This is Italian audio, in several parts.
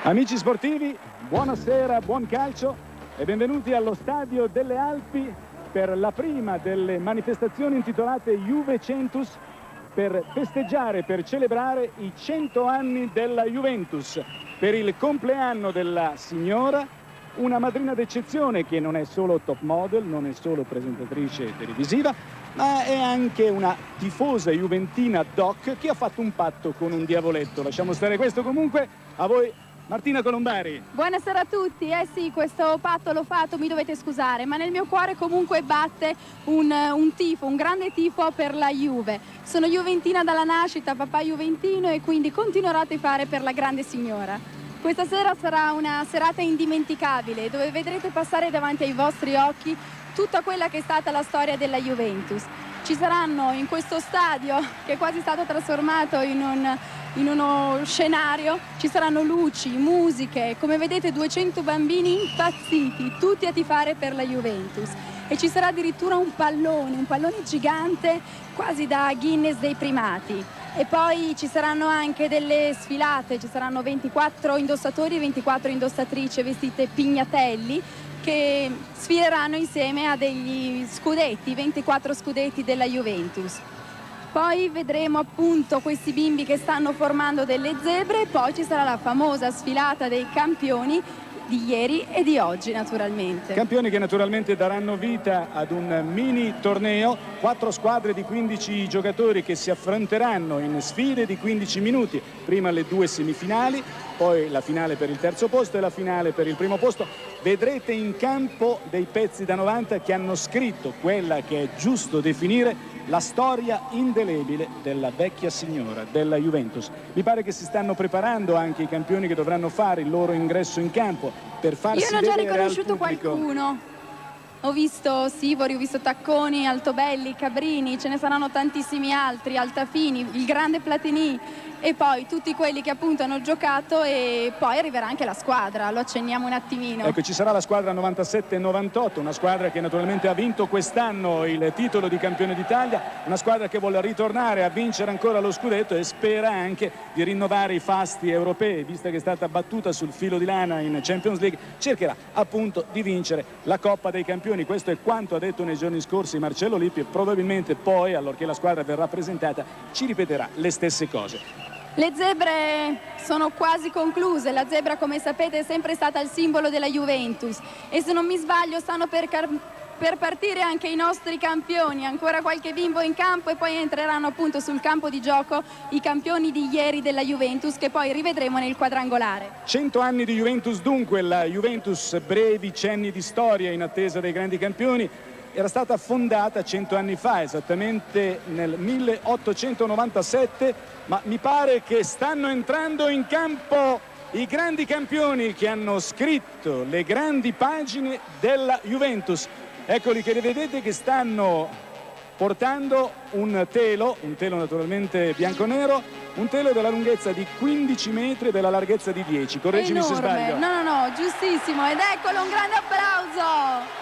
Amici sportivi, buonasera, buon calcio e benvenuti allo Stadio delle Alpi per la prima delle manifestazioni intitolate Juventus, per festeggiare, per celebrare i 100 anni della Juventus, per il compleanno della signora, una madrina d'eccezione che non è solo top model, non è solo presentatrice televisiva, ma è anche una tifosa juventina doc che ha fatto un patto con un diavoletto. Lasciamo stare questo. Comunque, a voi Martina Colombari. Buonasera a tutti. Sì, questo patto l'ho fatto, mi dovete scusare, ma nel mio cuore comunque batte un tifo, un grande tifo per la Juve. Sono juventina dalla nascita, papà juventino, e quindi continuerò a tifare per la grande signora. Questa sera sarà una serata indimenticabile, dove vedrete passare davanti ai vostri occhi tutta quella che è stata la storia della Juventus. Ci saranno in questo stadio, che è quasi stato trasformato in uno scenario, ci saranno luci, musiche, come vedete 200 bambini impazziti, tutti a tifare per la Juventus. E ci sarà addirittura un pallone gigante, quasi da Guinness dei primati. E poi ci saranno anche delle sfilate, ci saranno 24 indossatori e 24 indossatrici vestite pignatelli, che sfileranno insieme a degli scudetti, 24 scudetti della Juventus. Poi vedremo appunto questi bimbi che stanno formando delle zebre, e poi ci sarà la famosa sfilata dei campioni di ieri e di oggi, naturalmente. Campioni che naturalmente daranno vita ad un mini torneo, 4 squadre di 15 giocatori che si affronteranno in sfide di 15 minuti, prima le 2 semifinali, poi la finale per il terzo posto e la finale per il primo posto. Vedrete in campo dei pezzi da 90 che hanno scritto quella che è giusto definire la storia indelebile della vecchia signora della Juventus. Mi pare che si stanno preparando anche i campioni che dovranno fare il loro ingresso in campo per farsi vedere. Io ne ho già riconosciuto qualcuno. Ho visto Sivori, ho visto Tacconi, Altobelli, Cabrini, ce ne saranno tantissimi altri, Altafini, il grande Platini, e poi tutti quelli che appunto hanno giocato, e poi arriverà anche la squadra, lo accenniamo un attimino. Ecco, ci sarà la squadra 97-98, una squadra che naturalmente ha vinto quest'anno il titolo di campione d'Italia, una squadra che vuole ritornare a vincere ancora lo scudetto e spera anche di rinnovare i fasti europei, vista che è stata battuta sul filo di lana in Champions League, cercherà appunto di vincere la Coppa dei Campioni. Questo è quanto ha detto nei giorni scorsi Marcello Lippi, e probabilmente poi, allorché la squadra verrà presentata, ci ripeterà le stesse cose. Le zebre sono quasi concluse. La zebra, come sapete, è sempre stata il simbolo della Juventus, e se non mi sbaglio stanno per partire anche i nostri campioni. Ancora qualche bimbo in campo, e poi entreranno appunto sul campo di gioco i campioni di ieri della Juventus, che poi rivedremo nel quadrangolare. 100 anni di Juventus dunque, la Juventus, brevi cenni di storia in attesa dei grandi campioni. Era stata fondata 100 anni fa, esattamente nel 1897, ma mi pare che stanno entrando in campo i grandi campioni che hanno scritto le grandi pagine della Juventus. Eccoli che li vedete che stanno portando un telo naturalmente bianco-nero, un telo della lunghezza di 15 metri e della larghezza di 10. Correggimi se sbaglio. No, giustissimo, ed eccolo, un grande applauso!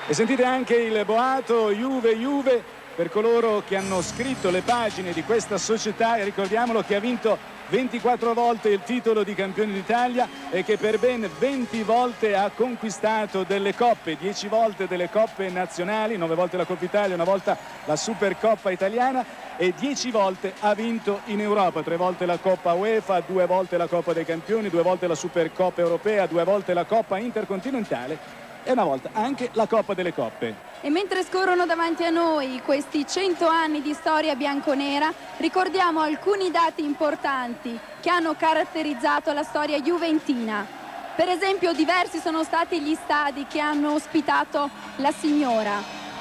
E sentite anche il boato Juve per coloro che hanno scritto le pagine di questa società, e ricordiamolo che ha vinto 24 volte il titolo di campione d'Italia e che per ben 20 volte ha conquistato delle coppe, 10 volte delle coppe nazionali, 9 volte la Coppa Italia, una volta la Supercoppa italiana, e 10 volte ha vinto in Europa, 3 volte la Coppa UEFA, 2 volte la Coppa dei Campioni, 2 volte la Supercoppa Europea, 2 volte la Coppa Intercontinentale e una volta anche la Coppa delle Coppe. E mentre scorrono davanti a noi questi 100 anni di storia bianconera, ricordiamo alcuni dati importanti che hanno caratterizzato la storia juventina. Per esempio, diversi sono stati gli stadi che hanno ospitato la signora.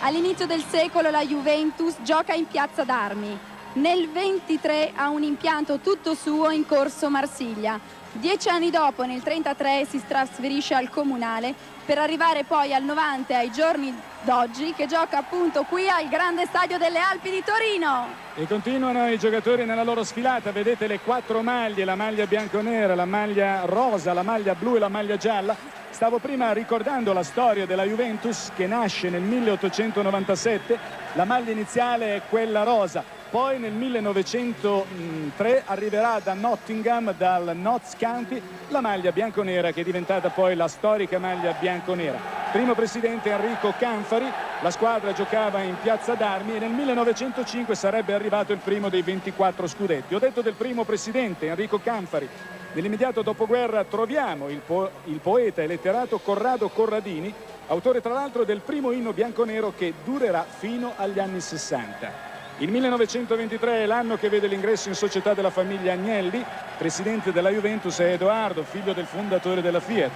All'inizio del secolo la Juventus gioca in Piazza d'Armi. Nel 23 ha un impianto tutto suo in Corso Marsiglia. 10 anni dopo, nel 33, si trasferisce al Comunale, per arrivare poi al 90, ai giorni d'oggi, che gioca appunto qui al grande stadio delle Alpi di Torino. E continuano i giocatori nella loro sfilata, vedete le 4 maglie, la maglia bianconera, la maglia rosa, la maglia blu e la maglia gialla. Stavo prima ricordando la storia della Juventus che nasce nel 1897, la maglia iniziale è quella rosa. poi nel 1903 arriverà da Nottingham, dal Notts County, la maglia bianconera che è diventata poi la storica maglia bianconera. Primo presidente Enrico Canfari, la squadra giocava in Piazza d'Armi e nel 1905 sarebbe arrivato il primo dei 24 scudetti. Ho detto del primo presidente Enrico Canfari. Nell'immediato dopoguerra troviamo il poeta e letterato Corrado Corradini, autore tra l'altro del primo inno bianconero che durerà fino agli anni 60. Il 1923 è l'anno che vede l'ingresso in società della famiglia Agnelli. Presidente della Juventus è Edoardo, figlio del fondatore della Fiat.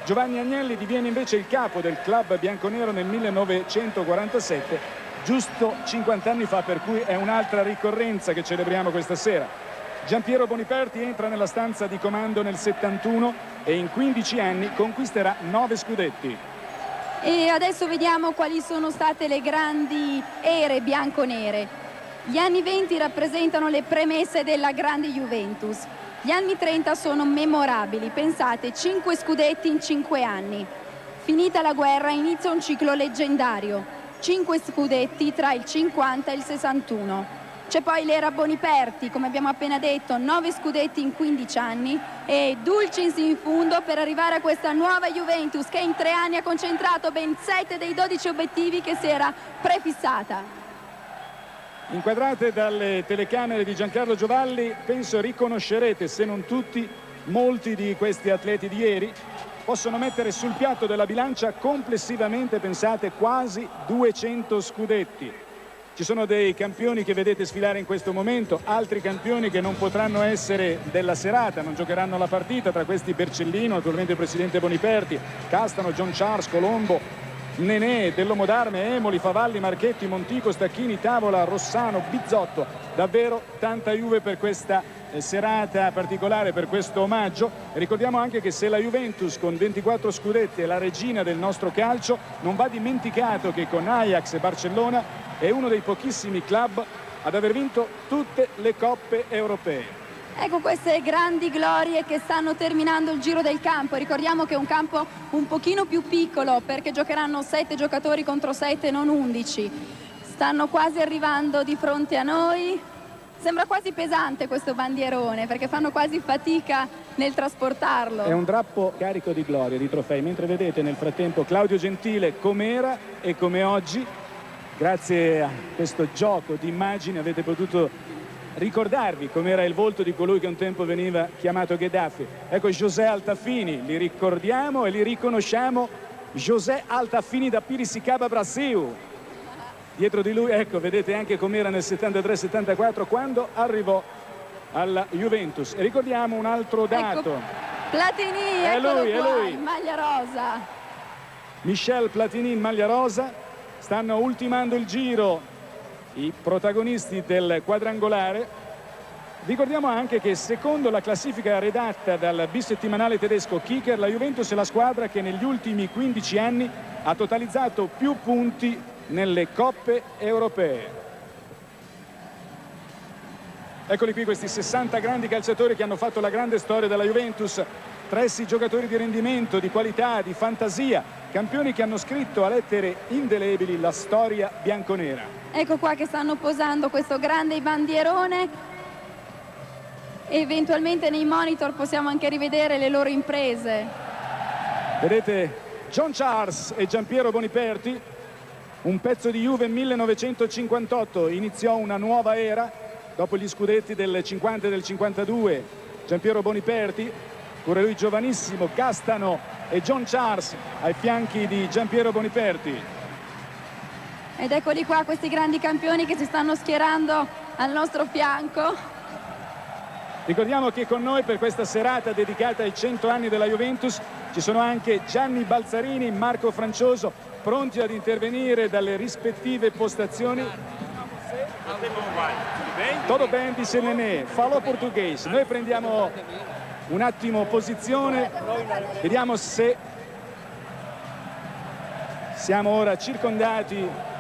Giovanni Agnelli diviene invece il capo del club bianconero nel 1947, giusto 50 anni fa, per cui è un'altra ricorrenza che celebriamo questa sera. Giampiero Boniperti entra nella stanza di comando nel 71 e in 15 anni conquisterà 9 scudetti. E adesso vediamo quali sono state le grandi ere bianconere. Gli anni 20 rappresentano le premesse della grande Juventus. Gli anni 30 sono memorabili, pensate, 5 scudetti in 5 anni. Finita la guerra inizia un ciclo leggendario, 5 scudetti tra il 50 e il 61. C'è poi l'era Boniperti, come abbiamo appena detto, 9 scudetti in 15 anni e Dulcis in fundo per arrivare a questa nuova Juventus che in 3 anni ha concentrato ben 7 dei 12 obiettivi che si era prefissata. Inquadrate dalle telecamere di Giancarlo Giovalli, penso riconoscerete, se non tutti, molti di questi atleti di ieri. Possono mettere sul piatto della bilancia complessivamente, pensate, quasi 200 scudetti. Ci sono dei campioni che vedete sfilare in questo momento, altri campioni che non potranno essere della serata, non giocheranno la partita, tra questi Bercellino, naturalmente il presidente Boniperti, Castano, John Charles, Colombo, Nenè, Dellomo d'Arme, Emoli, Favalli, Marchetti, Montico, Stacchini, Tavola, Rossano, Bizzotto. Davvero tanta Juve per questa serata particolare, per questo omaggio. Ricordiamo anche che se la Juventus con 24 scudetti è la regina del nostro calcio, non va dimenticato che con Ajax e Barcellona è uno dei pochissimi club ad aver vinto tutte le coppe europee. Ecco queste grandi glorie che stanno terminando il giro del campo. Ricordiamo che è un campo un pochino più piccolo perché giocheranno 7 giocatori contro 7, non 11. Stanno quasi arrivando di fronte a noi. Sembra quasi pesante questo bandierone perché fanno quasi fatica nel trasportarlo. È un drappo carico di gloria, di trofei, mentre vedete nel frattempo Claudio Gentile com'era e come oggi. Grazie a questo gioco di immagini avete potuto ricordarvi com'era il volto di colui che un tempo veniva chiamato Gheddafi. Ecco José Altafini, li ricordiamo e li riconosciamo. José Altafini da Piracicaba, Brasil. Dietro di lui, ecco, vedete anche com'era nel 73-74 quando arrivò alla Juventus. E ricordiamo un altro dato. Ecco, Platini, eccolo lui, qua, è lui. in maglia rosa. Michel Platini in maglia rosa. Stanno ultimando il giro i protagonisti del quadrangolare. Ricordiamo anche che secondo la classifica redatta dal bisettimanale tedesco Kicker, la Juventus è la squadra che negli ultimi 15 anni ha totalizzato più punti nelle coppe europee. Eccoli qui questi 60 grandi calciatori che hanno fatto la grande storia della Juventus. 3 giocatori di rendimento, di qualità, di fantasia, campioni che hanno scritto a lettere indelebili la storia bianconera. Ecco qua che stanno posando questo grande bandierone. Eventualmente nei monitor possiamo anche rivedere le loro imprese. Vedete John Charles e Giampiero Boniperti, un pezzo di Juve 1958, iniziò una nuova era dopo gli scudetti del 50 e del 52. Giampiero Boniperti, pure lui giovanissimo, Castano e John Charles ai fianchi di Giampiero Boniperti. Ed eccoli qua questi grandi campioni che si stanno schierando al nostro fianco. Ricordiamo che con noi per questa serata dedicata ai 100 anni della Juventus ci sono anche Gianni Balzarini, Marco Francioso, pronti ad intervenire dalle rispettive postazioni. Todo bem, dice Nenè, falò portoghese. Noi prendiamo un attimo posizione, vediamo se siamo ora circondati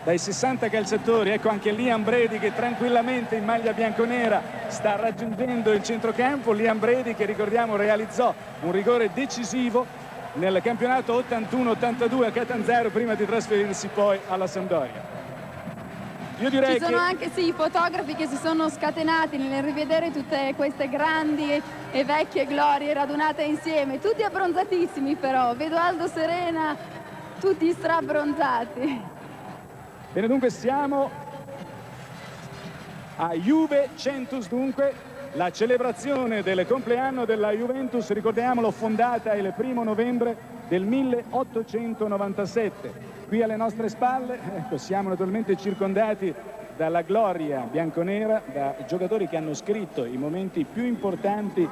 dai 60 calciatori. Ecco anche Liam Brady che tranquillamente in maglia bianconera sta raggiungendo il centrocampo. Liam Brady che ricordiamo realizzò un rigore decisivo nel campionato 81-82 a Catanzaro prima di trasferirsi poi alla Sampdoria. Io direi Ci sono anche i fotografi che si sono scatenati nel rivedere tutte queste grandi e vecchie glorie radunate insieme, tutti abbronzatissimi però, vedo Aldo Serena, tutti strabbronzati. Bene, dunque siamo a Juve Centus, dunque la celebrazione del compleanno della Juventus, ricordiamolo, fondata il 1° novembre del 1897. Qui alle nostre spalle, ecco, siamo naturalmente circondati dalla gloria bianconera, da giocatori che hanno scritto i momenti più importanti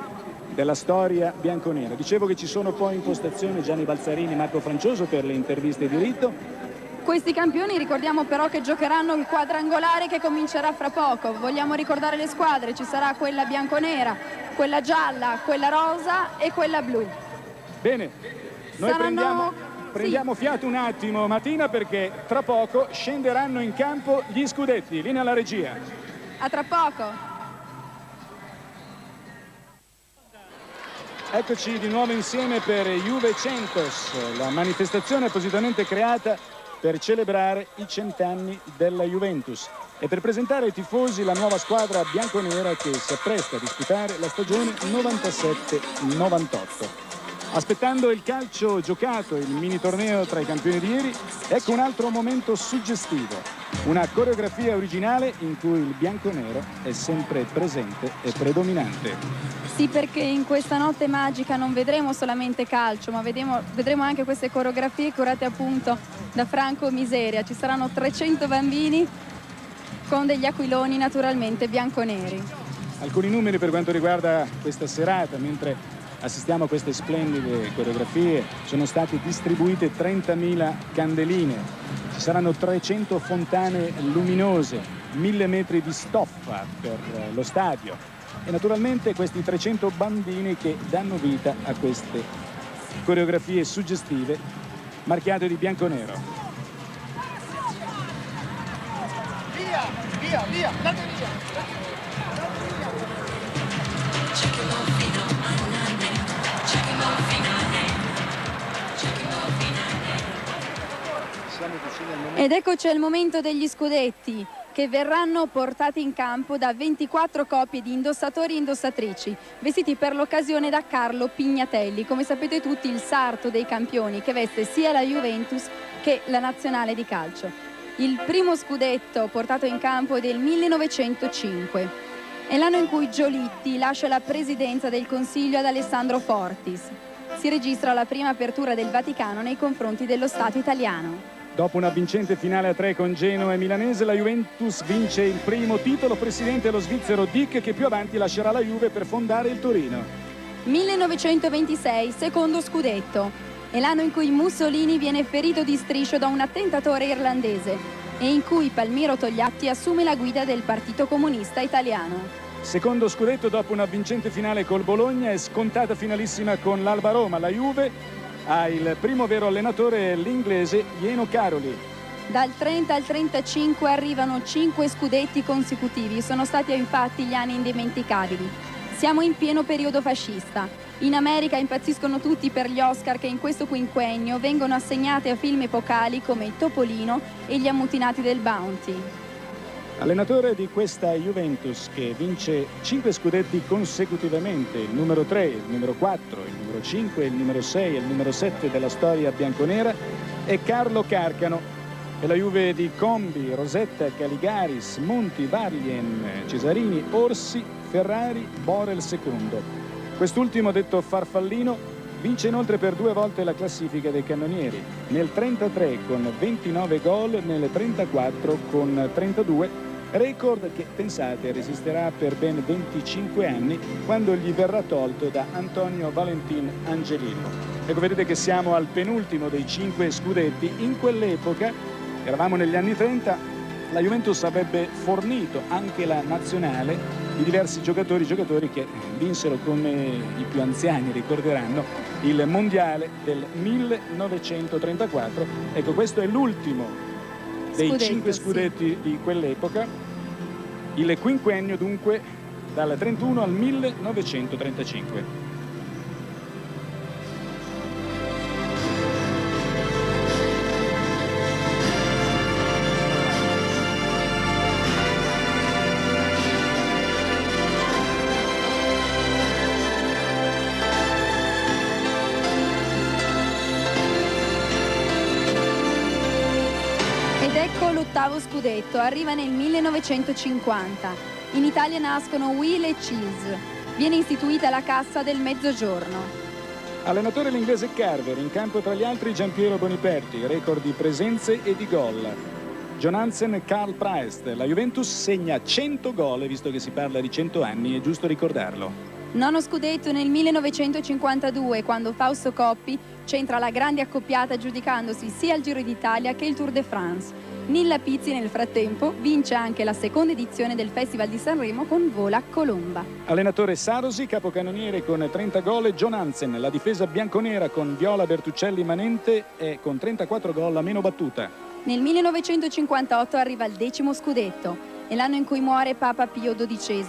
della storia bianconera. Dicevo che ci sono poi in postazione Gianni Balzarini e Marco Francioso per le interviste di rito. Questi campioni ricordiamo però che giocheranno il quadrangolare che comincerà fra poco. Vogliamo ricordare le squadre, ci sarà quella bianconera, quella gialla, quella rosa e quella blu. Bene, noi prendiamo fiato un attimo, Martina, perché tra poco scenderanno in campo gli scudetti. Linea alla regia. A tra poco. Eccoci di nuovo insieme per Juve Centos, la manifestazione appositamente creata per celebrare i 100 anni della Juventus e per presentare ai tifosi la nuova squadra bianconera che si appresta a disputare la stagione 97-98. Aspettando il calcio giocato, il mini torneo tra i campioni di ieri, ecco un altro momento suggestivo, una coreografia originale in cui il bianconero è sempre presente e predominante. Sì, perché in questa notte magica non vedremo solamente calcio, ma vedremo anche queste coreografie curate appunto da Franco Miseria. Ci saranno 300 bambini con degli aquiloni naturalmente bianconeri. Alcuni numeri per quanto riguarda questa serata, mentre assistiamo a queste splendide coreografie, sono state distribuite 30.000 candeline, ci saranno 300 fontane luminose, 1000 metri di stoffa per lo stadio. E naturalmente questi 300 bambini che danno vita a queste coreografie suggestive marchiate di bianconero. Via, via, via, andate via. Ed eccoci al momento degli scudetti, che verranno portati in campo da 24 coppie di indossatori e indossatrici, vestiti per l'occasione da Carlo Pignatelli, come sapete tutti il sarto dei campioni che veste sia la Juventus che la nazionale di calcio. Il primo scudetto portato in campo è del 1905, è l'anno in cui Giolitti lascia la presidenza del Consiglio ad Alessandro Fortis. Si registra la prima apertura del Vaticano nei confronti dello Stato italiano. Dopo una vincente finale a 3 con Genoa e Milanese, la Juventus vince il primo titolo. Presidente lo svizzero Dick, che più avanti lascerà la Juve per fondare il Torino. 1926, secondo scudetto. È l'anno in cui Mussolini viene ferito di striscio da un attentatore irlandese e in cui Palmiro Togliatti assume la guida del Partito Comunista Italiano. Secondo scudetto dopo una vincente finale col Bologna e scontata finalissima con l'Alba Roma. La Juve ha il primo vero allenatore, l'inglese Jeno Caroli. Dal 30 al 35 arrivano 5 scudetti consecutivi, sono stati infatti gli anni indimenticabili. Siamo in pieno periodo fascista. In America impazziscono tutti per gli Oscar che in questo quinquennio vengono assegnati a film epocali come Topolino e Gli ammutinati del Bounty. Allenatore di questa Juventus che vince 5 scudetti consecutivamente, il numero 3, il numero 4, il numero 5, il numero 6 e il numero 7 della storia bianconera, è Carlo Carcano. E la Juve di Combi, Rosetta, Caligaris, Monti, Varlien, Cesarini, Orsi, Ferrari, Borel II. Quest'ultimo, detto Farfallino, vince inoltre per 2 volte la classifica dei cannonieri, nel 33 con 29 gol, nel 34 con 32, record che, pensate, resisterà per ben 25 anni quando gli verrà tolto da Antonio Valentin Angelino. Ecco, vedete che siamo al penultimo dei 5 scudetti. In quell'epoca, eravamo negli anni 30, la Juventus avrebbe fornito anche la nazionale di diversi giocatori che vinsero, come i più anziani ricorderanno, il mondiale del 1934. Ecco, questo è l'ultimo dei 5 scudetti di quell'epoca, il quinquennio dunque dal 31 al 1935. 8º scudetto arriva nel 1950. In Italia nascono Will e Cheese. Viene istituita la Cassa del Mezzogiorno. Allenatore l'inglese Carver, in campo tra gli altri Giampiero Boniperti, record di presenze e di gol. John Hansen e Karl Preist. La Juventus segna 100 gol, e visto che si parla di 100 anni è giusto ricordarlo. Nono scudetto nel 1952, quando Fausto Coppi centra la grande accoppiata giudicandosi sia il Giro d'Italia che il Tour de France. Nilla Pizzi nel frattempo vince anche la seconda edizione del Festival di Sanremo con Vola Colomba. Allenatore Sarosi, capocannoniere con 30 gol e John Hansen. La difesa bianconera con Viola, Bertuccelli, Manente e con 34 gol la meno battuta. Nel 1958 arriva il 10° scudetto. È l'anno in cui muore Papa Pio XII.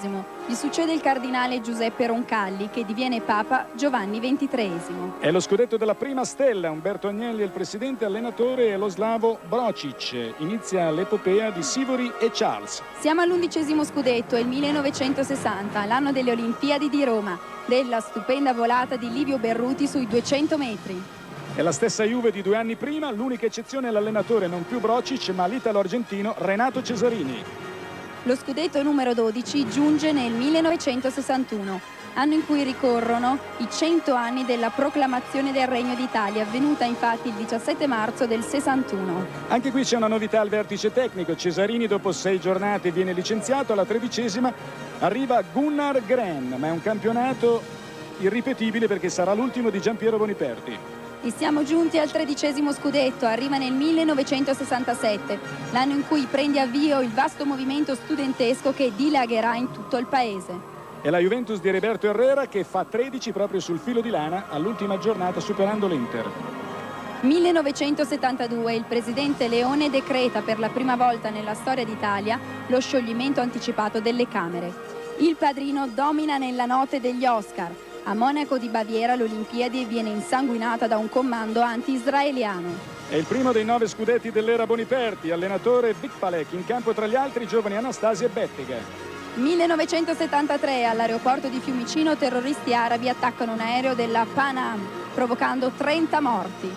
Gli succede il cardinale Giuseppe Roncalli, che diviene Papa Giovanni XXIII. È lo scudetto della prima stella. Umberto Agnelli è il presidente, allenatore e lo slavo Brocic. Inizia l'epopea di Sivori e Charles. Siamo all'11° scudetto, è il 1960, l'anno delle Olimpiadi di Roma, della stupenda volata di Livio Berruti sui 200 metri. È la stessa Juve di 2 anni prima, l'unica eccezione è l'allenatore non più Brocic ma l'italo-argentino Renato Cesarini. Lo scudetto numero 12 giunge nel 1961, anno in cui ricorrono i 100 anni della proclamazione del Regno d'Italia, avvenuta infatti il 17 marzo del 61. Anche qui c'è una novità al vertice tecnico. Cesarini dopo 6 giornate viene licenziato, alla 13ª arriva Gunnar Gren, ma è un campionato irripetibile perché sarà l'ultimo di Giampiero Boniperti. E siamo giunti al 13° scudetto, arriva nel 1967, l'anno in cui prende avvio il vasto movimento studentesco che dilagherà in tutto il paese. È la Juventus di Roberto Herrera che fa 13 proprio sul filo di lana all'ultima giornata superando l'Inter. 1972, il presidente Leone decreta per la prima volta nella storia d'Italia lo scioglimento anticipato delle Camere. Il padrino domina nella notte degli Oscar. A Monaco di Baviera l'Olimpiadi viene insanguinata da un comando anti-israeliano. È il primo dei 9 scudetti dell'era Boniperti, allenatore Bikpalek, in campo tra gli altri i giovani Anastasia e Bettega. 1973, all'aeroporto di Fiumicino terroristi arabi attaccano un aereo della Pan Am, provocando 30 morti.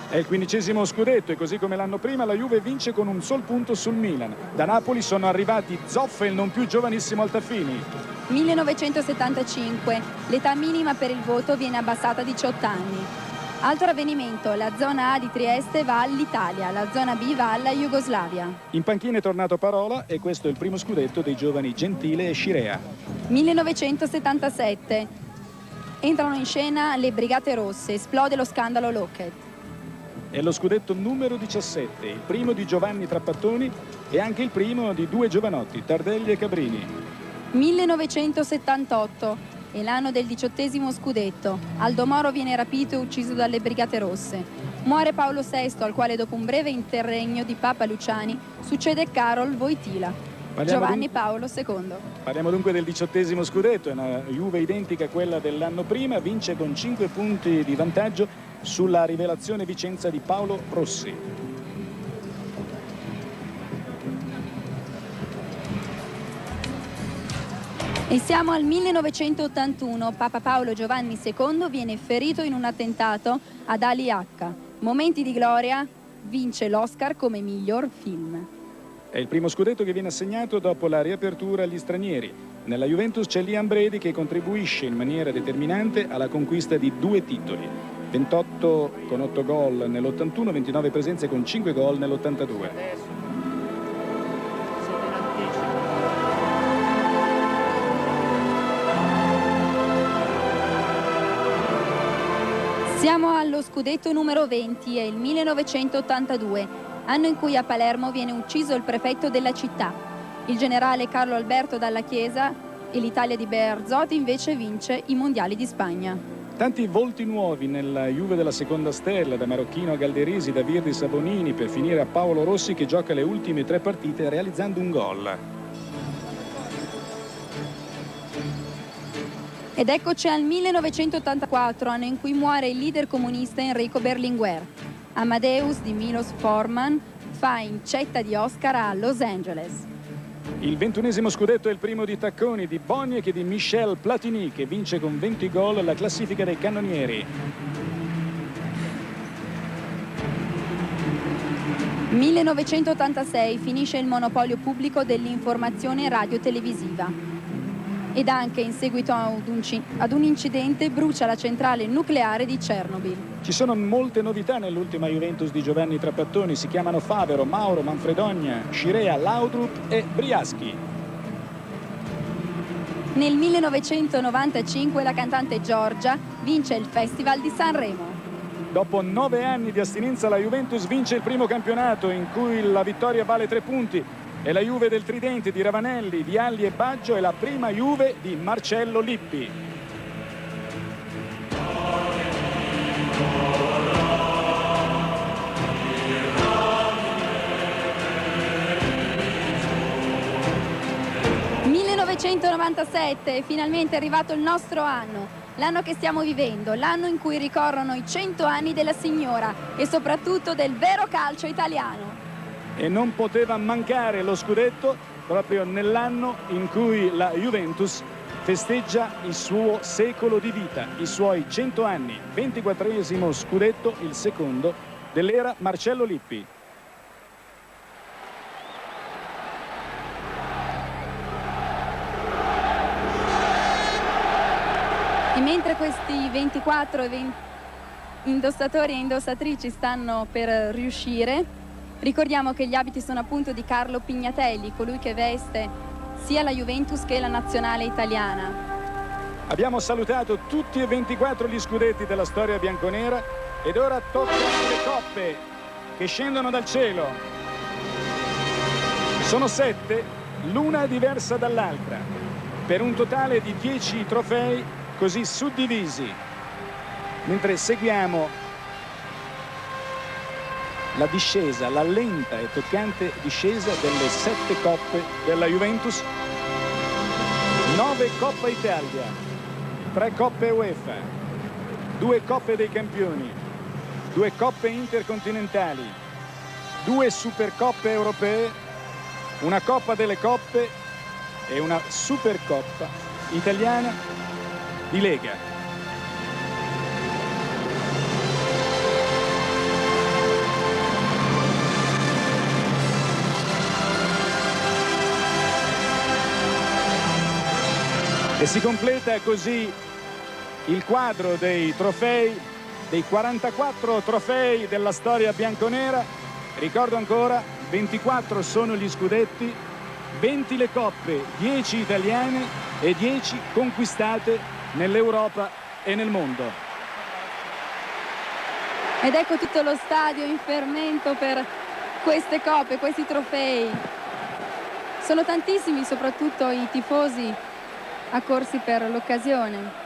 È il 15° scudetto e così come l'anno prima la Juve vince con un sol punto sul Milan. Da Napoli sono arrivati Zoff e il non più giovanissimo Altafini. 1975, l'età minima per il voto viene abbassata a 18 anni. Altro avvenimento, la zona A di Trieste va all'Italia, la zona B va alla Jugoslavia. In panchina è tornato Parola e questo è il primo scudetto dei giovani Gentile e Scirea. 1977, entrano in scena le Brigate Rosse, esplode lo scandalo Lockheed. È lo scudetto numero 17, il primo di Giovanni Trapattoni e anche il primo di 2 giovanotti, Tardelli e Cabrini. 1978, è l'anno del 18° scudetto. Aldo Moro viene rapito e ucciso dalle Brigate Rosse. Muore Paolo VI, al quale dopo un breve interregno di Papa Luciani succede Karol Wojtyla. Giovanni Paolo II. Parliamo dunque del 18° scudetto, è una Juve identica a quella dell'anno prima, vince con 5 punti di vantaggio sulla rivelazione Vicenza di Paolo Rossi. E siamo al 1981, Papa Paolo Giovanni II viene ferito in un attentato ad Ali H. Momenti di gloria, vince l'Oscar come miglior film. È il primo scudetto che viene assegnato dopo la riapertura agli stranieri. Nella Juventus c'è Liam Brady che contribuisce in maniera determinante alla conquista di 2 titoli. 28 con 8 gol nell'81, 29 presenze con 5 gol nell'82. Siamo allo scudetto numero 20, è il 1982, anno in cui a Palermo viene ucciso il prefetto della città. Il generale Carlo Alberto Dalla Chiesa e l'Italia di Bearzot invece vince i mondiali di Spagna. Tanti volti nuovi nella Juve della seconda stella, da Marocchino a Galderisi, da Virdis a Bonini, per finire a Paolo Rossi che gioca le ultime 3 partite realizzando un gol. Ed eccoci al 1984, anno in cui muore il leader comunista Enrico Berlinguer. Amadeus di Milos Forman fa incetta di Oscar a Los Angeles. Il 21° scudetto è il primo di Tacconi, di Boniek e di Michel Platini, che vince con 20 gol la classifica dei cannonieri. 1986 finisce il monopolio pubblico dell'informazione radio-televisiva ed anche in seguito ad un incidente brucia la centrale nucleare di Chernobyl. Ci sono molte novità nell'ultima Juventus di Giovanni Trapattoni, si chiamano Favero, Mauro, Manfredogna, Scirea, Laudrup e Briaschi. Nel 1995 la cantante Giorgia vince il Festival di Sanremo. Dopo 9 anni di astinenza la Juventus vince il primo campionato in cui la vittoria vale 3 punti. È la Juve del Tridente di Ravanelli, Vialli e Baggio, è la prima Juve di Marcello Lippi. «1997, finalmente è arrivato il nostro anno. L'anno che stiamo vivendo, l'anno in cui ricorrono i 100 anni della signora e soprattutto del vero calcio italiano. E non poteva mancare lo scudetto proprio nell'anno in cui la Juventus festeggia il suo secolo di vita, i suoi 100 anni, 24esimo scudetto, il secondo dell'era Marcello Lippi. E mentre questi 24 indossatori e indossatrici stanno per riuscire, ricordiamo che gli abiti sono appunto di Carlo Pignatelli, colui che veste sia la Juventus che la nazionale italiana. Abbiamo salutato tutti e 24 gli scudetti della storia bianconera ed ora toccano le coppe che scendono dal cielo. Sono 7, l'una diversa dall'altra, per un totale di 10 trofei così suddivisi, mentre seguiamo la discesa, la lenta e toccante discesa delle 7 coppe della Juventus. 9 Coppa Italia, 3 coppe UEFA, 2 coppe dei campioni, 2 coppe intercontinentali, 2 supercoppe europee, una coppa delle coppe e una supercoppa italiana di Lega. E si completa così il quadro dei trofei, dei 44 trofei della storia bianconera. Ricordo ancora, 24 sono gli scudetti, 20 le coppe, 10 italiane e 10 conquistate nell'Europa e nel mondo. Ed ecco tutto lo stadio in fermento per queste coppe, questi trofei. Sono tantissimi, soprattutto i tifosi accorsi per l'occasione.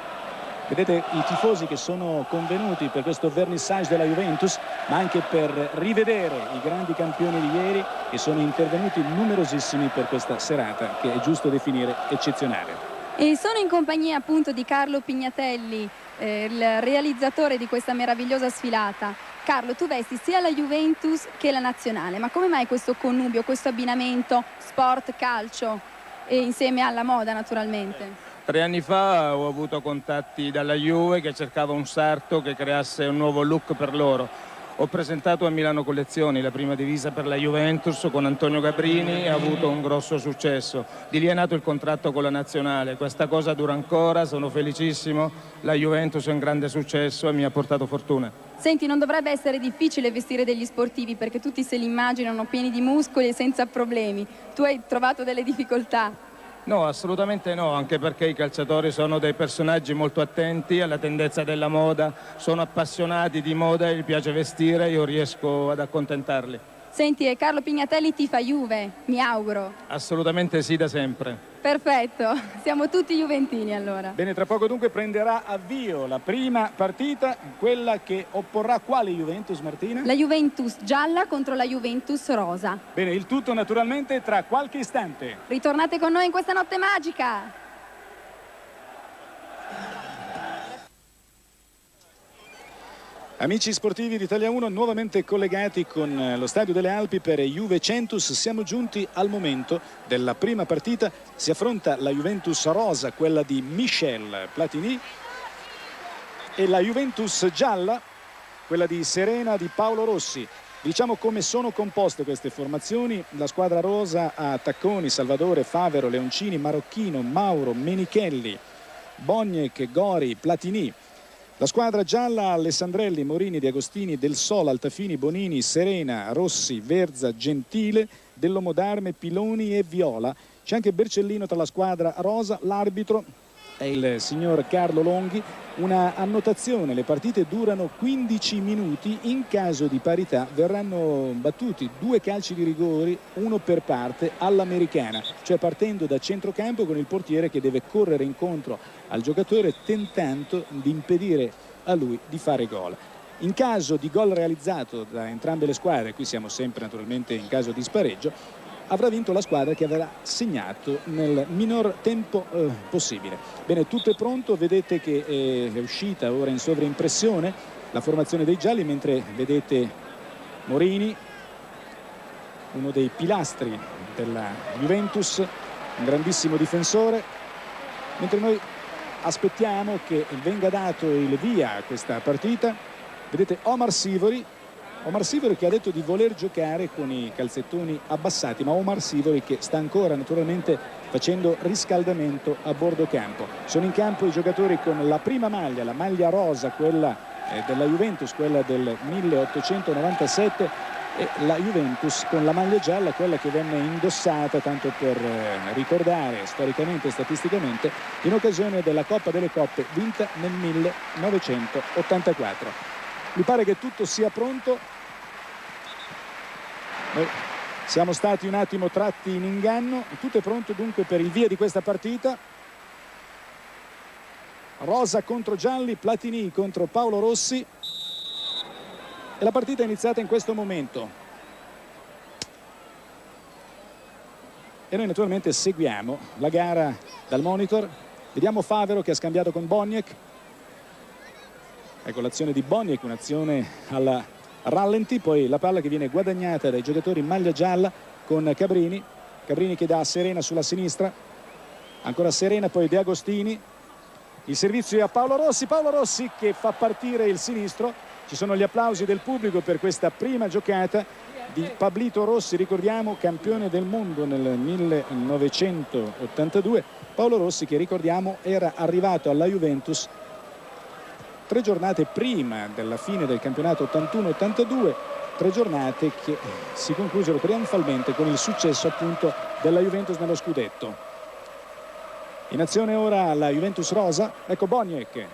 Vedete i tifosi che sono convenuti per questo vernissage della Juventus, ma anche per rivedere i grandi campioni di ieri, che sono intervenuti numerosissimi per questa serata che è giusto definire eccezionale. E sono in compagnia appunto di Carlo Pignatelli, il realizzatore di questa meravigliosa sfilata. Carlo, tu vesti sia la Juventus che la nazionale, ma come mai questo connubio, questo abbinamento sport-calcio e insieme alla moda naturalmente? 3 anni fa ho avuto contatti dalla Juve che cercava un sarto che creasse un nuovo look per loro. Ho presentato a Milano Collezioni la prima divisa per la Juventus con Antonio Gabrini e ha avuto un grosso successo. Di lì è nato il contratto con la nazionale. Questa cosa dura ancora, sono felicissimo. La Juventus è un grande successo e mi ha portato fortuna. Senti, non dovrebbe essere difficile vestire degli sportivi perché tutti se li immaginano pieni di muscoli e senza problemi. Tu hai trovato delle difficoltà? No, assolutamente no, anche perché i calciatori sono dei personaggi molto attenti alla tendenza della moda, sono appassionati di moda e gli piace vestire, io riesco ad accontentarli. Senti, e Carlo Pignatelli tifa Juve, mi auguro. Assolutamente sì, da sempre. Perfetto, siamo tutti juventini allora. Bene, tra poco dunque prenderà avvio la prima partita, quella che opporrà quale Juventus, Martina? La Juventus gialla contro la Juventus rosa. Bene, il tutto naturalmente tra qualche istante. Ritornate con noi in questa notte magica. Amici sportivi di Italia 1 nuovamente collegati con lo Stadio delle Alpi per Juve-Centus. Siamo giunti al momento della prima partita. Si affronta la Juventus rosa, quella di Michel Platini, e la Juventus gialla, quella di Serena di Paolo Rossi. Diciamo come sono composte queste formazioni. La squadra rosa ha Tacconi, Salvadore, Favero, Leoncini, Marocchino, Mauro, Menichelli, Boniek, Gori, Platini. La squadra gialla ha Alessandrelli, Morini, De Agostini, Del Sol, Altafini, Bonini, Serena, Rossi, Verza, Gentile, Dell'Uomo d'Arme, Piloni e Viola. C'è anche Bercellino tra la squadra rosa. L'arbitro è il signor Carlo Longhi. Una annotazione: le partite durano 15 minuti, in caso di parità verranno battuti 2 calci di rigori, uno per parte all'americana, cioè partendo da centrocampo con il portiere che deve correre incontro al giocatore tentando di impedire a lui di fare gol. In caso di gol realizzato da entrambe le squadre, qui siamo sempre naturalmente in caso di spareggio, avrà vinto la squadra che avrà segnato nel minor tempo possibile. Bene, tutto è pronto, vedete che è uscita ora in sovraimpressione la formazione dei gialli, mentre vedete Morini, uno dei pilastri della Juventus, un grandissimo difensore, mentre noi aspettiamo che venga dato il via a questa partita. Vedete Omar Sivori che ha detto di voler giocare con i calzettoni abbassati, ma Omar Sivori che sta ancora naturalmente facendo riscaldamento a bordo campo. Sono in campo i giocatori con la prima maglia, la maglia rosa, quella della Juventus, quella del 1897, e la Juventus con la maglia gialla, quella che venne indossata, tanto per ricordare storicamente e statisticamente, in occasione della Coppa delle Coppe vinta nel 1984. Mi pare che tutto sia pronto. Noi siamo stati un attimo tratti in inganno. Tutto è pronto dunque per il via di questa partita. Rosa contro gialli, Platini contro Paolo Rossi. E la partita è iniziata in questo momento. E noi naturalmente seguiamo la gara dal monitor. Vediamo Favero che ha scambiato con Boniek. Ecco l'azione di Boniek, un'azione alla rallenti, poi la palla che viene guadagnata dai giocatori in maglia gialla con Cabrini che dà a Serena sulla sinistra, ancora Serena, poi De Agostini, il servizio è a Paolo Rossi che fa partire il sinistro. Ci sono gli applausi del pubblico per questa prima giocata di Pablito Rossi, ricordiamo campione del mondo nel 1982. Paolo Rossi che ricordiamo era arrivato alla Juventus 3 giornate prima della fine del campionato 81-82, 3 giornate che si conclusero trionfalmente con il successo appunto della Juventus nello scudetto. In azione ora la Juventus rosa, ecco Boniek,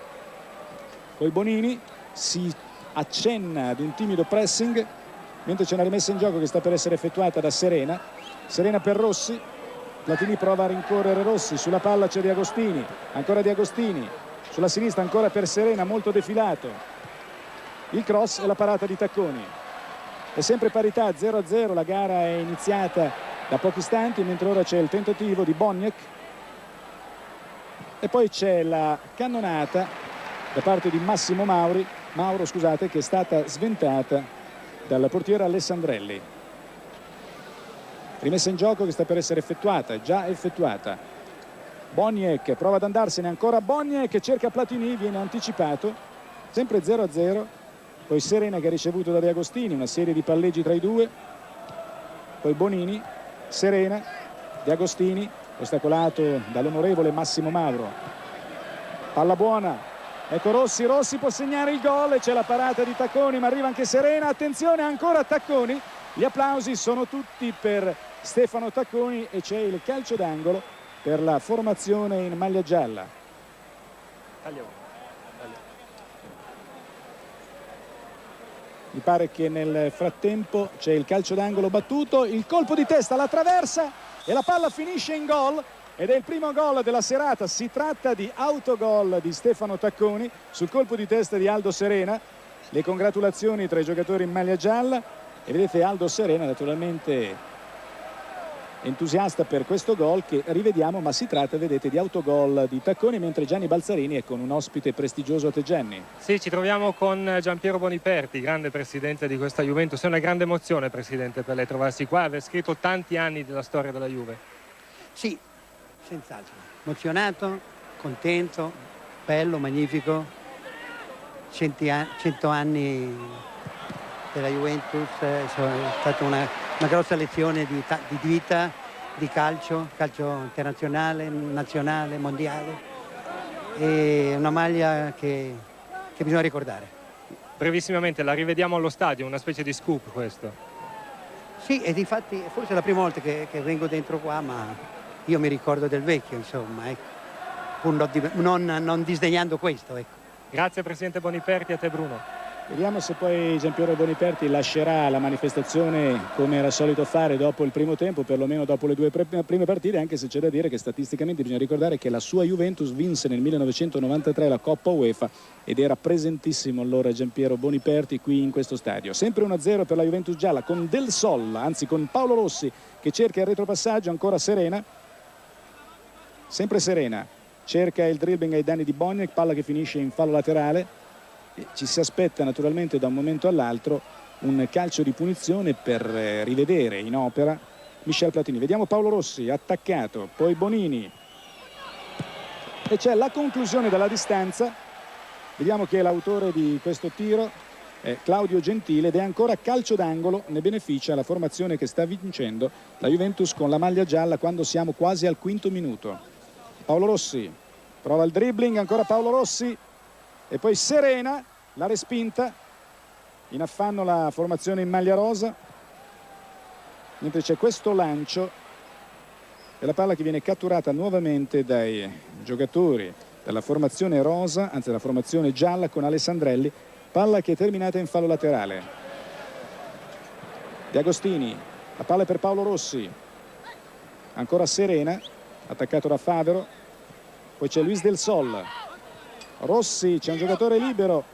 poi Bonini, si accenna ad un timido pressing, mentre c'è una rimessa in gioco che sta per essere effettuata da Serena per Rossi. Platini prova a rincorrere Rossi, sulla palla c'è De Agostini, ancora De Agostini, sulla sinistra ancora per Serena, molto defilato, il cross e la parata di Tacconi. È sempre parità, 0-0, la gara è iniziata da pochi istanti, mentre ora c'è il tentativo di Boniek e poi c'è la cannonata da parte di Mauro, che è stata sventata dal portiere Alessandrelli. Rimessa in gioco che sta per essere effettuata, già effettuata. Boniek prova ad andarsene, ancora Boniek, cerca Platini, viene anticipato, sempre 0-0. Poi Serena che ha ricevuto da De Agostini, una serie di palleggi tra i due, poi Bonini, Serena, De Agostini, ostacolato dall'onorevole Massimo Mauro. Palla buona, ecco Rossi può segnare il gol e c'è la parata di Tacconi, ma arriva anche Serena, attenzione ancora Tacconi, gli applausi sono tutti per Stefano Tacconi e c'è il calcio d'angolo per la formazione in maglia gialla. Mi pare che nel frattempo c'è il calcio d'angolo battuto, il colpo di testa, la traversa e la palla finisce in gol ed è il primo gol della serata. Si tratta di autogol di Stefano Tacconi sul colpo di testa di Aldo Serena. Le congratulazioni tra i giocatori in maglia gialla e vedete Aldo Serena naturalmente entusiasta per questo gol che rivediamo, ma si tratta, vedete, di autogol di Tacconi, mentre Gianni Balzarini è con un ospite prestigioso a te. Gianni. Sì, ci troviamo con Giampiero Boniperti, grande presidente di questa Juventus. È una grande emozione, presidente, per lei trovarsi qua, aver scritto tanti anni della storia della Juve. Sì, senz'altro, emozionato, contento, bello, magnifico, 100 anni della Juventus, è stata una grossa lezione di vita, di calcio internazionale, nazionale, mondiale, e una maglia che bisogna ricordare. Brevissimamente, la rivediamo allo stadio, una specie di scoop questo. Sì, e difatti forse è la prima volta che vengo dentro qua, ma io mi ricordo del vecchio, insomma, ecco. Pur non disdegnando questo, ecco. Grazie Presidente Boniperti, a te Bruno. Vediamo se poi Giampiero Boniperti lascerà la manifestazione come era solito fare dopo il primo tempo, perlomeno dopo le due prime partite, anche se c'è da dire che statisticamente bisogna ricordare che la sua Juventus vinse nel 1993 la Coppa UEFA ed era presentissimo allora Giampiero Boniperti qui in questo stadio. Sempre 1-0 per la Juventus gialla, con Del Sol, anzi con Paolo Rossi che cerca il retropassaggio, ancora Serena, sempre Serena, cerca il dribbling ai danni di Boniek, palla che finisce in fallo laterale. Ci si aspetta naturalmente da un momento all'altro un calcio di punizione per rivedere in opera Michel Platini. Vediamo Paolo Rossi attaccato, poi Bonini e c'è la conclusione dalla distanza. Vediamo che l'autore di questo tiro è Claudio Gentile ed è ancora calcio d'angolo, ne beneficia la formazione che sta vincendo la Juventus con la maglia gialla quando siamo quasi al quinto minuto. Paolo Rossi prova il dribbling, ancora Paolo Rossi e poi Serena, la respinta, in affanno la formazione in maglia rosa, mentre c'è questo lancio e la palla che viene catturata nuovamente dai giocatori della formazione rosa, anzi della formazione gialla con Alessandrelli, palla che è terminata in fallo laterale. De Agostini, la palla è per Paolo Rossi, ancora Serena, attaccato da Favero, poi c'è Luis Del Sol. Rossi, c'è un giocatore libero,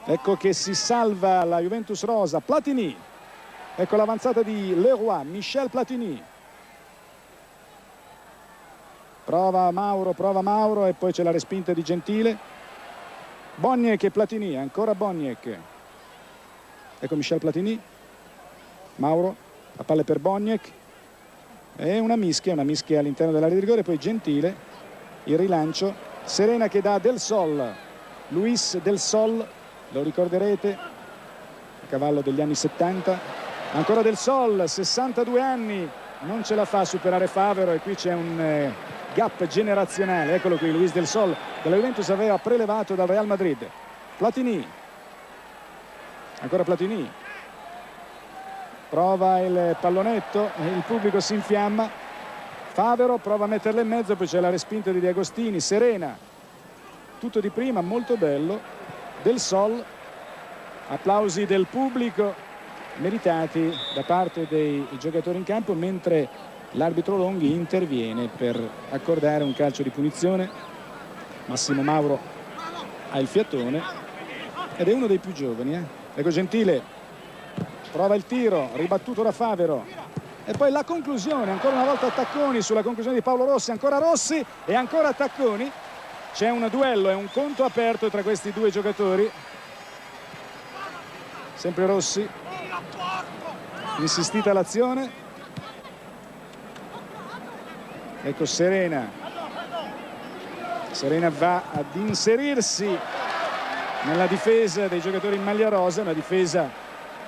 ecco che si salva la Juventus rosa. Platini, ecco l'avanzata di Leroy, Michel Platini, prova Mauro e poi c'è la respinta di Gentile. Boniek e Platini, ancora Boniek, ecco Michel Platini, Mauro, la palla è per Boniek e una mischia all'interno dell'area di rigore, poi Gentile, il rilancio. Serena che dà a Del Sol, Luis Del Sol, lo ricorderete, a cavallo degli anni 70, ancora Del Sol, 62 anni, non ce la fa a superare Favero e qui c'è un gap generazionale. Eccolo qui Luis Del Sol, che la Juventus aveva prelevato dal Real Madrid. Platini, ancora Platini, prova il pallonetto, il pubblico si infiamma. Favero prova a metterla in mezzo, poi c'è la respinta di De Agostini. Serena, tutto di prima, molto bello. Del Sol, applausi del pubblico meritati da parte dei giocatori in campo, mentre l'arbitro Longhi interviene per accordare un calcio di punizione. Massimo Mauro ha il fiatone ed è uno dei più giovani. Ecco Gentile, prova il tiro, ribattuto da Favero. E poi la conclusione, ancora una volta Tacconi sulla conclusione di Paolo Rossi, ancora Rossi e ancora Tacconi. C'è un duello, è un conto aperto tra questi due giocatori. Sempre Rossi, insistita l'azione. Ecco Serena va ad inserirsi nella difesa dei giocatori in maglia rosa, una difesa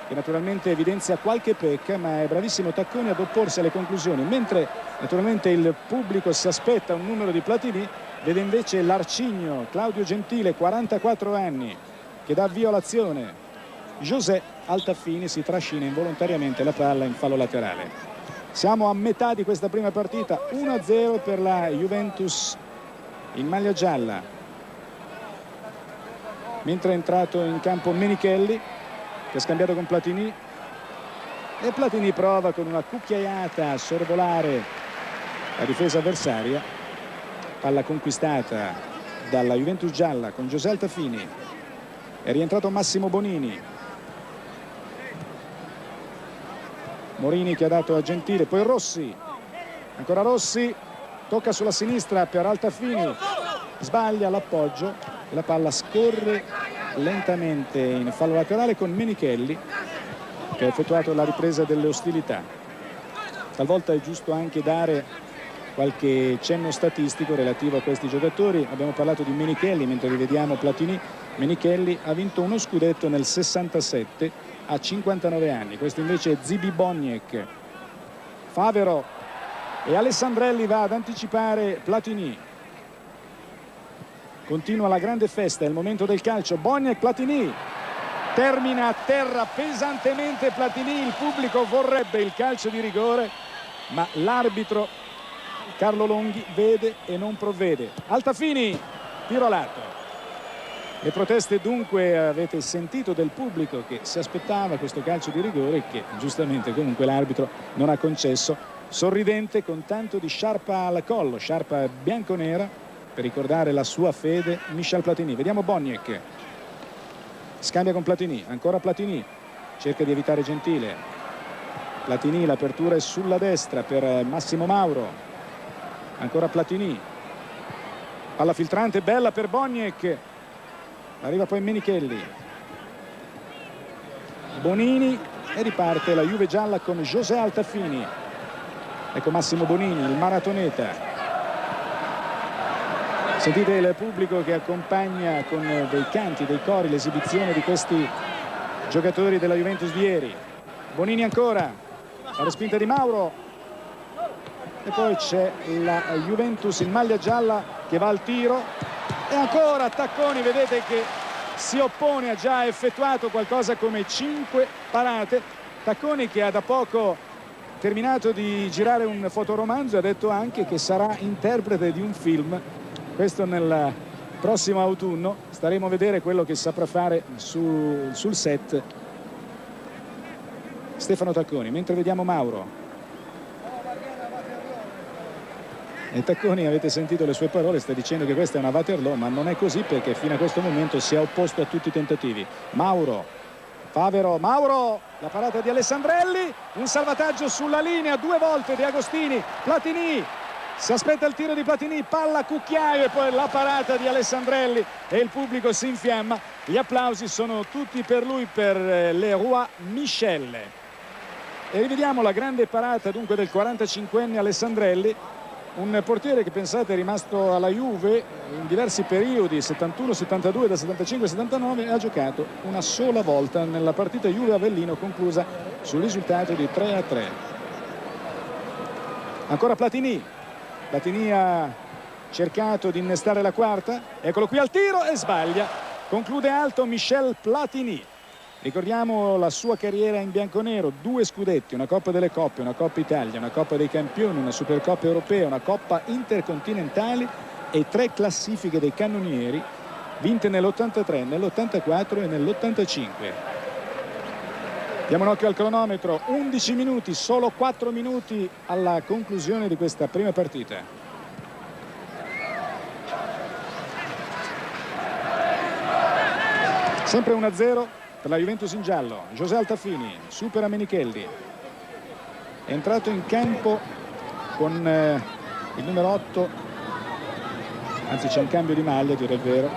che naturalmente evidenzia qualche pecca, ma è bravissimo Tacconi ad opporsi alle conclusioni, mentre naturalmente il pubblico si aspetta un numero di Platini, vede invece l'arcigno Claudio Gentile, 44 anni, che dà avvio all'azione. José Altafini si trascina involontariamente la palla in fallo laterale. Siamo a metà di questa prima partita, 1-0 per la Juventus in maglia gialla, mentre è entrato in campo Menichelli, che ha scambiato con Platini, e Platini prova con una cucchiaiata a sorvolare la difesa avversaria. Palla conquistata dalla Juventus gialla con José Altafini. È rientrato Massimo Bonini, Morini che ha dato a Gentile, poi Rossi, ancora Rossi, tocca sulla sinistra per Altafini, sbaglia l'appoggio e la palla scorre lentamente in fallo laterale con Menichelli, che ha effettuato la ripresa delle ostilità. Talvolta è giusto anche dare qualche cenno statistico relativo a questi giocatori. Abbiamo parlato di Menichelli, mentre rivediamo Platini. Menichelli ha vinto uno scudetto nel 67 a 59 anni. Questo invece è Zibi Boniek. Favero e Alessandrelli va ad anticipare Platini. Continua la grande festa, è il momento del calcio. Boniek, Platini. Termina a terra pesantemente Platini. Il pubblico vorrebbe il calcio di rigore, ma l'arbitro Carlo Longhi vede e non provvede. Altafini, tiro a lato. Le proteste dunque avete sentito del pubblico che si aspettava questo calcio di rigore, che giustamente comunque l'arbitro non ha concesso. Sorridente, con tanto di sciarpa al collo, sciarpa bianconera, per ricordare la sua fede, Michel Platini. Vediamo Boniek. Scambia con Platini, ancora Platini, cerca di evitare Gentile. Platini, l'apertura è sulla destra per Massimo Mauro. Ancora Platini. Palla filtrante, bella per Boniek. Arriva poi Menichelli. Bonini e riparte la Juve gialla con José Altafini. Ecco Massimo Bonini, il maratoneta. Sentite il pubblico che accompagna con dei canti, dei cori l'esibizione di questi giocatori della Juventus di ieri. Bonini ancora, la respinta di Mauro. E poi c'è la Juventus in maglia gialla che va al tiro. E ancora Tacconi, vedete che si oppone, ha già effettuato qualcosa come 5 parate. Tacconi, che ha da poco terminato di girare un fotoromanzo, ha detto anche che sarà interprete di un film. Questo nel prossimo autunno. Staremo a vedere quello che saprà fare sul set Stefano Tacconi. Mentre vediamo Mauro. E Tacconi, avete sentito le sue parole, sta dicendo che questa è una Waterloo, ma non è così, perché fino a questo momento si è opposto a tutti i tentativi. Mauro, Favero, Mauro, la parata di Alessandrelli, un salvataggio sulla linea 2 volte di Agostini. Platini, si aspetta il tiro di Platini, palla cucchiaio, e poi la parata di Alessandrelli e il pubblico si infiamma. Gli applausi sono tutti per lui, per Leroy Michel. E rivediamo la grande parata dunque del 45enne Alessandrelli, un portiere che, pensate, è rimasto alla Juve in diversi periodi, 71, 72, da 75 79, e ha giocato una sola volta nella partita Juve-Avellino conclusa sul risultato di 3-3. Ancora Platini. Platini ha cercato di innestare la quarta, eccolo qui al tiro e sbaglia. Conclude alto Michel Platini. Ricordiamo la sua carriera in bianconero: 2 scudetti, una Coppa delle Coppe, una Coppa Italia, una Coppa dei Campioni, una Supercoppa Europea, una Coppa Intercontinentali e 3 classifiche dei cannonieri vinte nell'83, nell'84 e nell'85. Diamo un occhio al cronometro, 11 minuti, solo 4 minuti alla conclusione di questa prima partita. Sempre 1-0 per la Juventus in giallo. José Altafini supera Menichelli, è entrato in campo con il numero 8, anzi c'è un cambio di maglia, direi il vero,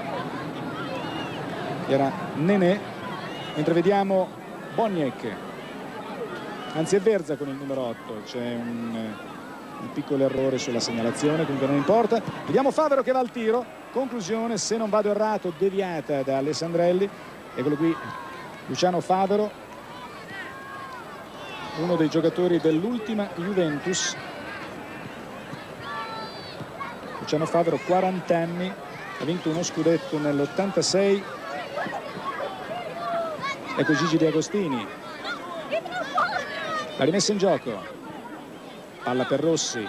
era Nenè, mentre vediamo Boniek, anzi è Verza con il numero 8, c'è un piccolo errore sulla segnalazione, comunque non importa. Vediamo Favero che va al tiro, conclusione, se non vado errato, deviata da Alessandrelli. Eccolo qui Luciano Favero, uno dei giocatori dell'ultima Juventus. Luciano Favero, 40 anni, ha vinto uno scudetto nell'86. Ecco Gigi De Agostini, la rimessa in gioco, palla per Rossi,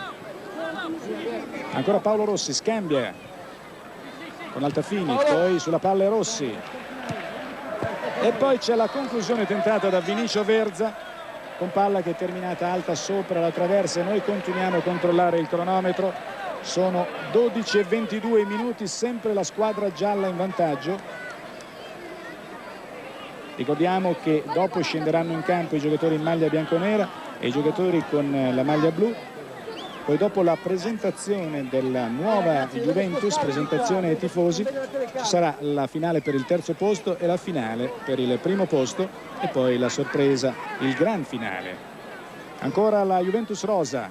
ancora Paolo Rossi, scambia con Altafini, poi sulla palla è Rossi. E poi c'è la conclusione tentata da Vinicio Verza con palla che è terminata alta sopra la traversa. E noi continuiamo a controllare il cronometro, sono 12:22 minuti, sempre la squadra gialla in vantaggio. Ricordiamo che dopo scenderanno in campo i giocatori in maglia bianconera e i giocatori con la maglia blu. Poi dopo la presentazione della nuova Juventus, presentazione ai tifosi, ci sarà la finale per il terzo posto e la finale per il primo posto, e poi la sorpresa, il gran finale. Ancora la Juventus rosa,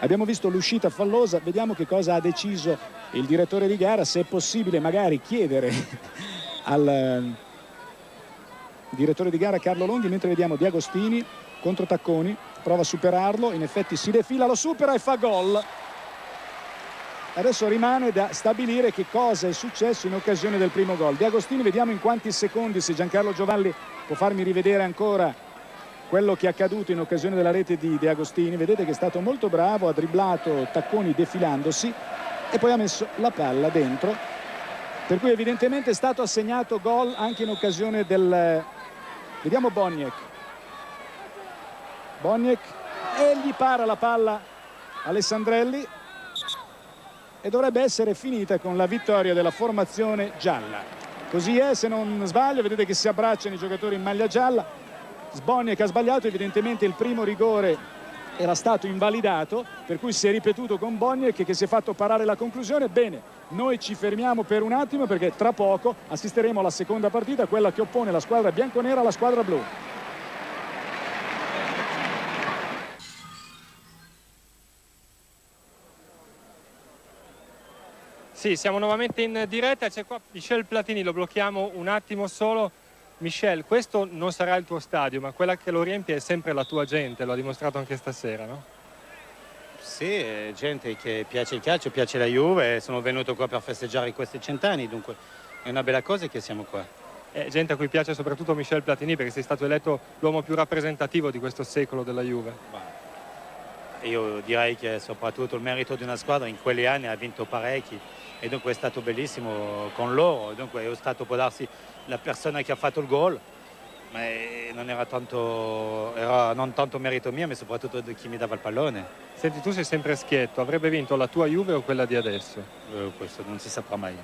Abbiamo visto l'uscita fallosa, vediamo che cosa ha deciso il direttore di gara, se è possibile magari chiedere al direttore di gara Carlo Longhi, mentre vediamo Di Agostini contro Tacconi, prova a superarlo, in effetti si defila, lo supera e fa gol. Adesso rimane da stabilire che cosa è successo in occasione del primo gol. Di Agostini, vediamo in quanti secondi, se Giancarlo Giovalli può farmi rivedere ancora quello che è accaduto in occasione della rete di De Agostini. Vedete che è stato molto bravo, ha dribblato Tacconi defilandosi e poi ha messo la palla dentro, per cui evidentemente è stato assegnato gol anche in occasione del... Vediamo Boniek e gli para la palla Alessandrelli e dovrebbe essere finita con la vittoria della formazione gialla. Così è, se non sbaglio, vedete che si abbracciano i giocatori in maglia gialla. Boniek ha sbagliato, evidentemente il primo rigore era stato invalidato, per cui si è ripetuto con Boniek che si è fatto parare la conclusione. Bene, noi ci fermiamo per un attimo perché tra poco assisteremo alla seconda partita, quella che oppone la squadra bianconera alla squadra blu. Sì, siamo nuovamente in diretta, c'è qua Michel Platini, lo blocchiamo un attimo solo. Michel, questo non sarà il tuo stadio, ma quella che lo riempie è sempre la tua gente, lo ha dimostrato anche stasera, no? Sì, è gente che piace il calcio, piace la Juve, sono venuto qua per festeggiare questi 100 anni, dunque è una bella cosa che siamo qua. È gente a cui piace soprattutto Michel Platini perché sei stato eletto l'uomo più rappresentativo di questo secolo della Juve. Io direi che soprattutto il merito di una squadra in quegli anni ha vinto parecchi e dunque è stato bellissimo con loro, dunque è stato, può darsi, la persona che ha fatto il gol, ma non era non tanto merito mio, ma soprattutto di chi mi dava il pallone. Senti, tu sei sempre schietto, avrebbe vinto la tua Juve o quella di adesso? Questo non si saprà mai.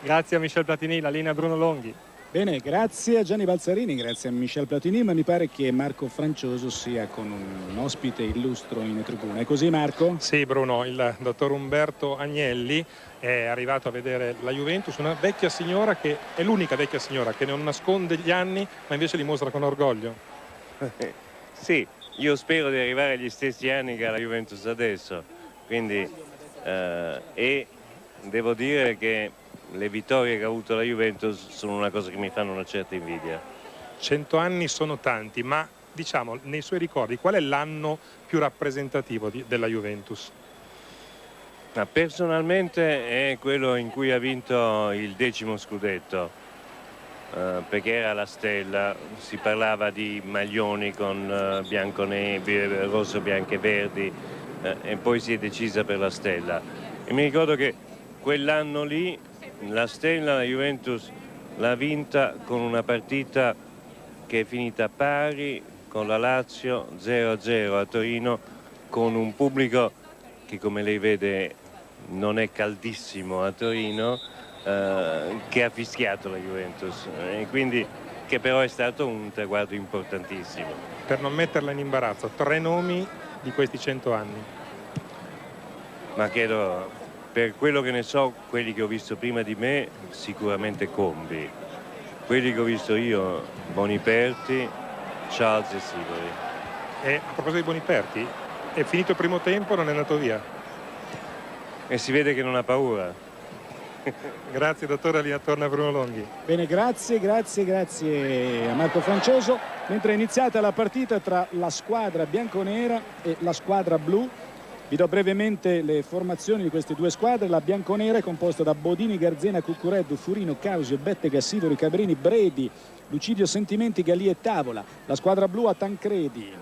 Grazie a Michel Platini, la linea Bruno Longhi. Bene, grazie a Gianni Balzarini, grazie a Michel Platini, ma mi pare che Marco Francioso sia con un ospite illustro in tribuna. È così, Marco? Sì, Bruno, il dottor Umberto Agnelli è arrivato a vedere la Juventus, una vecchia signora che è l'unica vecchia signora che non nasconde gli anni, ma invece li mostra con orgoglio. Sì, io spero di arrivare agli stessi anni che ha la Juventus adesso, quindi e devo dire che le vittorie che ha avuto la Juventus sono una cosa che mi fanno una certa invidia. 100 anni sono tanti, ma diciamo nei suoi ricordi qual è l'anno più rappresentativo della Juventus? Ma personalmente è quello in cui ha vinto il 10° scudetto, perché era la stella, si parlava di maglioni con rosso, bianco e verdi, e poi si è decisa per la stella. E mi ricordo che quell'anno lì la stella, la Juventus l'ha vinta con una partita che è finita pari con la Lazio 0-0 a Torino, con un pubblico che, come lei vede, non è caldissimo a Torino, che ha fischiato la Juventus, e quindi che però è stato un traguardo importantissimo. Per non metterla in imbarazzo, 3 nomi di questi 100 anni. Ma credo, per quello che ne so, quelli che ho visto prima di me, sicuramente Combi. Quelli che ho visto io, Boniperti, Charles e Sivori. E a proposito di Boniperti, è finito il primo tempo, non è andato via? E si vede che non ha paura. Grazie dottore, linea torna a Bruno Longhi. Bene, grazie a Marco Francioso. Mentre è iniziata la partita tra la squadra bianconera e la squadra blu, vi do brevemente le formazioni di queste due squadre. La bianconera è composta da Bodini, Garzena, Cuccureddu, Furino, Causio, Bettega, Sivori, Cabrini, Bredi, Lucidio Sentimenti, Galì e Tavola. La squadra blu ha Tancredi,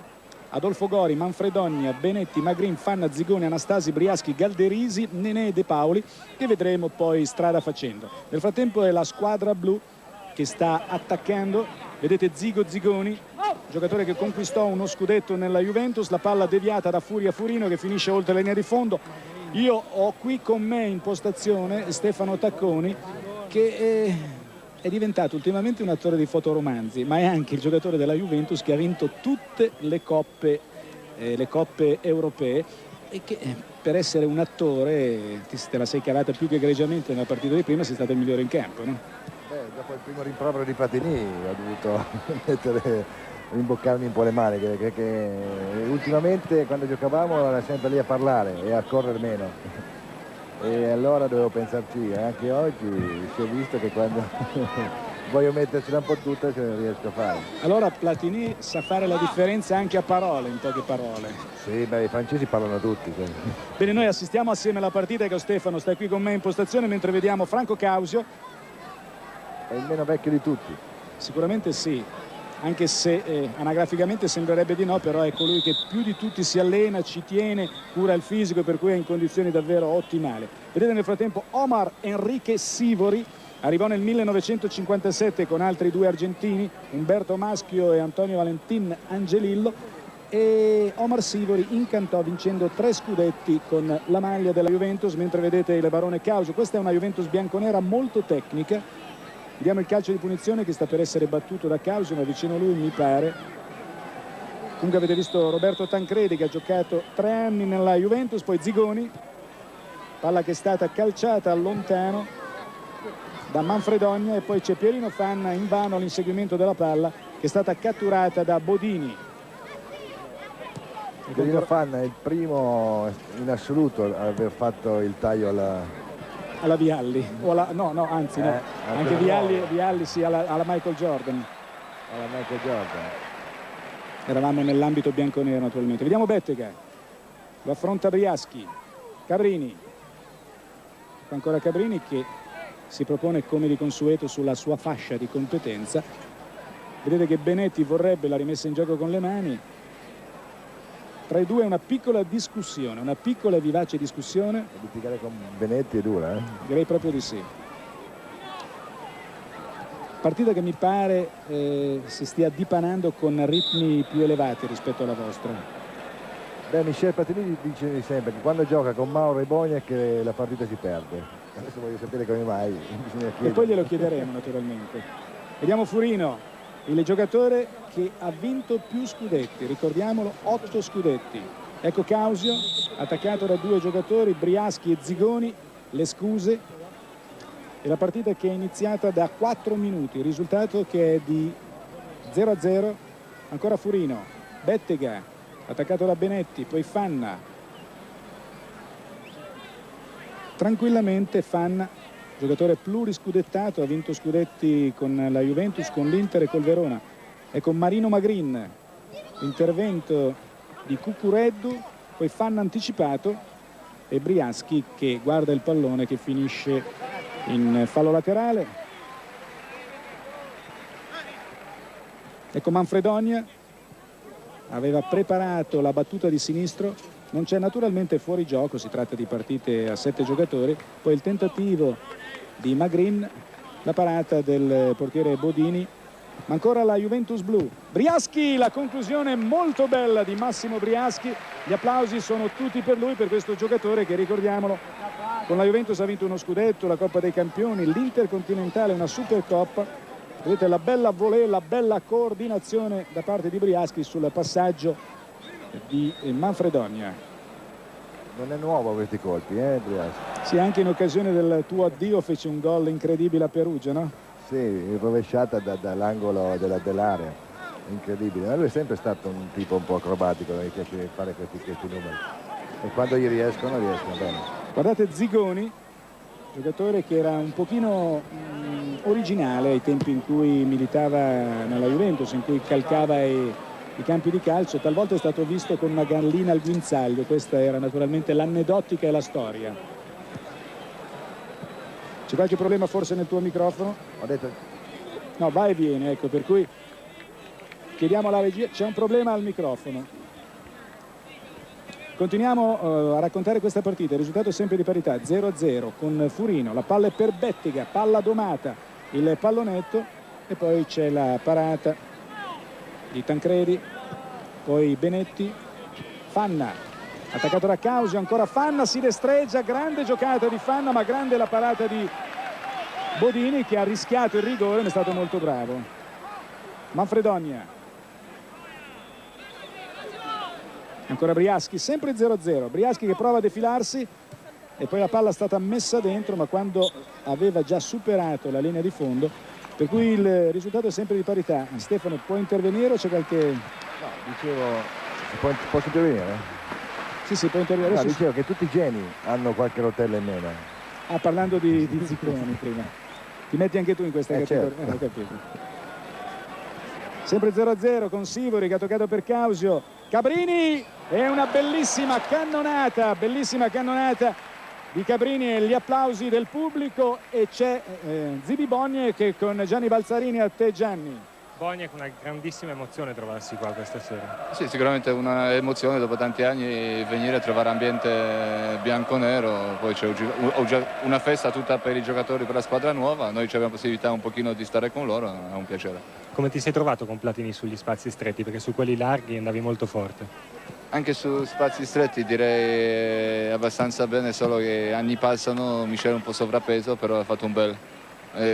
Adolfo Gori, Manfredogna, Benetti, Magrin, Fanna, Zigoni, Anastasi, Briaschi, Galderisi, Nenè e De Paoli, che vedremo poi strada facendo. Nel frattempo è la squadra blu che sta attaccando. Vedete Zigo Zigoni, giocatore che conquistò uno scudetto nella Juventus, la palla deviata da Furia Furino che finisce oltre la linea di fondo. Io ho qui con me in postazione Stefano Tacconi, che è diventato ultimamente un attore di fotoromanzi, ma è anche il giocatore della Juventus che ha vinto tutte le coppe europee e che per essere un attore te la sei cavata più che egregiamente nella partita di prima, sei stato il migliore in campo, no? Dopo il primo rimprovero di Platini ha dovuto mettere rimboccarmi un po' le maniche, perché ultimamente quando giocavamo era sempre lì a parlare e a correre meno. E allora dovevo pensarci, anche oggi si è visto che quando voglio mettercela un po' tutta ce ne riesco a fare. Allora Platini sa fare la differenza anche a parole, in poche parole. Sì, beh, i francesi parlano tutti. Sì. Bene, noi assistiamo assieme alla partita che Stefano sta qui con me in postazione mentre vediamo Franco Causio. È il meno vecchio di tutti. Sicuramente sì, anche se anagraficamente sembrerebbe di no, però è colui che più di tutti si allena, ci tiene, cura il fisico, per cui è in condizioni davvero ottimali. Vedete nel frattempo Omar Enrique Sivori arrivò nel 1957 con altri due argentini, Umberto Maschio e Antonio Valentin Angelillo, e Omar Sivori incantò vincendo 3 scudetti con la maglia della Juventus, mentre vedete il barone Causio. Questa è una Juventus bianconera molto tecnica. Vediamo il calcio di punizione che sta per essere battuto da Causio, ma vicino a lui mi pare. Comunque avete visto Roberto Tancredi che ha giocato 3 anni nella Juventus, poi Zigoni, palla che è stata calciata lontano da Manfredonia, e poi c'è Pierino Fanna, invano l'inseguimento della palla che è stata catturata da Bodini. Pierino Fanna è il primo in assoluto a aver fatto il taglio alla Vialli, o no, anzi no, anche Vialli sì, alla Michael Jordan. Alla Michael Jordan. Eravamo nell'ambito bianconero naturalmente. Vediamo Bettega, lo affronta Briaschi, Cabrini, ancora Cabrini che si propone come di consueto sulla sua fascia di competenza. Vedete che Benetti vorrebbe la rimessa in gioco con le mani. Tra i due una piccola discussione, una piccola e vivace discussione. Litigare con Benetti è dura, eh? Direi proprio di sì. Partita che mi pare si stia dipanando con ritmi più elevati rispetto alla vostra. Beh, Michel Platini dice sempre che quando gioca con Mauro e Boniek la partita si perde. Adesso voglio sapere come mai. Bisogna chiedere. E poi glielo chiederemo naturalmente. Vediamo Furino, il giocatore che ha vinto più scudetti, ricordiamolo, 8 scudetti. Ecco Causio attaccato da 2 giocatori, Briaschi e Zigoni, le scuse, e la partita che è iniziata da 4 minuti, il risultato che è di 0-0. Ancora Furino, Bettega attaccato da Benetti, poi Fanna, tranquillamente Fanna, giocatore pluriscudettato, ha vinto scudetti con la Juventus, con l'Inter e col Verona. E con Marino Magrin, intervento di Cucureddu, poi Fanna anticipato e Briaschi che guarda il pallone che finisce in fallo laterale. Ecco Manfredonia, aveva preparato la battuta di sinistro, non c'è naturalmente fuori gioco, si tratta di partite a 7 giocatori, poi il tentativo di Magrin, la parata del portiere Bodini, ma ancora la Juventus blu. Briaschi, la conclusione molto bella di Massimo Briaschi, gli applausi sono tutti per lui, per questo giocatore che, ricordiamolo, con la Juventus ha vinto uno scudetto, la Coppa dei Campioni, l'Intercontinentale, una Supercoppa. Vedete la bella volée, la bella coordinazione da parte di Briaschi sul passaggio di Manfredonia. Non è nuovo questi colpi, Briaschi? Sì, anche in occasione del tuo addio fece un gol incredibile a Perugia, no? Sì, rovesciata dall'angolo dell'area, incredibile. Ma lui è sempre stato un tipo un po' acrobatico, mi piace fare questi numeri. E quando gli riescono bene. Guardate Zigoni, giocatore che era un pochino originale ai tempi in cui militava nella Juventus, in cui calcava i campi di calcio, talvolta è stato visto con una gallina al guinzaglio. Questa era naturalmente l'aneddotica e la storia. C'è qualche problema forse nel tuo microfono? Ho detto... No, va e viene, ecco, per cui chiediamo alla regia, c'è un problema al microfono. Continuiamo a raccontare questa partita, il risultato è sempre di parità, 0-0 con Furino, la palla è per Bettega, palla domata, il pallonetto, e poi c'è la parata di Tancredi, poi Benetti, Fanna, attaccato da Causio, ancora Fanna, si destreggia, grande giocata di Fanna, ma grande la parata di Bodini che ha rischiato il rigore, ma è stato molto bravo. Manfredonia, ancora Briaschi, sempre 0-0, Briaschi che prova a defilarsi e poi la palla è stata messa dentro, ma quando aveva già superato la linea di fondo per cui il risultato è sempre di parità. Stefano, può intervenire o c'è qualche... No, dicevo, posso intervenire? Sì, può intervenire. No, dicevo che tutti i geni hanno qualche rotella in meno. Ah, parlando di Zicconi prima. Ti metti anche tu in questa categoria? Certo. Ho capito. Sempre 0-0 con Sivori che ha toccato per Causio. Cabrini, è una bellissima cannonata di Cabrini e gli applausi del pubblico, e c'è Zibi Boniek con Gianni Balzarini. A te, Gianni. Boniek, una grandissima emozione trovarsi qua questa sera. Sì, sicuramente un'emozione dopo tanti anni venire a trovare ambiente bianco-nero, poi c'è una festa tutta per i giocatori, per la squadra nuova, noi abbiamo possibilità un pochino di stare con loro, è un piacere. Come ti sei trovato con Platini sugli spazi stretti? Perché su quelli larghi andavi molto forte. Anche su spazi stretti direi abbastanza bene, solo che anni passano, Michel è un po' sovrappeso, però ha fatto un bel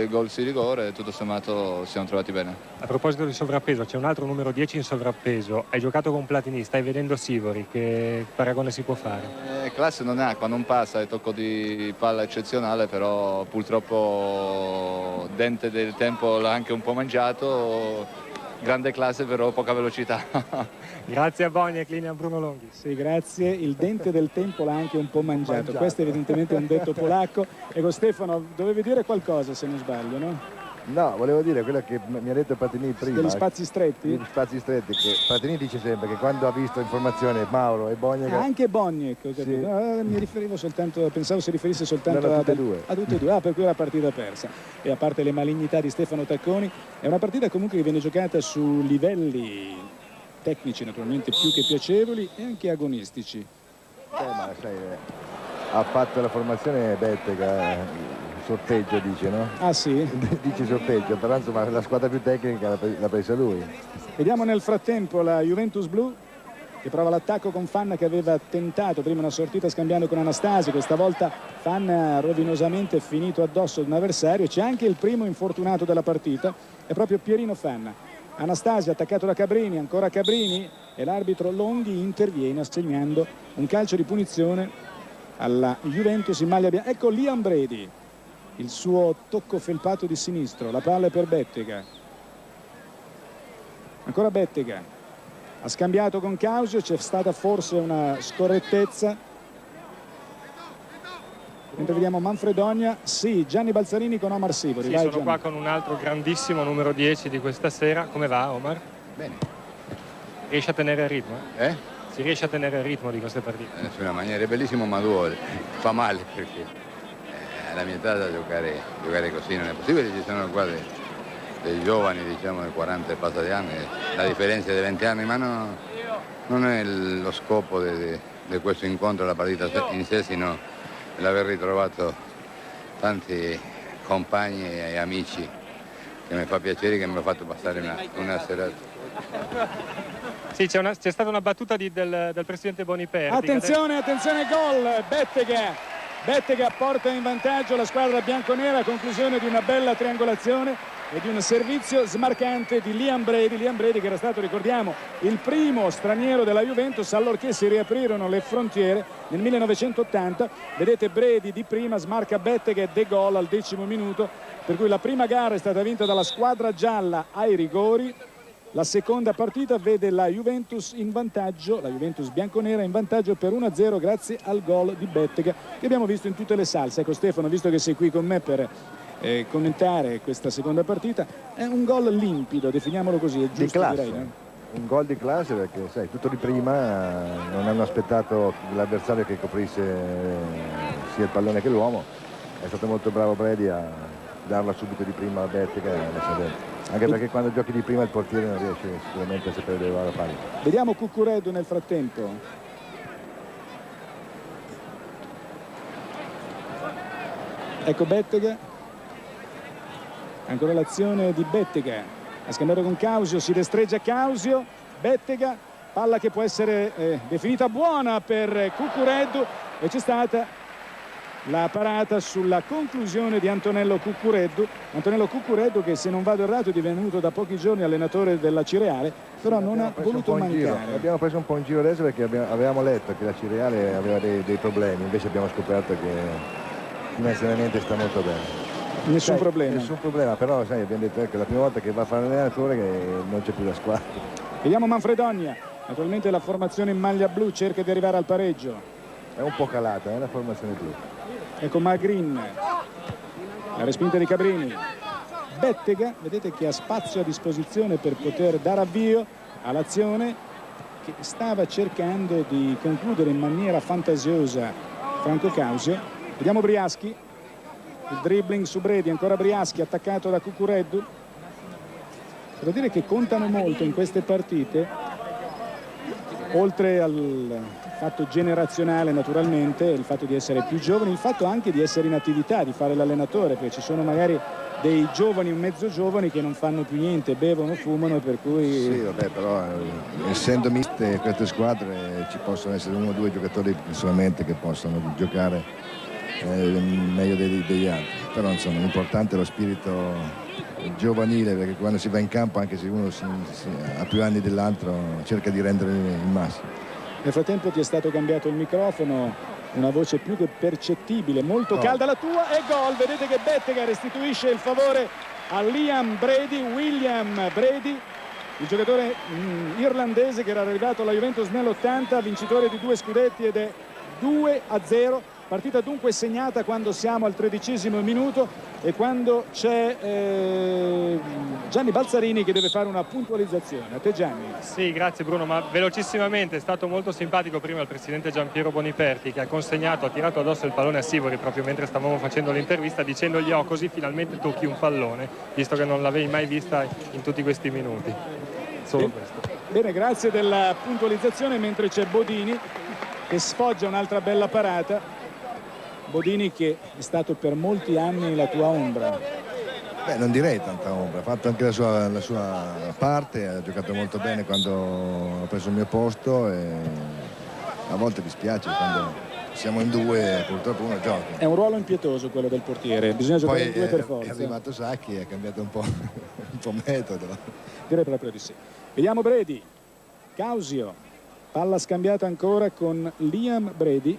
gol di rigore e tutto sommato siamo trovati bene. A proposito di sovrappeso, c'è un altro numero 10 in sovrappeso, hai giocato con Platini, stai vedendo Sivori, che paragone si può fare? Classe non ha, quando non passa è tocco di palla eccezionale, però purtroppo Dente del tempo l'ha anche un po' mangiato, grande classe però poca velocità. Grazie a Boniek, linea Bruno Longhi. Sì, grazie. Il dente del tempo l'ha anche un po' mangiato. Questo evidentemente è un detto polacco. Ecco, Stefano, dovevi dire qualcosa se non sbaglio, no? No, volevo dire quello che mi ha detto Platini prima. Degli spazi stretti? Degli spazi stretti, che Platini dice sempre che quando ha visto informazione Mauro e Boniek... Anche Boniek, ho capito. Sì. Mi riferivo soltanto, pensavo si riferisse soltanto a tutte e due. A tutte e due, per cui era partita persa. E a parte le malignità di Stefano Tacconi, è una partita comunque che viene giocata su livelli tecnici naturalmente più che piacevoli e anche agonistici. Ma sai, ha fatto la formazione Bettega, sorteggio dice, no? Ah sì? Dice sorteggio, però insomma la squadra più tecnica l'ha presa lui. Vediamo nel frattempo la Juventus blu che prova l'attacco con Fanna, che aveva tentato prima una sortita scambiando con Anastasi. Questa volta Fanna rovinosamente finito addosso ad un avversario. C'è anche il primo infortunato della partita, è proprio Pierino Fanna. Anastasi attaccato da Cabrini, ancora Cabrini, e l'arbitro Longhi interviene assegnando un calcio di punizione alla Juventus in maglia bianca. Ecco Liam Brady, il suo tocco felpato di sinistro, la palla è per Bettega, ancora Bettega, ha scambiato con Causio, c'è stata forse una scorrettezza. Mentre vediamo Manfredonia, sì, Gianni Balzarini con Omar Sivori. Sì, vai, sono Gianni. qua con un altro grandissimo numero 10 di questa sera. Come va, Omar? Bene. Riesce a tenere il ritmo? Si riesce a tenere il ritmo di queste partite? Su una maniera bellissima, ma duole. Fa male perché alla mia età da giocare così non è possibile. Ci sono qua dei giovani, diciamo, di 40 e passati anni, la differenza dei 20 anni, ma non è lo scopo di questo incontro, la partita in sé, sino l'aver ritrovato tanti compagni e amici, che mi fa piacere, che mi ha fatto passare una serata. Sì, c'è stata una battuta del presidente Boniperti. Attenzione, gol, Bettega porta in vantaggio la squadra bianconera a conclusione di una bella triangolazione e di un servizio smarcante di Liam Brady che era stato, ricordiamo, il primo straniero della Juventus allorché si riaprirono le frontiere nel 1980. Vedete Brady di prima, smarca Bettega e De Gol al 10° minuto, per cui la prima gara è stata vinta dalla squadra gialla ai rigori. La seconda partita vede la Juventus in vantaggio, la Juventus bianconera in vantaggio per 1-0 grazie al gol di Bettega che abbiamo visto in tutte le salse. Ecco Stefano, visto che sei qui con me per commentare questa seconda partita, è un gol limpido, definiamolo così, è giusto, di classe, direi, no? Un gol di classe, perché sai, tutto di prima, non hanno aspettato l'avversario che coprisse sia il pallone che l'uomo. È stato molto bravo Brady a darla subito di prima a Bettega e a messa dentro. Anche perché quando giochi di prima il portiere non riesce sicuramente a sapere dove va la palla. Vediamo Cuccureddu nel frattempo. Ecco Bettega, ancora l'azione di Bettega, ha scambiato con Causio, si destreggia Causio, Bettega, palla che può essere definita buona per Cuccureddu, e c'è stata la parata sulla conclusione di Antonello Cuccureddu che, se non vado errato, è divenuto da pochi giorni allenatore della Cireale, però non ha voluto mancare. Abbiamo preso un po' in giro adesso perché avevamo letto che la Cireale aveva dei problemi, invece abbiamo scoperto che finanziariamente sta molto bene. Nessun problema. Nessun problema, però sai, abbiamo detto che la prima volta che va a fare l'allenatore che non c'è più la squadra. Vediamo Manfredonia, naturalmente la formazione in maglia blu cerca di arrivare al pareggio. È un po' calata, la formazione blu. Ecco Magrin, la respinta di Cabrini. Bettega, vedete che ha spazio a disposizione per poter dare avvio all'azione che stava cercando di concludere in maniera fantasiosa Franco Causio. Vediamo Briaschi, il dribbling su Bredi, ancora Briaschi attaccato da Cucureddu. Devo dire che contano molto in queste partite, oltre al fatto generazionale naturalmente, il fatto di essere più giovani, il fatto anche di essere in attività, di fare l'allenatore, perché ci sono magari dei giovani, un mezzo giovani che non fanno più niente, bevono, fumano, per cui... Sì, vabbè, però essendo miste queste squadre ci possono essere uno o due giocatori solamente che possono giocare meglio degli altri, però insomma l'importante è lo spirito giovanile, perché quando si va in campo, anche se uno ha più anni dell'altro, cerca di rendere il massimo. Nel frattempo ti è stato cambiato il microfono, una voce più che percettibile, molto calda la tua, e gol. Vedete che Bettega restituisce il favore a Liam Brady, William Brady, il giocatore irlandese che era arrivato alla Juventus nell'80, vincitore di 2 scudetti, ed è 2-0. Partita dunque segnata quando siamo al 13° minuto e quando c'è Gianni Balzarini che deve fare una puntualizzazione. A te Gianni. Sì, grazie Bruno, ma velocissimamente è stato molto simpatico prima il presidente Giampiero Boniperti, che ha tirato addosso il pallone a Sivori proprio mentre stavamo facendo l'intervista, dicendogli: oh, così finalmente tocchi un pallone, visto che non l'avevi mai vista in tutti questi minuti. Solo questo. Bene, grazie della puntualizzazione, mentre c'è Bodini che sfoggia un'altra bella parata. Bodini che è stato per molti anni la tua ombra. Beh, non direi tanta ombra, ha fatto anche la sua parte, ha giocato molto bene quando ha preso il mio posto e a volte dispiace quando siamo in due, purtroppo uno gioca. È un ruolo impietoso quello del portiere, bisogna giocare in due per forza. È arrivato Sacchi e ha cambiato un po' metodo. Direi proprio di sì. Vediamo Bredi, Causio, palla scambiata ancora con Liam Bredi.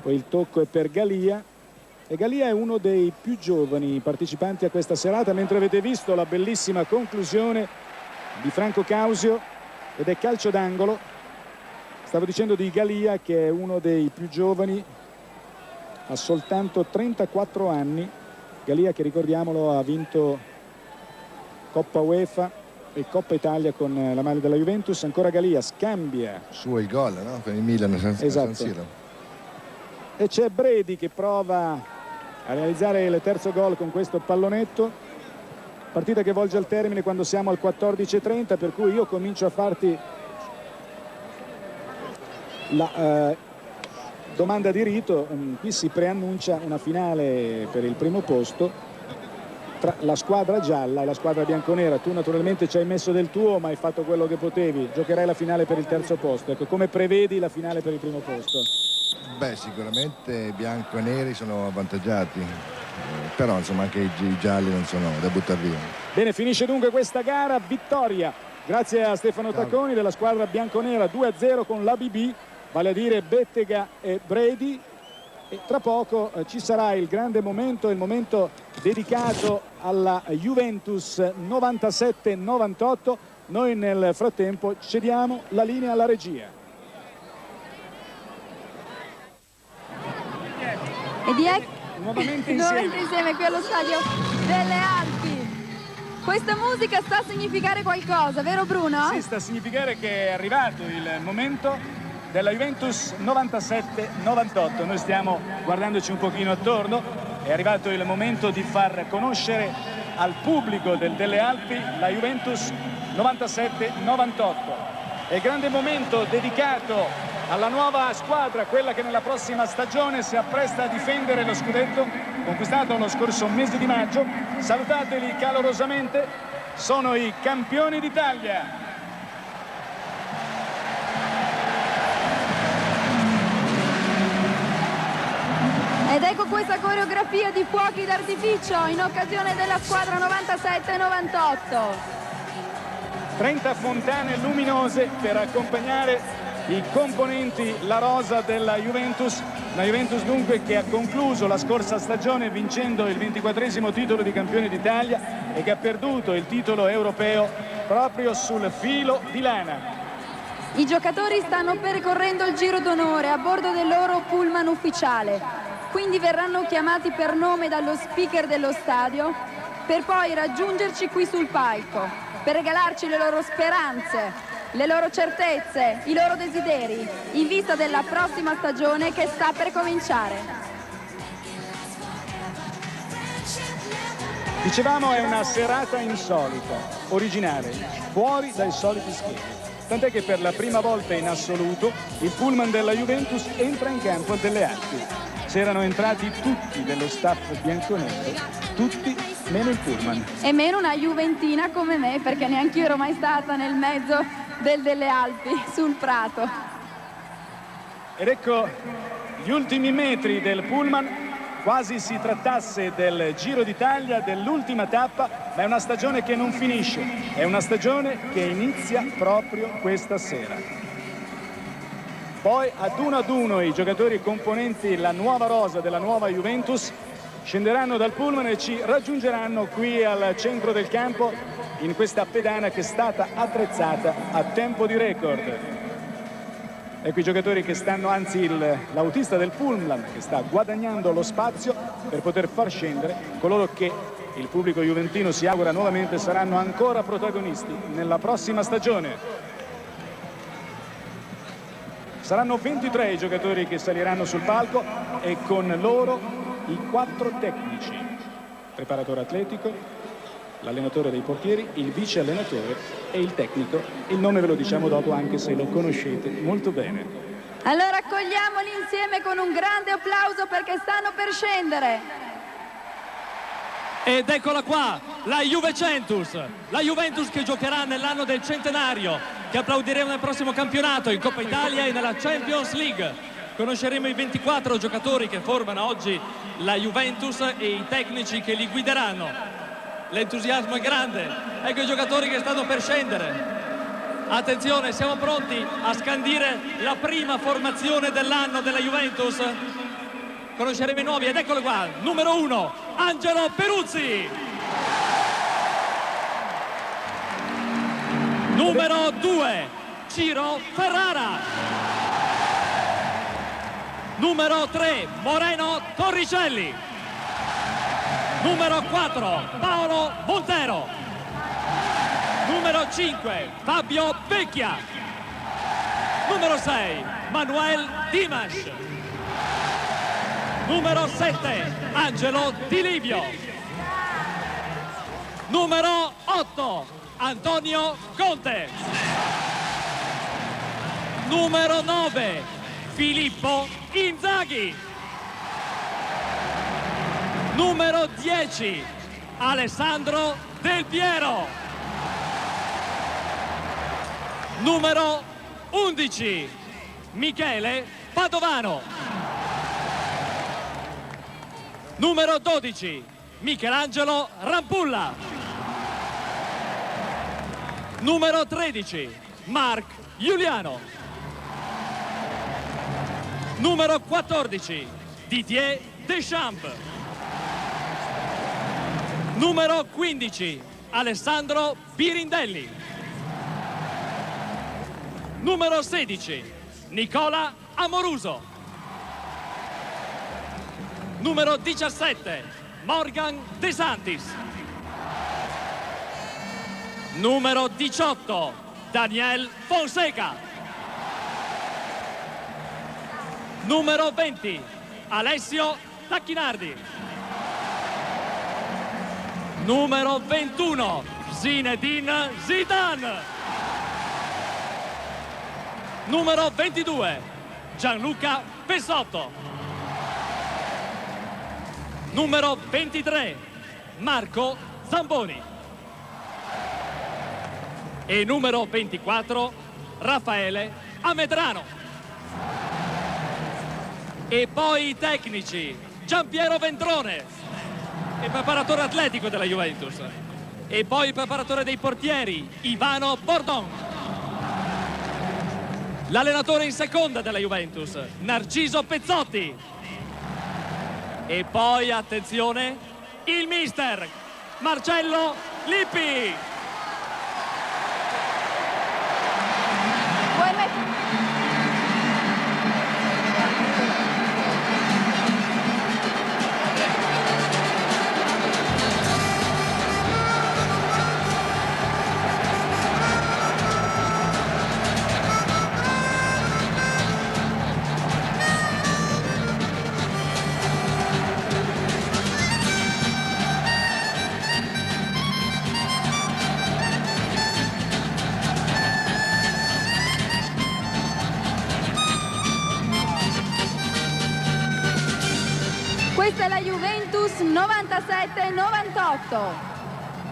Poi il tocco è per Galia, e Galia è uno dei più giovani partecipanti a questa serata, mentre avete visto la bellissima conclusione di Franco Causio, ed è calcio d'angolo. Stavo dicendo di Galia che è uno dei più giovani, ha soltanto 34 anni. Galia, che ricordiamolo, ha vinto Coppa UEFA e Coppa Italia con la maglia della Juventus. Ancora Galia, scambia. Suo il gol, no? Con il Milan, esatto. San Siro. E c'è Bredi che prova a realizzare il terzo gol con questo pallonetto. Partita che volge al termine quando siamo al 14:30, per cui io comincio a farti la domanda di rito. Qui si preannuncia una finale per il primo posto tra la squadra gialla e la squadra bianconera. Tu naturalmente ci hai messo del tuo, ma hai fatto quello che potevi. Giocherai la finale per il terzo posto. Ecco, come prevedi la finale per il primo posto? Beh, sicuramente bianco e neri sono avvantaggiati, però insomma anche i gialli non sono da buttare via. Bene, finisce dunque questa gara, vittoria grazie a Stefano Tacconi della squadra bianconera, 2-0 con l'ABB, vale a dire Bettega e Bredi. E tra poco ci sarà il grande momento, il momento dedicato alla Juventus 97-98. Noi nel frattempo cediamo la linea alla regia. E di nuovamente insieme qui allo stadio delle Alpi. Questa musica sta a significare qualcosa, vero Bruno? Sì, sta a significare che è arrivato il momento della Juventus 97-98. Noi stiamo guardandoci un pochino attorno, è arrivato il momento di far conoscere al pubblico delle Alpi la Juventus 97-98. È il grande momento dedicato alla nuova squadra, quella che nella prossima stagione si appresta a difendere lo scudetto conquistato lo scorso mese di maggio. Salutateli calorosamente, sono i campioni d'Italia. Ed ecco questa coreografia di fuochi d'artificio in occasione della squadra 97-98. 30 fontane luminose per accompagnare i componenti, la rosa della Juventus, Una Juventus dunque che ha concluso la scorsa stagione vincendo il 24esimo titolo di campione d'Italia e che ha perduto il titolo europeo proprio sul filo di lana. I giocatori stanno percorrendo il giro d'onore a bordo del loro pullman ufficiale, quindi verranno chiamati per nome dallo speaker dello stadio per poi raggiungerci qui sul palco, per regalarci le loro speranze, le loro certezze, i loro desideri, in vista della prossima stagione che sta per cominciare. Dicevamo, è una serata insolita, originale, fuori dai soliti schemi. Tant'è che per la prima volta in assoluto il pullman della Juventus entra in campo a Delle Alpi. C'erano entrati tutti dello staff bianconero, tutti meno il pullman. E meno una juventina come me, perché neanche io ero mai stata nel mezzo delle Alpi, sul prato. Ed ecco gli ultimi metri del pullman, quasi si trattasse del Giro d'Italia, dell'ultima tappa, ma è una stagione che non finisce, è una stagione che inizia proprio questa sera. Poi ad uno i giocatori componenti la nuova rosa della nuova Juventus scenderanno dal pullman e ci raggiungeranno qui al centro del campo in questa pedana che è stata attrezzata a tempo di record. Ecco i giocatori che stanno, anzi l'autista del pullman che sta guadagnando lo spazio per poter far scendere coloro che il pubblico juventino si augura nuovamente saranno ancora protagonisti nella prossima stagione. Saranno 23 i giocatori che saliranno sul palco e con loro i 4 tecnici, preparatore atletico, l'allenatore dei portieri, il vice allenatore e il tecnico. Il nome ve lo diciamo dopo, anche se lo conoscete molto bene. Allora accogliamoli insieme con un grande applauso perché stanno per scendere. Ed eccola qua, la Juventus, la Juventus che giocherà nell'anno del centenario, che applaudiremo nel prossimo campionato in Coppa Italia e nella Champions League. Conosceremo i 24 giocatori che formano oggi la Juventus e i tecnici che li guideranno. L'entusiasmo è grande, ecco i giocatori che stanno per scendere. Attenzione, siamo pronti a scandire la prima formazione dell'anno della Juventus. Conosceremo i nuovi ed eccolo qua, numero 1, Angelo Peruzzi. Numero 2, Ciro Ferrara. Numero 3, Moreno Torricelli. Numero 4, Paolo Montero. Numero 5, Fabio Vecchia. Numero 6, Manuel Dimas. Numero 7, Angelo Di Livio. Numero 8, Antonio Conte. Numero 9, Filippo Inzaghi. Numero 10, Alessandro Del Piero. Numero 11, Michele Padovano. Numero 12, Michelangelo Rampulla. Numero 13, Marc Giuliano. Numero 14, Didier Deschamps. Numero 15, Alessandro Pirindelli. Numero 16, Nicola Amoruso. Numero 17, Morgan De Santis. Numero 18, Daniel Fonseca. Numero 20, Alessio Tacchinardi. Numero 21, Zinedine Zidane. Numero 22, Gianluca Pessotto. Numero 23, Marco Zamboni. E numero 24, Raffaele Amedrano. E poi i tecnici, Giampiero Ventrone, il preparatore atletico della Juventus. E poi il preparatore dei portieri, Ivano Bordon. l'allenatore in seconda della Juventus, Narciso Pezzotti. E poi, attenzione, il mister Marcello Lippi. Questa è la Juventus 97-98.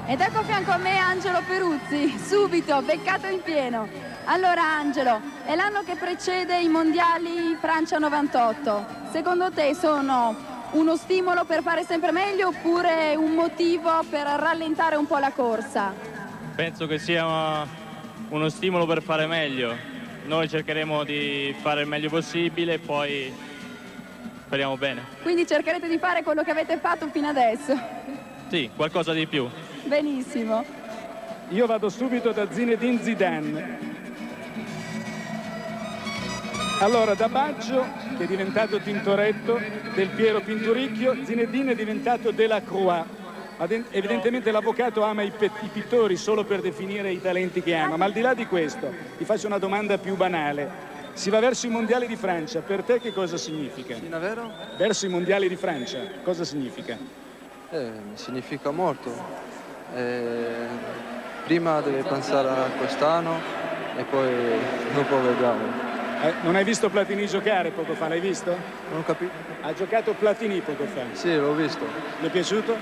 Ed ecco a fianco a me Angelo Peruzzi, subito, beccato in pieno. Allora Angelo, è l'anno che precede i mondiali Francia 98. Secondo te sono uno stimolo per fare sempre meglio oppure un motivo per rallentare un po' la corsa? Penso che sia uno stimolo per fare meglio. Noi cercheremo di fare il meglio possibile e poi speriamo bene. Quindi cercherete di fare quello che avete fatto fino adesso? Sì, qualcosa di più. Benissimo. Io vado subito da Zinedine Zidane. Allora, da Baggio, che è diventato Tintoretto, Del Piero Pinturicchio, Zinedine è diventato Delacroix. Evidentemente l'avvocato ama i pittori solo per definire i talenti che ama, ma al di là di questo, ti faccio una domanda più banale. Si va verso i mondiali di Francia, per te che cosa significa? Sì, davvero? Verso i mondiali di Francia, cosa significa? Significa molto. Prima devi pensare a quest'anno e poi dopo vediamo. Non hai visto Platini giocare poco fa, l'hai visto? Non ho capito. Ha giocato Platini poco fa. Sì, l'ho visto. Ti è piaciuto?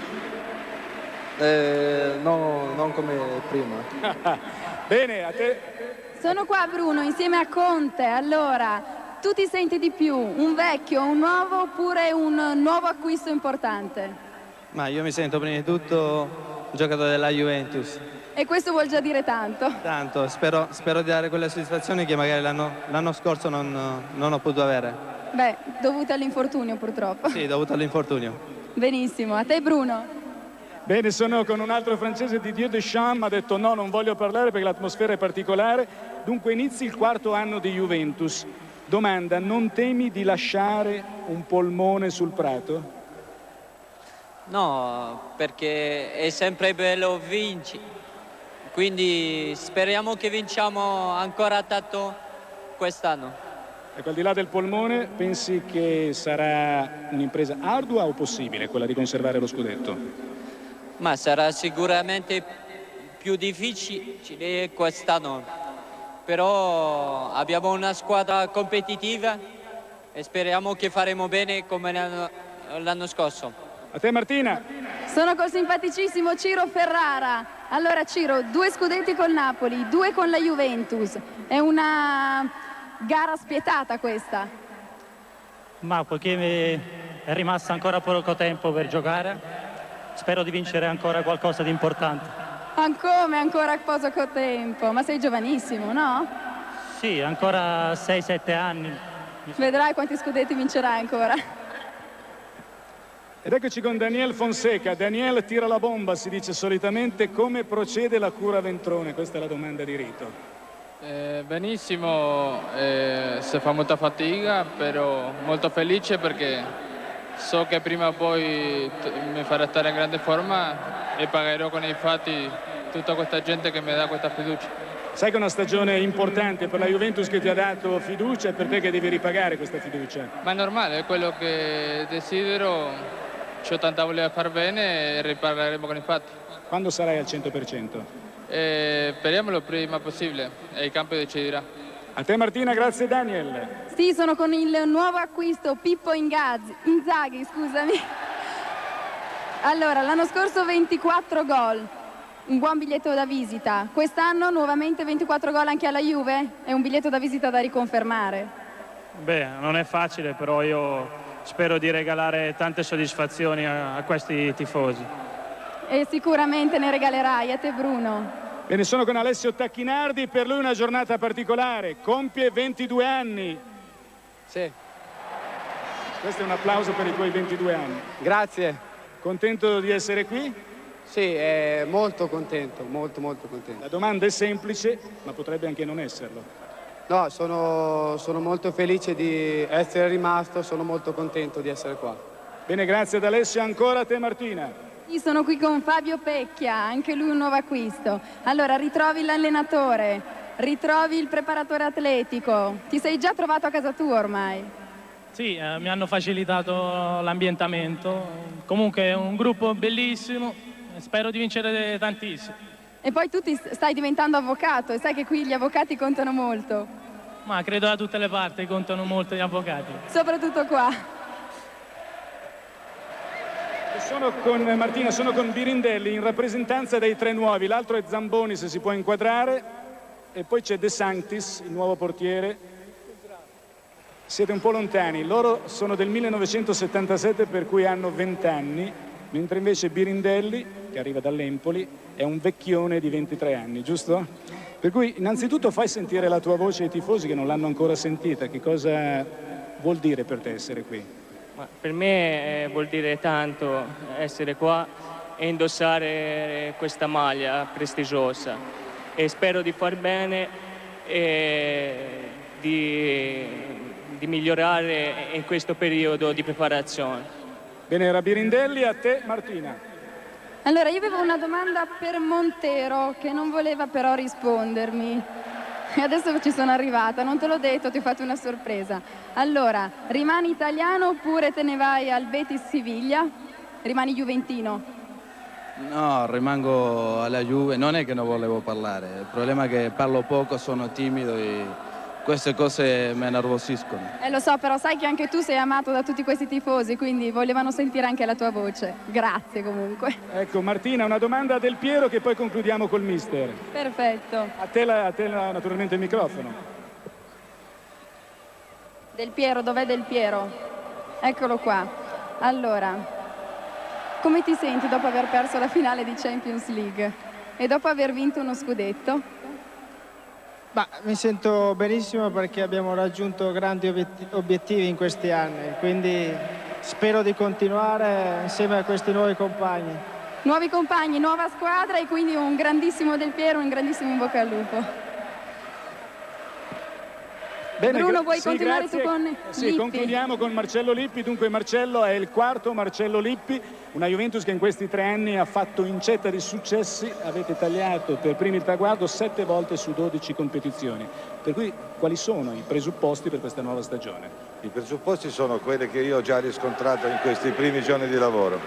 No, non come prima. Bene, a te. Sono qua Bruno insieme a Conte. Allora, tu ti senti di più un vecchio, un nuovo oppure un nuovo acquisto importante? Ma io mi sento prima di tutto un giocatore della Juventus. E questo vuol già dire tanto. Tanto, spero di dare quelle soddisfazioni che magari l'anno scorso non ho potuto avere. Beh, dovute all'infortunio purtroppo. Sì, dovuto all'infortunio. Benissimo, a te Bruno. Bene, sono con un altro francese, Didier Deschamps, ha detto no, non voglio parlare perché l'atmosfera è particolare. Dunque inizi il quarto anno di Juventus. Domanda, non temi di lasciare un polmone sul prato? No, perché è sempre bello vincere. Quindi speriamo che vinciamo ancora tanto quest'anno. Ecco, al di là del polmone, pensi che sarà un'impresa ardua o possibile quella di conservare lo scudetto? Ma sarà sicuramente più difficile quest'anno, però abbiamo una squadra competitiva e speriamo che faremo bene come l'anno scorso. A te Martina. Sono col simpaticissimo Ciro Ferrara. Allora Ciro, 2 scudetti col Napoli, 2 con la Juventus. È una gara spietata questa. Ma poiché è rimasto ancora poco tempo per giocare, spero di vincere ancora qualcosa di importante. Come ancora poco tempo? Ma sei giovanissimo, no? Sì, ancora 6-7 anni. Vedrai quanti scudetti vincerai ancora. Ed eccoci con Daniel Fonseca. Daniel tira la bomba, si dice solitamente. Come procede la cura ventrone? Questa è la domanda di rito. Benissimo, si fa molta fatica, però molto felice perché so che prima o poi mi farà stare in grande forma e pagherò con i fatti tutta questa gente che mi dà questa fiducia. Sai che è una stagione importante per la Juventus che ti ha dato fiducia e per te che devi ripagare questa fiducia. Ma è normale, è quello che desidero, ho tanta voglia di far bene e riparleremo con i fatti. Quando sarai al 100%? Speriamo il prima possibile e il campo deciderà. A te Martina, grazie Daniel. Sì, sono con il nuovo acquisto Pippo Inzaghi, scusami. Allora, l'anno scorso 24 gol, un buon biglietto da visita. Quest'anno nuovamente 24 gol anche alla Juve? È un biglietto da visita da riconfermare. Beh, non è facile, però io spero di regalare tante soddisfazioni a questi tifosi. E sicuramente ne regalerai. A te Bruno. Bene, sono con Alessio Tacchinardi, per lui una giornata particolare, compie 22 anni. Sì. Questo è un applauso per i tuoi 22 anni. Grazie. Contento di essere qui? Sì, molto contento, molto contento. La domanda è semplice, ma potrebbe anche non esserlo. No, sono molto felice di essere rimasto, sono molto contento di essere qua. Bene, grazie ad Alessio, ancora a te Martina. Io sono qui con Fabio Pecchia, anche lui un nuovo acquisto. Allora, ritrovi l'allenatore, ritrovi il preparatore atletico. Ti sei già trovato a casa tua ormai? Sì, mi hanno facilitato l'ambientamento. Comunque è un gruppo bellissimo, spero di vincere tantissimo. E poi tu stai diventando avvocato e sai che qui gli avvocati contano molto. Ma credo da tutte le parti contano molto gli avvocati. Soprattutto qua. Sono con Martina, sono con Birindelli in rappresentanza dei tre nuovi, l'altro è Zamboni se si può inquadrare e poi c'è De Sanctis, il nuovo portiere. Siete un po' lontani, loro sono del 1977 per cui hanno 20 anni, mentre invece Birindelli, che arriva dall'Empoli, è un vecchione di 23 anni, giusto? Per cui innanzitutto fai sentire la tua voce ai tifosi che non l'hanno ancora sentita, che cosa vuol dire per te essere qui? Ma per me vuol dire tanto essere qua e indossare questa maglia prestigiosa e spero di far bene e di migliorare in questo periodo di preparazione. Bene, era Birindelli, a te Martina. Allora, io avevo una domanda per Montero che non voleva però rispondermi. E adesso ci sono arrivata, non te l'ho detto, ti ho fatto una sorpresa. Allora, rimani italiano oppure te ne vai al Betis Siviglia? Rimani juventino? No, rimango alla Juve, non è che non volevo parlare, il problema è che parlo poco, sono timido e queste cose mi nervosiscono. Lo so, però sai che anche tu sei amato da tutti questi tifosi, quindi volevano sentire anche la tua voce. Grazie comunque. Ecco Martina, una domanda a Del Piero che poi concludiamo col mister. Perfetto. A te naturalmente il microfono. Del Piero, dov'è Del Piero? Eccolo qua. Allora, come ti senti dopo aver perso la finale di Champions League e dopo aver vinto uno scudetto? Mi sento benissimo perché abbiamo raggiunto grandi obiettivi in questi anni, quindi spero di continuare insieme a questi nuovi compagni. Nuovi compagni, nuova squadra e quindi un grandissimo Del Piero, un grandissimo in bocca al lupo. Bene, Bruno, vuoi continuare tu con Sì, Lippi? concludiamo con Marcello Lippi. Dunque Marcello è il quarto Marcello Lippi, una Juventus che in questi 3 anni ha fatto incetta di successi. Avete tagliato per primi il traguardo 7 volte su 12 competizioni. Per cui quali sono i presupposti per questa nuova stagione? I presupposti sono quelli che io ho già riscontrato in questi primi giorni di lavoro,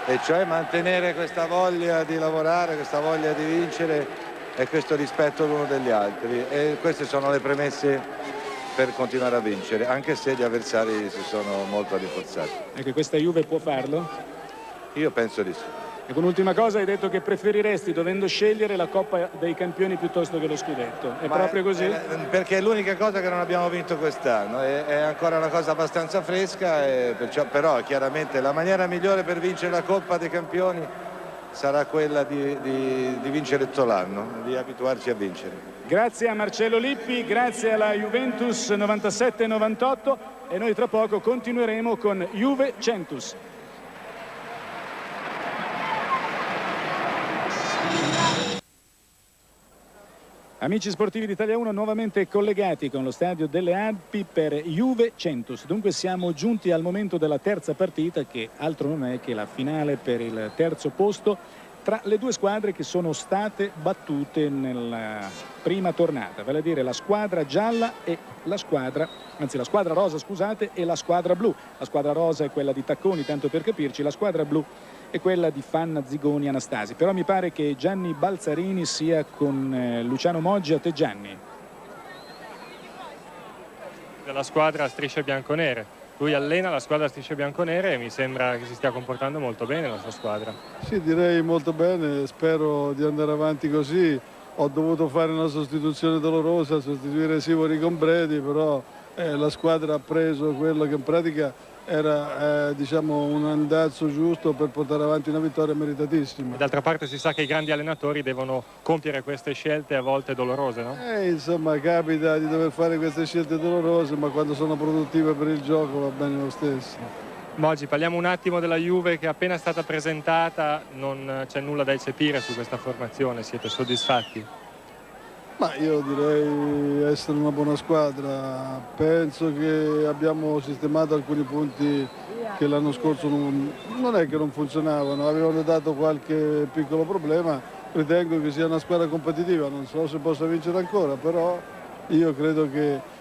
e cioè mantenere questa voglia di lavorare, questa voglia di vincere e questo rispetto l'uno degli altri, e queste sono le premesse per continuare a vincere, anche se gli avversari si sono molto rinforzati. Ecco, questa Juve può farlo? Io penso di sì. E con un'ultima cosa, hai detto che preferiresti, dovendo scegliere, la Coppa dei Campioni piuttosto che lo scudetto. È proprio così? Perché è l'unica cosa che non abbiamo vinto quest'anno, è ancora una cosa abbastanza fresca, però chiaramente la maniera migliore per vincere la Coppa dei Campioni sarà quella di vincere tutto l'anno, di abituarci a vincere. Grazie a Marcello Lippi, grazie alla Juventus 97-98 e noi tra poco continueremo con Juve Centus. Amici sportivi d'Italia 1 nuovamente collegati con lo stadio delle Alpi per Juve Centus. Dunque siamo giunti al momento della terza partita, che altro non è che la finale per il terzo posto tra le due squadre che sono state battute nella prima tornata, vale a dire la squadra gialla e la squadra rosa, scusate, e la squadra blu. La squadra rosa è quella di Tacconi, tanto per capirci, la squadra blu è quella di Fanna, Zigoni, Anastasi. Però mi pare che Gianni Balzarini sia con Luciano Moggi. A te Gianni. Della squadra strisce bianconere. Lui allena la squadra strisce bianconere e mi sembra che si stia comportando molto bene la sua squadra. Sì, direi molto bene, spero di andare avanti così. Ho dovuto fare una sostituzione dolorosa, sostituire Sivori con Bredi, però la squadra ha preso quello che in pratica era diciamo un andazzo giusto per portare avanti una vittoria meritatissima. D'altra parte si sa che i grandi allenatori devono compiere queste scelte a volte dolorose, no? Insomma, capita di dover fare queste scelte dolorose, ma quando sono produttive per il gioco va bene lo stesso. Moggi, parliamo un attimo della Juve che è appena stata presentata, non c'è nulla da eccepire su questa formazione, siete soddisfatti? Ma io direi essere una buona squadra, penso che abbiamo sistemato alcuni punti che l'anno scorso non è che non funzionavano, avevano dato qualche piccolo problema, ritengo che sia una squadra competitiva, non so se possa vincere ancora, però io credo che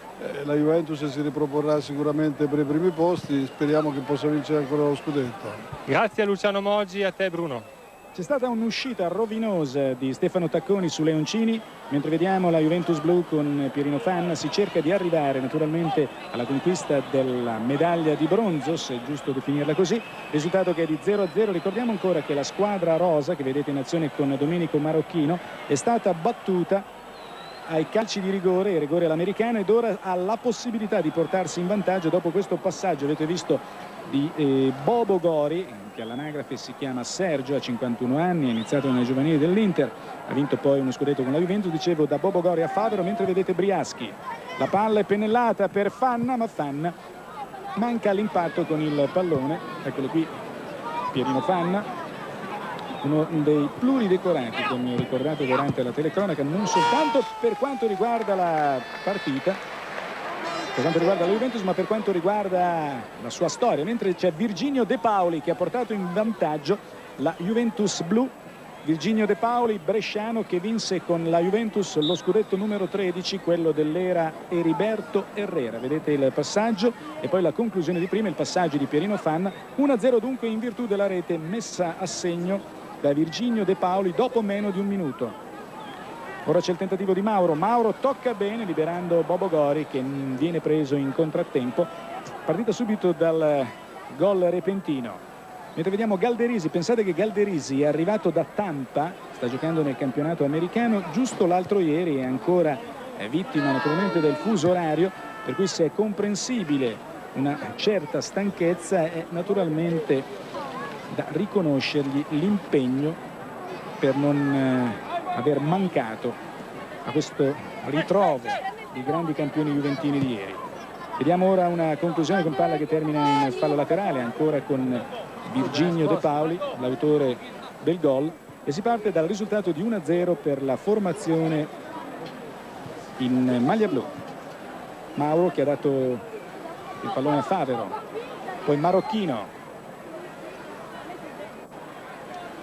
la Juventus si riproporrà sicuramente per i primi posti, speriamo che possa vincere ancora lo scudetto. Grazie a Luciano Moggi, a te Bruno. C'è stata un'uscita rovinosa di Stefano Tacconi su Leoncini, mentre vediamo la Juventus Blu con Pierino Fanna si cerca di arrivare naturalmente alla conquista della medaglia di bronzo, se è giusto definirla così, risultato che è di 0-0. Ricordiamo ancora che la squadra rosa che vedete in azione con Domenico Marocchino è stata battuta ai calci di rigore all'americano ed ora ha la possibilità di portarsi in vantaggio dopo questo passaggio, avete visto, di Bobo Gori, che all'anagrafe si chiama Sergio, ha 51 anni, ha iniziato nelle giovanili dell'Inter, ha vinto poi uno scudetto con la Juventus, dicevo, da Bobo Gori a Favero, mentre vedete Briaschi. La palla è pennellata per Fanna, ma Fanna manca l'impatto con il pallone. Eccolo qui Pierino Fanna, uno dei pluridecorati, come ricordato durante la telecronaca, non soltanto per quanto riguarda la partita, per quanto riguarda la Juventus, ma per quanto riguarda la sua storia, mentre c'è Virginio De Paoli che ha portato in vantaggio la Juventus Blu. Virginio De Paoli, bresciano, che vinse con la Juventus lo scudetto numero 13, quello dell'era Heriberto Herrera. Vedete il passaggio e poi la conclusione di prima, il passaggio di Pierino Fanna. 1-0 dunque in virtù della rete messa a segno da Virginio De Paoli dopo meno di un minuto. Ora c'è il tentativo di Mauro tocca bene liberando Bobo Gori che viene preso in contrattempo. Partita subito dal gol repentino. Mentre vediamo Galderisi, pensate che Galderisi è arrivato da Tampa, sta giocando nel campionato americano giusto l'altro ieri, è ancora vittima naturalmente del fuso orario, per cui se è comprensibile una certa stanchezza è naturalmente da riconoscergli l'impegno per non aver mancato a questo ritrovo dei grandi campioni juventini di ieri. Vediamo ora una conclusione con palla che termina in fallo laterale, ancora con Virginio De Paoli, l'autore del gol, e si parte dal risultato di 1-0 per la formazione in maglia blu. Mauro che ha dato il pallone a Favero, poi Marocchino,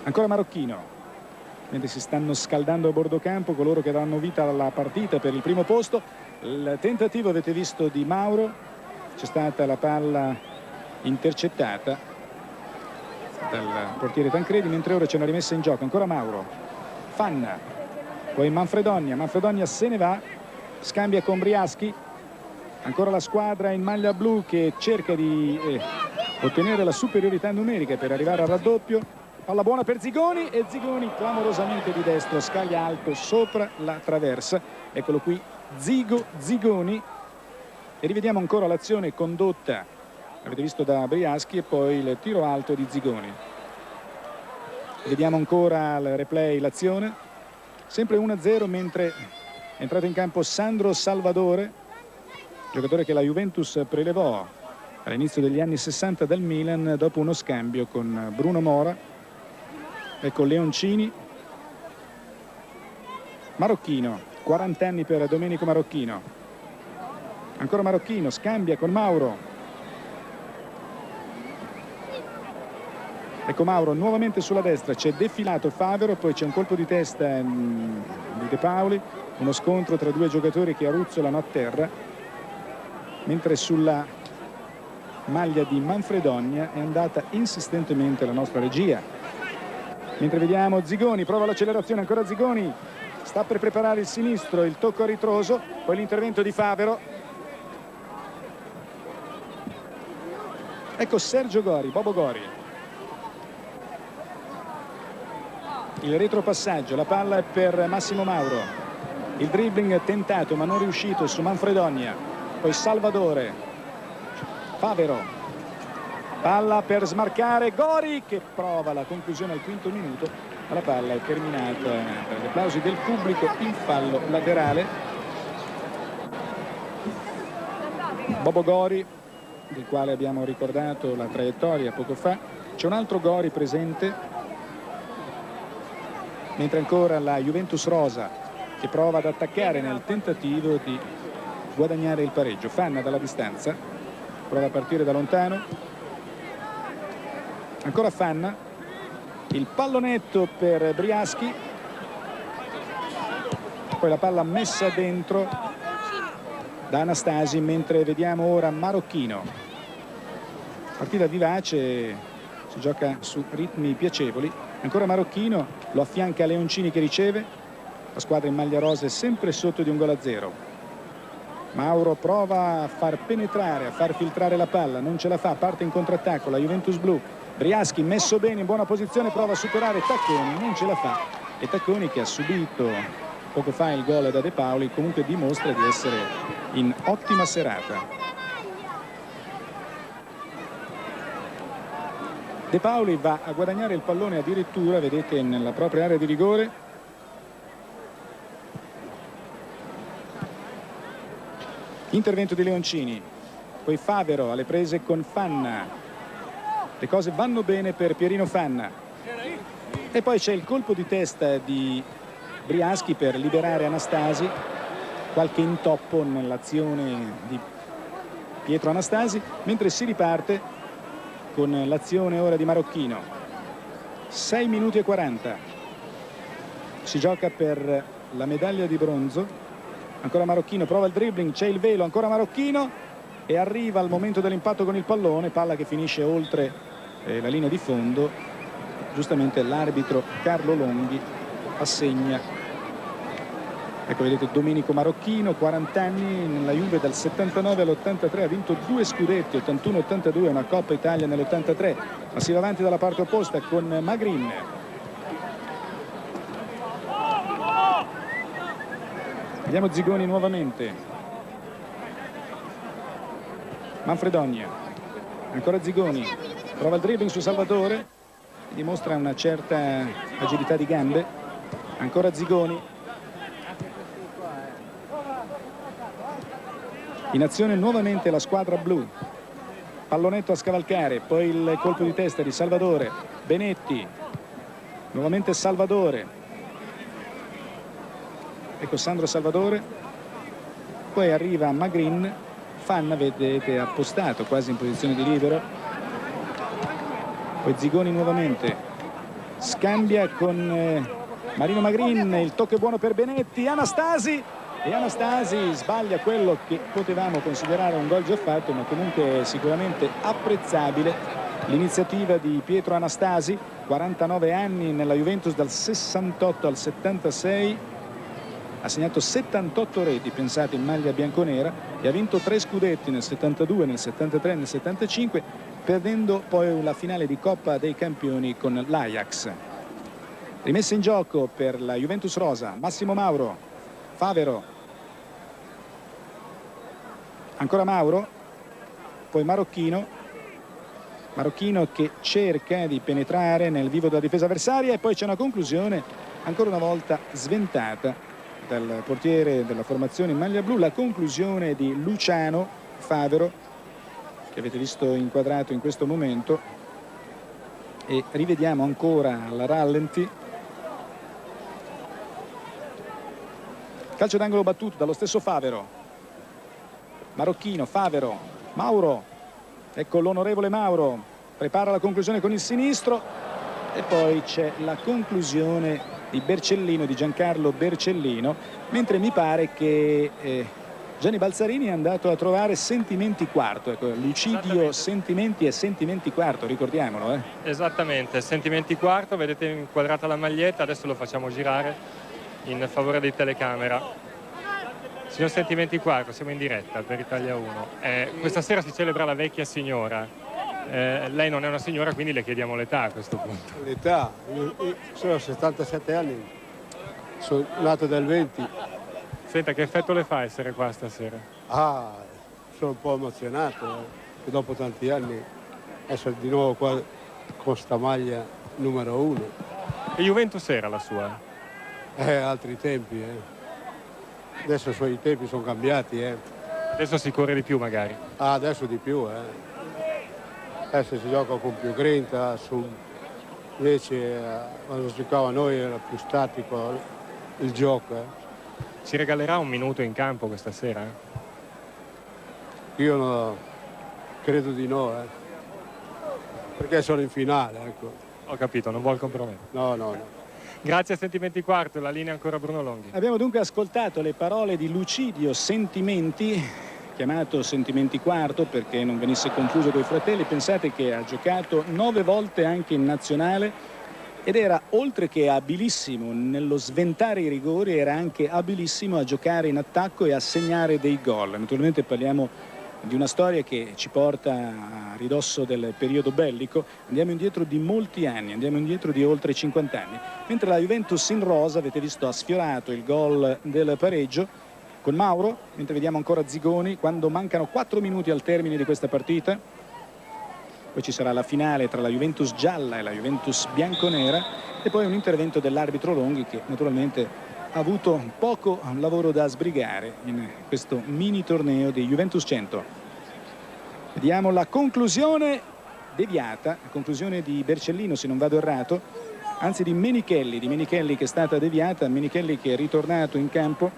ancora Marocchino, mentre si stanno scaldando a bordo campo coloro che daranno vita alla partita per il primo posto. Il tentativo, avete visto, di Mauro, c'è stata la palla intercettata dal portiere Tancredi, mentre ora c'è una rimessa in gioco. Ancora Mauro, Fanna, poi Manfredonia se ne va, scambia con Briaschi, ancora la squadra in maglia blu che cerca di ottenere la superiorità numerica per arrivare al raddoppio. Palla buona per Zigoni e Zigoni clamorosamente di destro, scaglia alto sopra la traversa. Eccolo qui Zigoni, e rivediamo ancora l'azione condotta, avete visto, da Briaschi, e poi il tiro alto di Zigoni. Vediamo ancora al replay l'azione, sempre 1-0, mentre è entrato in campo Sandro Salvadore, giocatore che la Juventus prelevò all'inizio degli anni 60 dal Milan dopo uno scambio con Bruno Mora. Ecco Leoncini. Marocchino, 40 anni per Domenico Marocchino. Ancora Marocchino, scambia con Mauro. Ecco Mauro nuovamente sulla destra, c'è defilato Favero, poi c'è un colpo di testa di De Paoli, uno scontro tra due giocatori che aruzzolano a terra, mentre sulla maglia di Manfredonia è andata insistentemente la nostra regia. Mentre vediamo Zigoni, prova l'accelerazione, ancora Zigoni, sta per preparare il sinistro, il tocco a ritroso, poi l'intervento di Favero. Ecco Sergio Gori, Bobo Gori. Il retropassaggio, la palla è per Massimo Mauro. Il dribbling tentato ma non riuscito su Manfredonia. Poi Salvadore. Favero. Palla per smarcare Gori, che prova la conclusione al quinto minuto, ma la palla è terminata per gli applausi del pubblico in fallo laterale. Bobo Gori, del quale abbiamo ricordato la traiettoria poco fa. C'è un altro Gori presente, mentre ancora la Juventus rosa che prova ad attaccare nel tentativo di guadagnare il pareggio. Fanna dalla distanza, prova a partire da lontano. Ancora Fanna, il pallonetto per Briaschi, poi la palla messa dentro da Anastasi, mentre vediamo ora Marocchino. Partita vivace, si gioca su ritmi piacevoli. Ancora Marocchino, lo affianca Leoncini che riceve. La squadra in maglia rosa è sempre sotto di 1-0. Mauro prova a far penetrare, a far filtrare la palla, non ce la fa, parte in contrattacco la Juventus blu. Briaschi messo bene, in buona posizione, prova a superare Tacconi, non ce la fa. E Tacconi, che ha subito poco fa il gol da De Paoli, comunque dimostra di essere in ottima serata. De Paoli va a guadagnare il pallone addirittura, vedete, nella propria area di rigore. Intervento di Leoncini, poi Favero alle prese con Fanna. Le cose vanno bene per Pierino Fanna. E poi c'è il colpo di testa di Briaschi per liberare Anastasi. Qualche intoppo nell'azione di Pietro Anastasi, mentre si riparte con l'azione ora di Marocchino. 6 minuti e 40. Si gioca per la medaglia di bronzo. Ancora Marocchino, prova il dribbling, c'è il velo, ancora Marocchino e arriva al momento dell'impatto con il pallone, palla che finisce oltre la linea di fondo. Giustamente l'arbitro Carlo Longhi assegna, ecco, vedete Domenico Marocchino, 40 anni, nella Juve dal 79 all'83, ha vinto 2 scudetti, 81-82, una Coppa Italia nell'83, ma si va avanti dalla parte opposta con Magrin. Vediamo Zigoni nuovamente, Manfredonia, ancora Zigoni, prova il dribbling su Salvatore, dimostra una certa agilità di gambe. Ancora Zigoni, in azione nuovamente la squadra blu. Pallonetto a scavalcare, poi il colpo di testa di Salvatore. Benetti, nuovamente Salvatore, ecco Sandro Salvatore, poi arriva Magrin. Fanna, vedete, appostato quasi in posizione di libero. Poi Zigoni nuovamente, scambia con Marino Magrin, il tocco è buono per Benetti, Anastasi, e Anastasi sbaglia quello che potevamo considerare un gol già fatto, ma comunque sicuramente apprezzabile l'iniziativa di Pietro Anastasi, 49 anni nella Juventus dal 68 al 76, ha segnato 78 reti, pensate, in maglia bianconera, e ha vinto 3 scudetti nel 72, nel 73 e nel 75, perdendo poi la finale di Coppa dei Campioni con l'Ajax. Rimessa in gioco per la Juventus rosa, Massimo Mauro, Favero, ancora Mauro, poi Marocchino che cerca di penetrare nel vivo della difesa avversaria, e poi c'è una conclusione ancora una volta sventata dal portiere della formazione in maglia blu, la conclusione di Luciano Favero, che avete visto inquadrato in questo momento, e rivediamo ancora alla rallenti. Calcio d'angolo battuto dallo stesso Favero. Marocchino, Favero, Mauro, ecco l'onorevole Mauro, prepara la conclusione con il sinistro, e poi c'è la conclusione di Bercellino, di Giancarlo Bercellino, mentre mi pare che Gianni Balzarini è andato a trovare Sentimenti quarto, ecco, Lucidio Sentimenti e Sentimenti quarto, ricordiamolo. Esattamente, Sentimenti quarto, vedete inquadrata la maglietta, adesso lo facciamo girare in favore di telecamera. Signor Sentimenti quarto, siamo in diretta per Italia 1. Questa sera si celebra la vecchia signora. Lei non è una signora, quindi le chiediamo l'età a questo punto. L'età? Io sono 77 anni, sono nato del 20. Senta, che effetto le fa essere qua stasera? Ah, sono un po' emozionato, che dopo tanti anni essere di nuovo qua con sta maglia numero 1. E Juventus era la sua? Altri tempi. Adesso i suoi tempi sono cambiati. Adesso si corre di più magari. Adesso di più. Adesso si gioca con più grinta, invece quando giocava noi era più statico il gioco. Ci regalerà un minuto in campo questa sera? Io no, credo di no, perché sono in finale, ecco. Ho capito, non vuol compromettere. No. Grazie a Sentimenti Quarto, la linea ancora Bruno Longhi. Abbiamo dunque ascoltato le parole di Lucidio Sentimenti, chiamato Sentimenti Quarto perché non venisse confuso coi fratelli. Pensate che ha giocato 9 volte anche in nazionale ed era, oltre che abilissimo nello sventare i rigori, era anche abilissimo a giocare in attacco e a segnare dei gol. Naturalmente parliamo di una storia che ci porta a ridosso del periodo bellico. Andiamo indietro di molti anni, andiamo indietro di oltre 50 anni, mentre la Juventus in rosa, avete visto, ha sfiorato il gol del pareggio con Mauro, mentre vediamo ancora Zigoni quando mancano 4 minuti al termine di questa partita. Poi ci sarà la finale tra la Juventus gialla e la Juventus bianconera e poi un intervento dell'arbitro Longhi, che naturalmente ha avuto poco lavoro da sbrigare in questo mini torneo di Juventus 100. Vediamo la conclusione deviata, la conclusione di Bercellino, se non vado errato, anzi di Menichelli che è stata deviata. Menichelli che è ritornato in campo,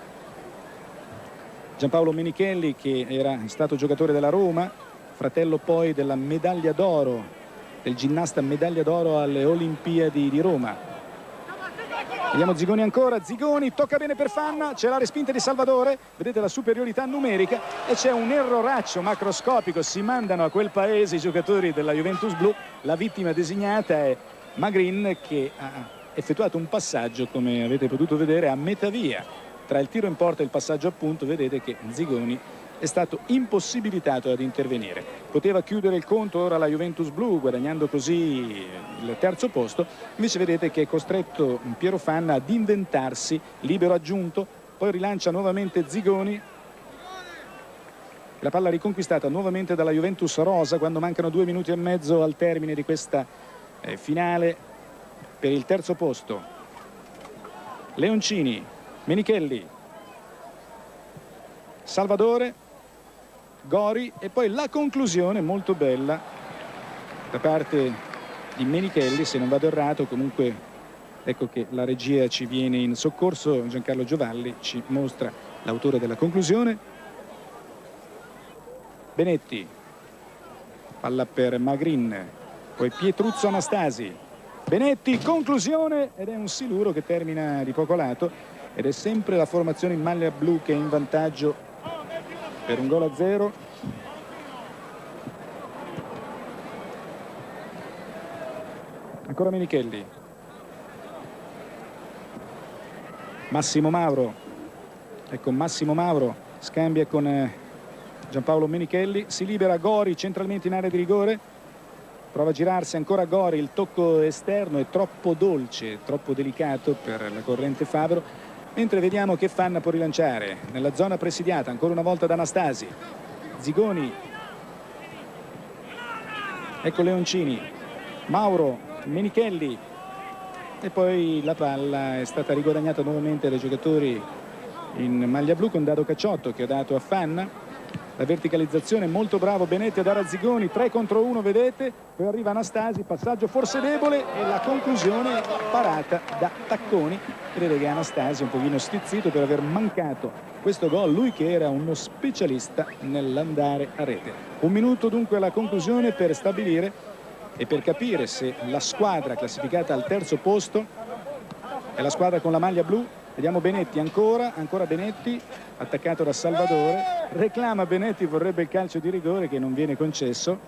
Giampaolo Menichelli, che era stato giocatore della Roma, fratello poi della medaglia d'oro, del ginnasta medaglia d'oro alle Olimpiadi di Roma. Vediamo Zigoni ancora, Zigoni, tocca bene per Fanna, c'è la respinta di Salvadore, vedete la superiorità numerica e c'è un erroraccio macroscopico, si mandano a quel paese i giocatori della Juventus Blu. La vittima designata è Magrin, che ha effettuato un passaggio, come avete potuto vedere, a metà via tra il tiro in porta e il passaggio a punto. Vedete che Zigoni è stato impossibilitato ad intervenire. Poteva chiudere il conto ora la Juventus Blu, guadagnando così il terzo posto, invece vedete che è costretto Piero Fanna ad inventarsi libero aggiunto, poi rilancia nuovamente Zigoni, la palla riconquistata nuovamente dalla Juventus rosa quando mancano 2 minuti e mezzo al termine di questa finale per il terzo posto. Leoncini, Menichelli, Salvadore, Gori e poi la conclusione molto bella da parte di Menichelli, se non vado errato. Comunque ecco che la regia ci viene in soccorso, Giancarlo Giovalli ci mostra l'autore della conclusione. Benetti, palla per Magrin, poi Pietruzzo Anastasi, Benetti, conclusione, ed è un siluro che termina di poco lato ed è sempre la formazione in maglia blu che è in vantaggio per 1-0. Ancora Menichelli, Massimo Mauro, ecco Massimo Mauro scambia con Giampaolo Menichelli, si libera Gori centralmente in area di rigore, prova a girarsi ancora Gori, il tocco esterno è troppo dolce, troppo delicato per la corrente Favero, mentre vediamo che Fanna può rilanciare nella zona presidiata ancora una volta da Anastasi. Zigoni, ecco Leoncini, Mauro, Menichelli e poi la palla è stata riguadagnata nuovamente dai giocatori in maglia blu con Dado Cacciotto, che ha dato a Fanna. La verticalizzazione, molto bravo Benetti a dare a Zigoni, 3 contro 1 vedete, poi arriva Anastasi, passaggio forse debole e la conclusione parata da Tacconi. Vedete che Anastasi è un pochino stizzito per aver mancato questo gol, lui che era uno specialista nell'andare a rete. 1 minuto dunque alla conclusione per stabilire e per capire se la squadra classificata al terzo posto è la squadra con la maglia blu. Vediamo Benetti ancora Benetti, attaccato da Salvadore, reclama Benetti, vorrebbe il calcio di rigore che non viene concesso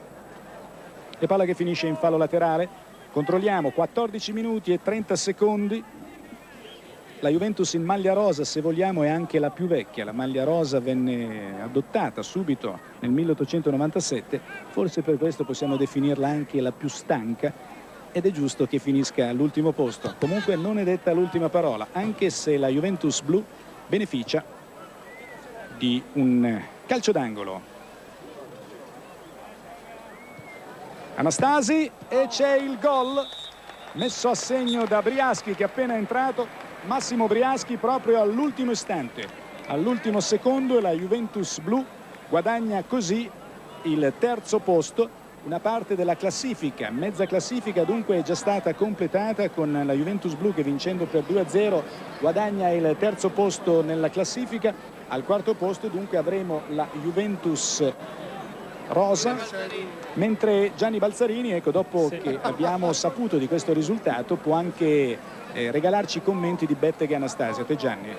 e palla che finisce in fallo laterale. Controlliamo, 14 minuti e 30 secondi. La Juventus in maglia rosa, se vogliamo, è anche la più vecchia. La maglia rosa venne adottata subito nel 1897, forse per questo possiamo definirla anche la più stanca, ed è giusto che finisca all'ultimo posto. Comunque non è detta l'ultima parola, anche se la Juventus blu beneficia di un calcio d'angolo. Anastasi, e c'è il gol messo a segno da Briaschi, che è appena entrato. Massimo Briaschi proprio all'ultimo istante, all'ultimo secondo, e la Juventus blu guadagna così il terzo posto. Una parte della classifica, mezza classifica dunque è già stata completata, con la Juventus blu che, vincendo per 2-0, guadagna il terzo posto nella classifica. Al quarto posto dunque avremo la Juventus rosa, mentre Gianni Balzarini, ecco, dopo che abbiamo saputo di questo risultato, può anche regalarci commenti di Bettega e Anastasia. Te, Gianni?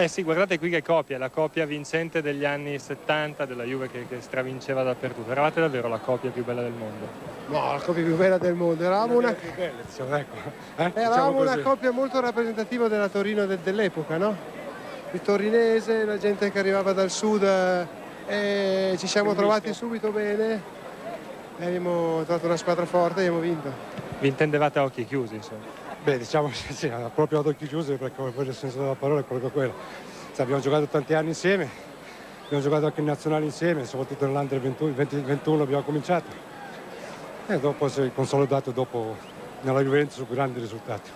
Sì, guardate qui che coppia, la coppia vincente degli anni 70 della Juve che stravinceva dappertutto. Eravate davvero la coppia più bella del mondo? No, la coppia più bella del mondo. Eravamo una Diciamo coppia molto rappresentativa della Torino dell'epoca, no? Il torinese, la gente che arrivava dal sud, ci siamo trovati subito bene e abbiamo trovato una squadra forte e abbiamo vinto. Vi intendevate a occhi chiusi, insomma? Beh, diciamo sì, proprio ad occhi chiusi, perché poi il senso della parola è proprio quello. Abbiamo giocato tanti anni insieme, abbiamo giocato anche in nazionali insieme, soprattutto nell'Under 21 abbiamo cominciato. E dopo si è consolidato nella Juventus su grandi risultati.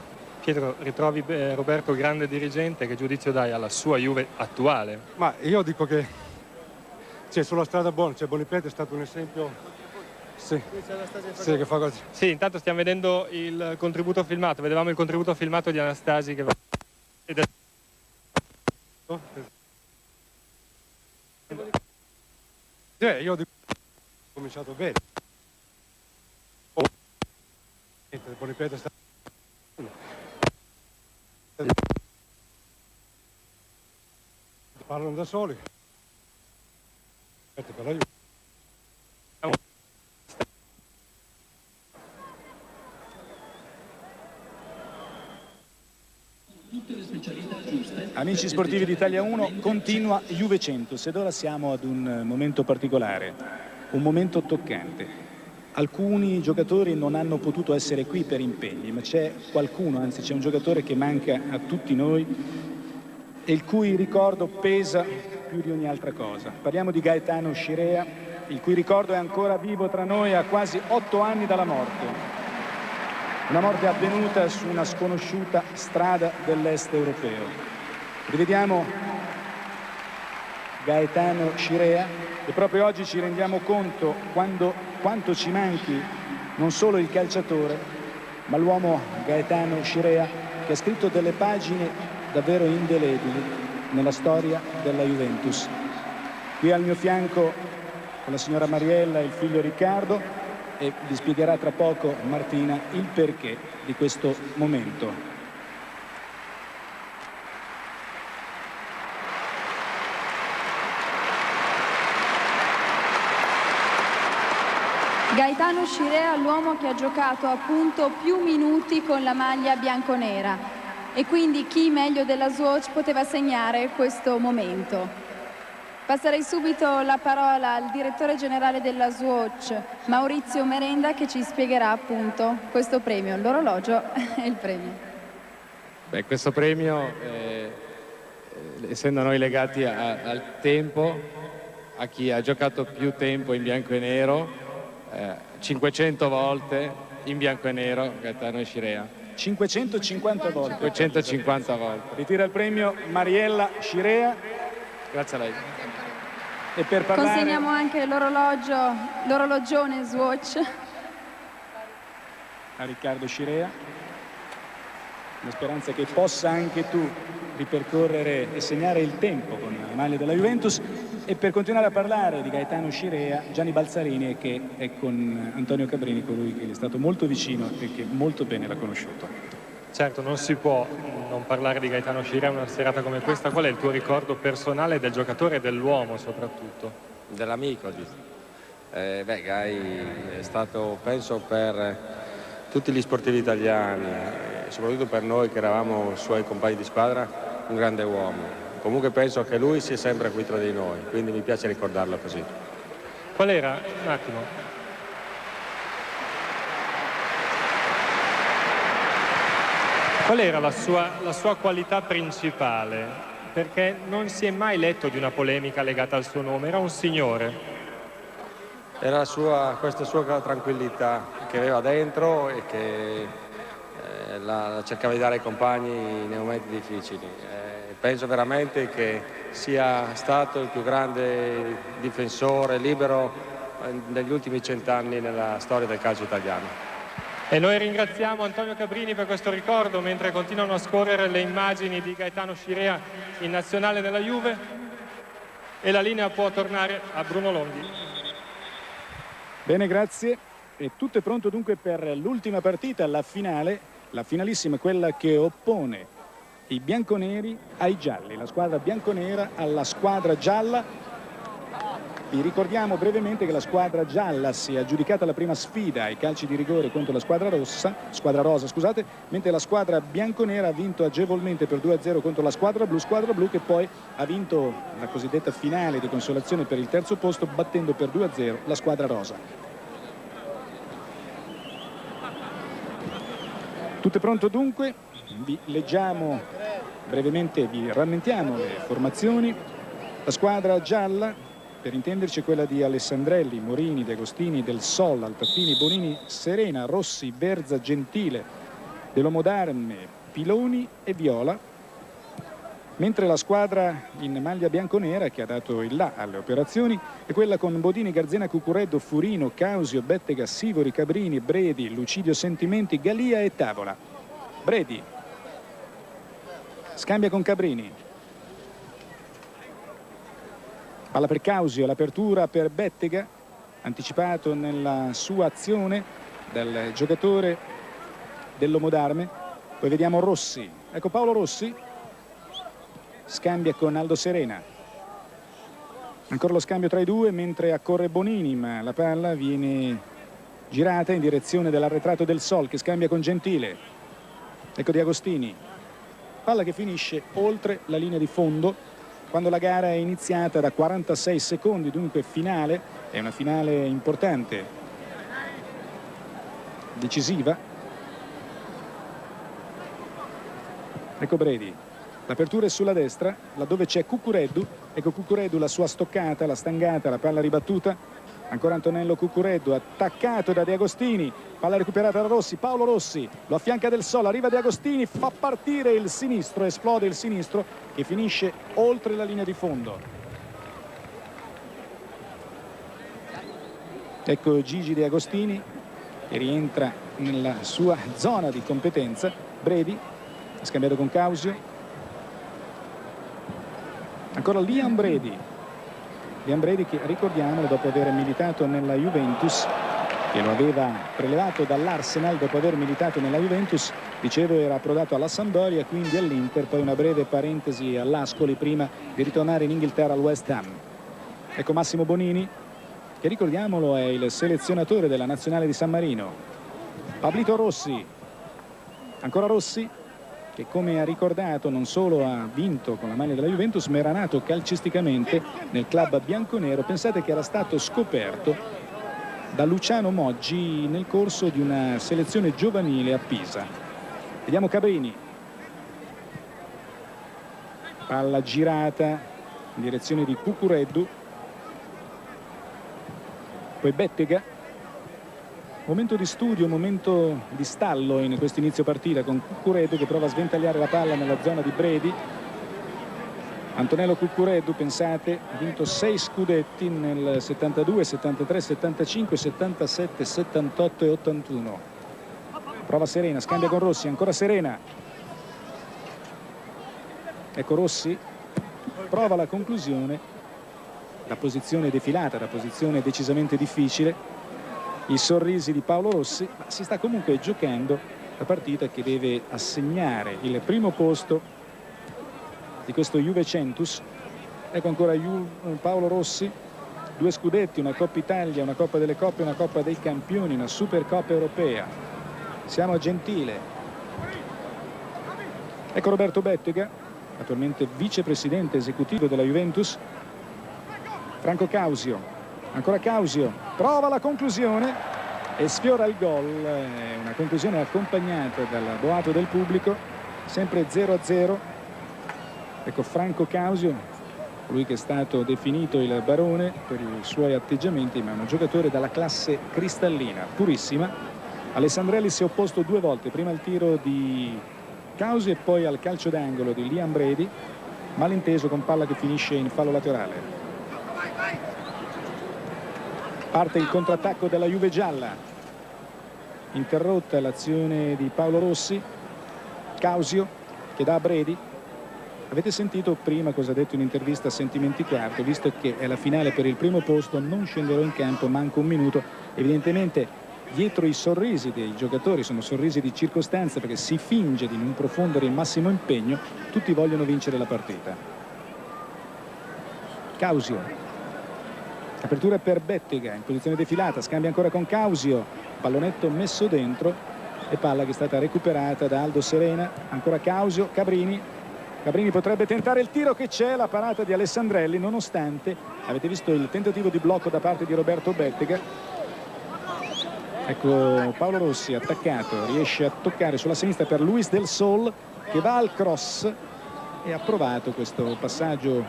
Pietro, ritrovi Roberto grande dirigente, che giudizio dai alla sua Juve attuale? Ma io dico che sulla strada buona, Bonipete è stato un esempio. Sì, che fa così. Sì, intanto stiamo vedendo il contributo filmato, vedevamo il contributo filmato di Anastasi che io ho cominciato bene. Bonipete è stato... Parlano da soli. Per la Juve. Amici sportivi di Italia 1, continua Juve 100 ed ora siamo ad un momento particolare, un momento toccante. Alcuni giocatori non hanno potuto essere qui per impegni, ma c'è qualcuno, anzi c'è un giocatore che manca a tutti noi e il cui ricordo pesa più di ogni altra cosa. Parliamo di Gaetano Scirea, il cui ricordo è ancora vivo tra noi a quasi 8 anni dalla morte. Una morte avvenuta su una sconosciuta strada dell'est europeo. Rivediamo Gaetano Scirea e proprio oggi ci rendiamo conto quanto ci manchi non solo il calciatore, ma l'uomo Gaetano Scirea, che ha scritto delle pagine davvero indelebili nella storia della Juventus. Qui al mio fianco, con la signora Mariella e il figlio Riccardo, e vi spiegherà tra poco Martina il perché di questo momento. Gaetano Scirea, l'uomo che ha giocato appunto più minuti con la maglia bianconera, e quindi chi meglio della Swatch poteva segnare questo momento. Passerei subito la parola al direttore generale della Swatch, Maurizio Merenda, che ci spiegherà appunto questo premio, l'orologio e il premio. Beh, questo premio, essendo noi legati al tempo, a chi ha giocato più tempo in bianco e nero, 500 volte in bianco e nero, Gaetano Scirea. 550 volte. 550 volte. Ritira il premio Mariella Scirea. Grazie a lei. E per parlare... Consegniamo anche l'orologione Swatch a Riccardo Scirea. La speranza che possa anche tu ripercorrere e segnare il tempo con la maglia della Juventus. E per continuare a parlare di Gaetano Scirea, Gianni Balzarini, che è con Antonio Cabrini, colui che gli è stato molto vicino e che molto bene l'ha conosciuto. Certo, non si può non parlare di Gaetano Scirea una serata come questa. Qual è il tuo ricordo personale del giocatore e dell'uomo soprattutto? Dell'amico. Gai è stato, penso, per tutti gli sportivi italiani, soprattutto per noi che eravamo suoi compagni di squadra, un grande uomo. Comunque penso che lui sia sempre qui tra di noi, quindi mi piace ricordarlo così. Qual era, un attimo, qual era la sua qualità principale? Perché non si è mai letto di una polemica legata al suo nome, era un signore. era questa sua tranquillità che aveva dentro e che la cercava di dare ai compagni nei momenti difficili. Penso veramente che sia stato il più grande difensore libero negli ultimi 100 anni nella storia del calcio italiano. E noi ringraziamo Antonio Cabrini per questo ricordo, mentre continuano a scorrere le immagini di Gaetano Scirea in nazionale nella Juve, e la linea può tornare a Bruno Longhi. Bene, grazie. E tutto è pronto dunque per l'ultima partita, la finale, la finalissima, quella che oppone i bianconeri ai gialli, la squadra bianconera alla squadra gialla. Vi ricordiamo brevemente che la squadra gialla si è aggiudicata la prima sfida ai calci di rigore contro la squadra rosa, mentre la squadra bianconera ha vinto agevolmente per 2-0 contro la squadra blu che poi ha vinto la cosiddetta finale di consolazione per il terzo posto, battendo per 2-0 la squadra rosa. Tutto è pronto dunque, vi leggiamo brevemente, vi rammentiamo le formazioni. La squadra gialla, per intenderci, quella di Alessandrelli, Morini, De Agostini, Del Sol, Altafini, Bonini, Serena, Rossi, Berza, Gentile, Dell'Uomo d'Arme, Piloni e Viola. Mentre la squadra in maglia bianconera, che ha dato il là alle operazioni, è quella con Bodini, Garzena, Cucureddo, Furino, Causio, Bettega, Sivori, Cabrini, Bredi, Lucidio Sentimenti, Galia e Tavola. Bredi scambia con Cabrini, palla per Causio, l'apertura per Bettega, anticipato nella sua azione dal giocatore dell'Uomo d'Arme. Poi vediamo Rossi, ecco Paolo Rossi, scambia con Aldo Serena, ancora lo scambio tra i due mentre accorre Bonini, ma la palla viene girata in direzione dell'arretrato Del Sol, che scambia con Gentile. Ecco De Agostini, palla che finisce oltre la linea di fondo quando la gara è iniziata da 46 secondi, dunque finale, è una finale importante, decisiva. Ecco Bredi, l'apertura è sulla destra, laddove c'è Cucureddu. Ecco Cucureddu, la sua stoccata, la stangata, la palla ribattuta. Ancora Antonello Cucureddu, attaccato da De Agostini, palla recuperata da Rossi, Paolo Rossi, lo affianca Del Sol, arriva De Agostini, fa partire il sinistro, esplode il sinistro che finisce oltre la linea di fondo. Ecco Gigi De Agostini che rientra nella sua zona di competenza. Bredi ha scambiato con Causio, ancora Liam Bredi che, ricordiamolo, dopo aver militato nella Juventus, che lo aveva prelevato dall'Arsenal, dopo aver militato nella Juventus, dicevo, era approdato alla Sampdoria, quindi all'Inter, poi una breve parentesi all'Ascoli prima di ritornare in Inghilterra al West Ham. Ecco Massimo Bonini, che, ricordiamolo, è il selezionatore della nazionale di San Marino. Pablito Rossi, ancora Rossi, che, come ha ricordato, non solo ha vinto con la maglia della Juventus, ma era nato calcisticamente nel club bianconero. Pensate che era stato scoperto da Luciano Moggi nel corso di una selezione giovanile a Pisa. Vediamo Cabrini, palla girata in direzione di Cucureddu, poi Bettega. Momento di studio, momento di stallo in questo inizio partita, con Cucureddu che prova a sventagliare la palla nella zona di Bredi. Antonello Cucureddu, pensate, ha vinto 6 scudetti nel 72, 73, 75, 77, 78 e 81. Prova Serena, scambia con Rossi, ancora Serena. Ecco Rossi, prova la conclusione, la posizione defilata, la posizione decisamente difficile. I sorrisi di Paolo Rossi, ma si sta comunque giocando la partita che deve assegnare il primo posto di questo Juventus. Ecco ancora Paolo Rossi, 2 scudetti, una Coppa Italia, una Coppa delle Coppe, una Coppa dei Campioni, una Supercoppa europea. Siamo a Gentile. Ecco Roberto Bettega, attualmente vicepresidente esecutivo della Juventus. Franco Causio, ancora Causio, prova la conclusione e sfiora il gol. Una conclusione accompagnata dal boato del pubblico, sempre 0-0. Ecco Franco Causio, colui che è stato definito il barone per i suoi atteggiamenti, ma è un giocatore dalla classe cristallina, purissima. Alessandrelli si è opposto 2 volte, prima al tiro di Causi e poi al calcio d'angolo di Liam Brady, malinteso con palla che finisce in fallo laterale. Parte il contrattacco della Juve gialla, interrotta l'azione di Paolo Rossi. Causio che dà a Brady. Avete sentito prima cosa ha detto in intervista a Sentimenti Quarto? Visto che è la finale per il primo posto, non scenderò in campo, manca un minuto. Evidentemente dietro i sorrisi dei giocatori sono sorrisi di circostanza, perché si finge di non profondere il massimo impegno. Tutti vogliono vincere la partita. Causio, apertura per Bettega in posizione defilata, scambia ancora con Causio, pallonetto messo dentro e palla che è stata recuperata da Aldo Serena. Ancora Causio, Cabrini potrebbe tentare il tiro, che c'è, la parata di Alessandrelli, nonostante avete visto il tentativo di blocco da parte di Roberto Bettega. Ecco Paolo Rossi attaccato, riesce a toccare sulla sinistra per Luis Del Sol, che va al cross e ha provato questo passaggio.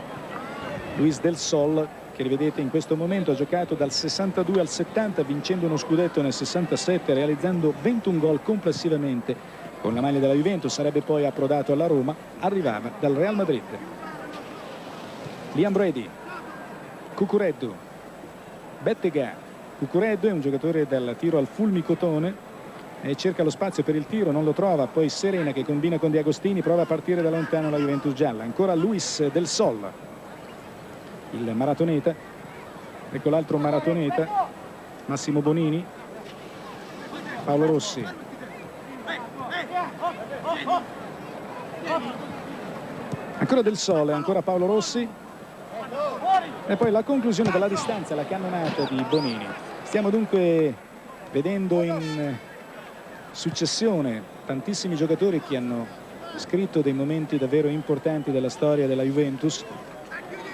Luis Del Sol, che rivedete in questo momento, ha giocato dal 62 al 70, vincendo uno scudetto nel 67, realizzando 21 gol complessivamente con la maglia della Juventus. Sarebbe poi approdato alla Roma, arrivava dal Real Madrid. Liam Brady, Cucureddu, Bettega. Cucureddu è un giocatore dal tiro al fulmicotone e cerca lo spazio per il tiro, non lo trova. Poi Serena che combina con Di Agostini, prova a partire da lontano la Juventus gialla. Ancora Luis Del Sol, il maratoneta. Ecco l'altro maratoneta, Massimo Bonini. Paolo Rossi, ancora Del Sole, ancora Paolo Rossi e poi la conclusione della distanza, la cannonata di Bonini. Stiamo dunque vedendo in successione tantissimi giocatori che hanno scritto dei momenti davvero importanti della storia della Juventus.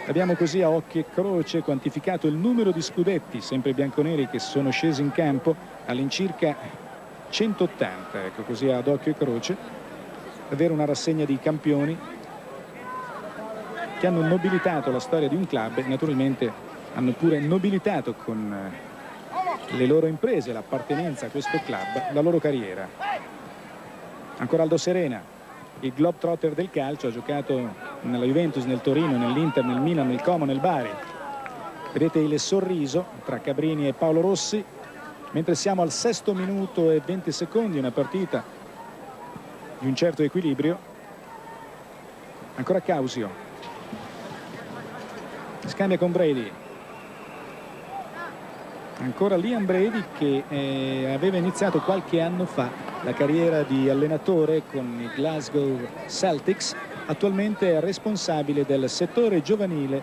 Abbiamo così a occhio e croce quantificato il numero di scudetti, sempre bianconeri, che sono scesi in campo all'incirca 180, ecco, così ad occhio e croce. Davvero una rassegna di campioni che hanno nobilitato la storia di un club e naturalmente hanno pure nobilitato con le loro imprese, l'appartenenza a questo club, la loro carriera. Ancora Aldo Serena, il globetrotter del calcio, ha giocato nella Juventus, nel Torino, nell'Inter, nel Milan, nel Como, nel Bari. Vedete il sorriso tra Cabrini e Paolo Rossi, mentre siamo al 6° minuto e 20 secondi, una partita di un certo equilibrio. Ancora Causio, scambia con Brady. Ancora Liam Brady, che aveva iniziato qualche anno fa la carriera di allenatore con i Glasgow Celtics. Attualmente è responsabile del settore giovanile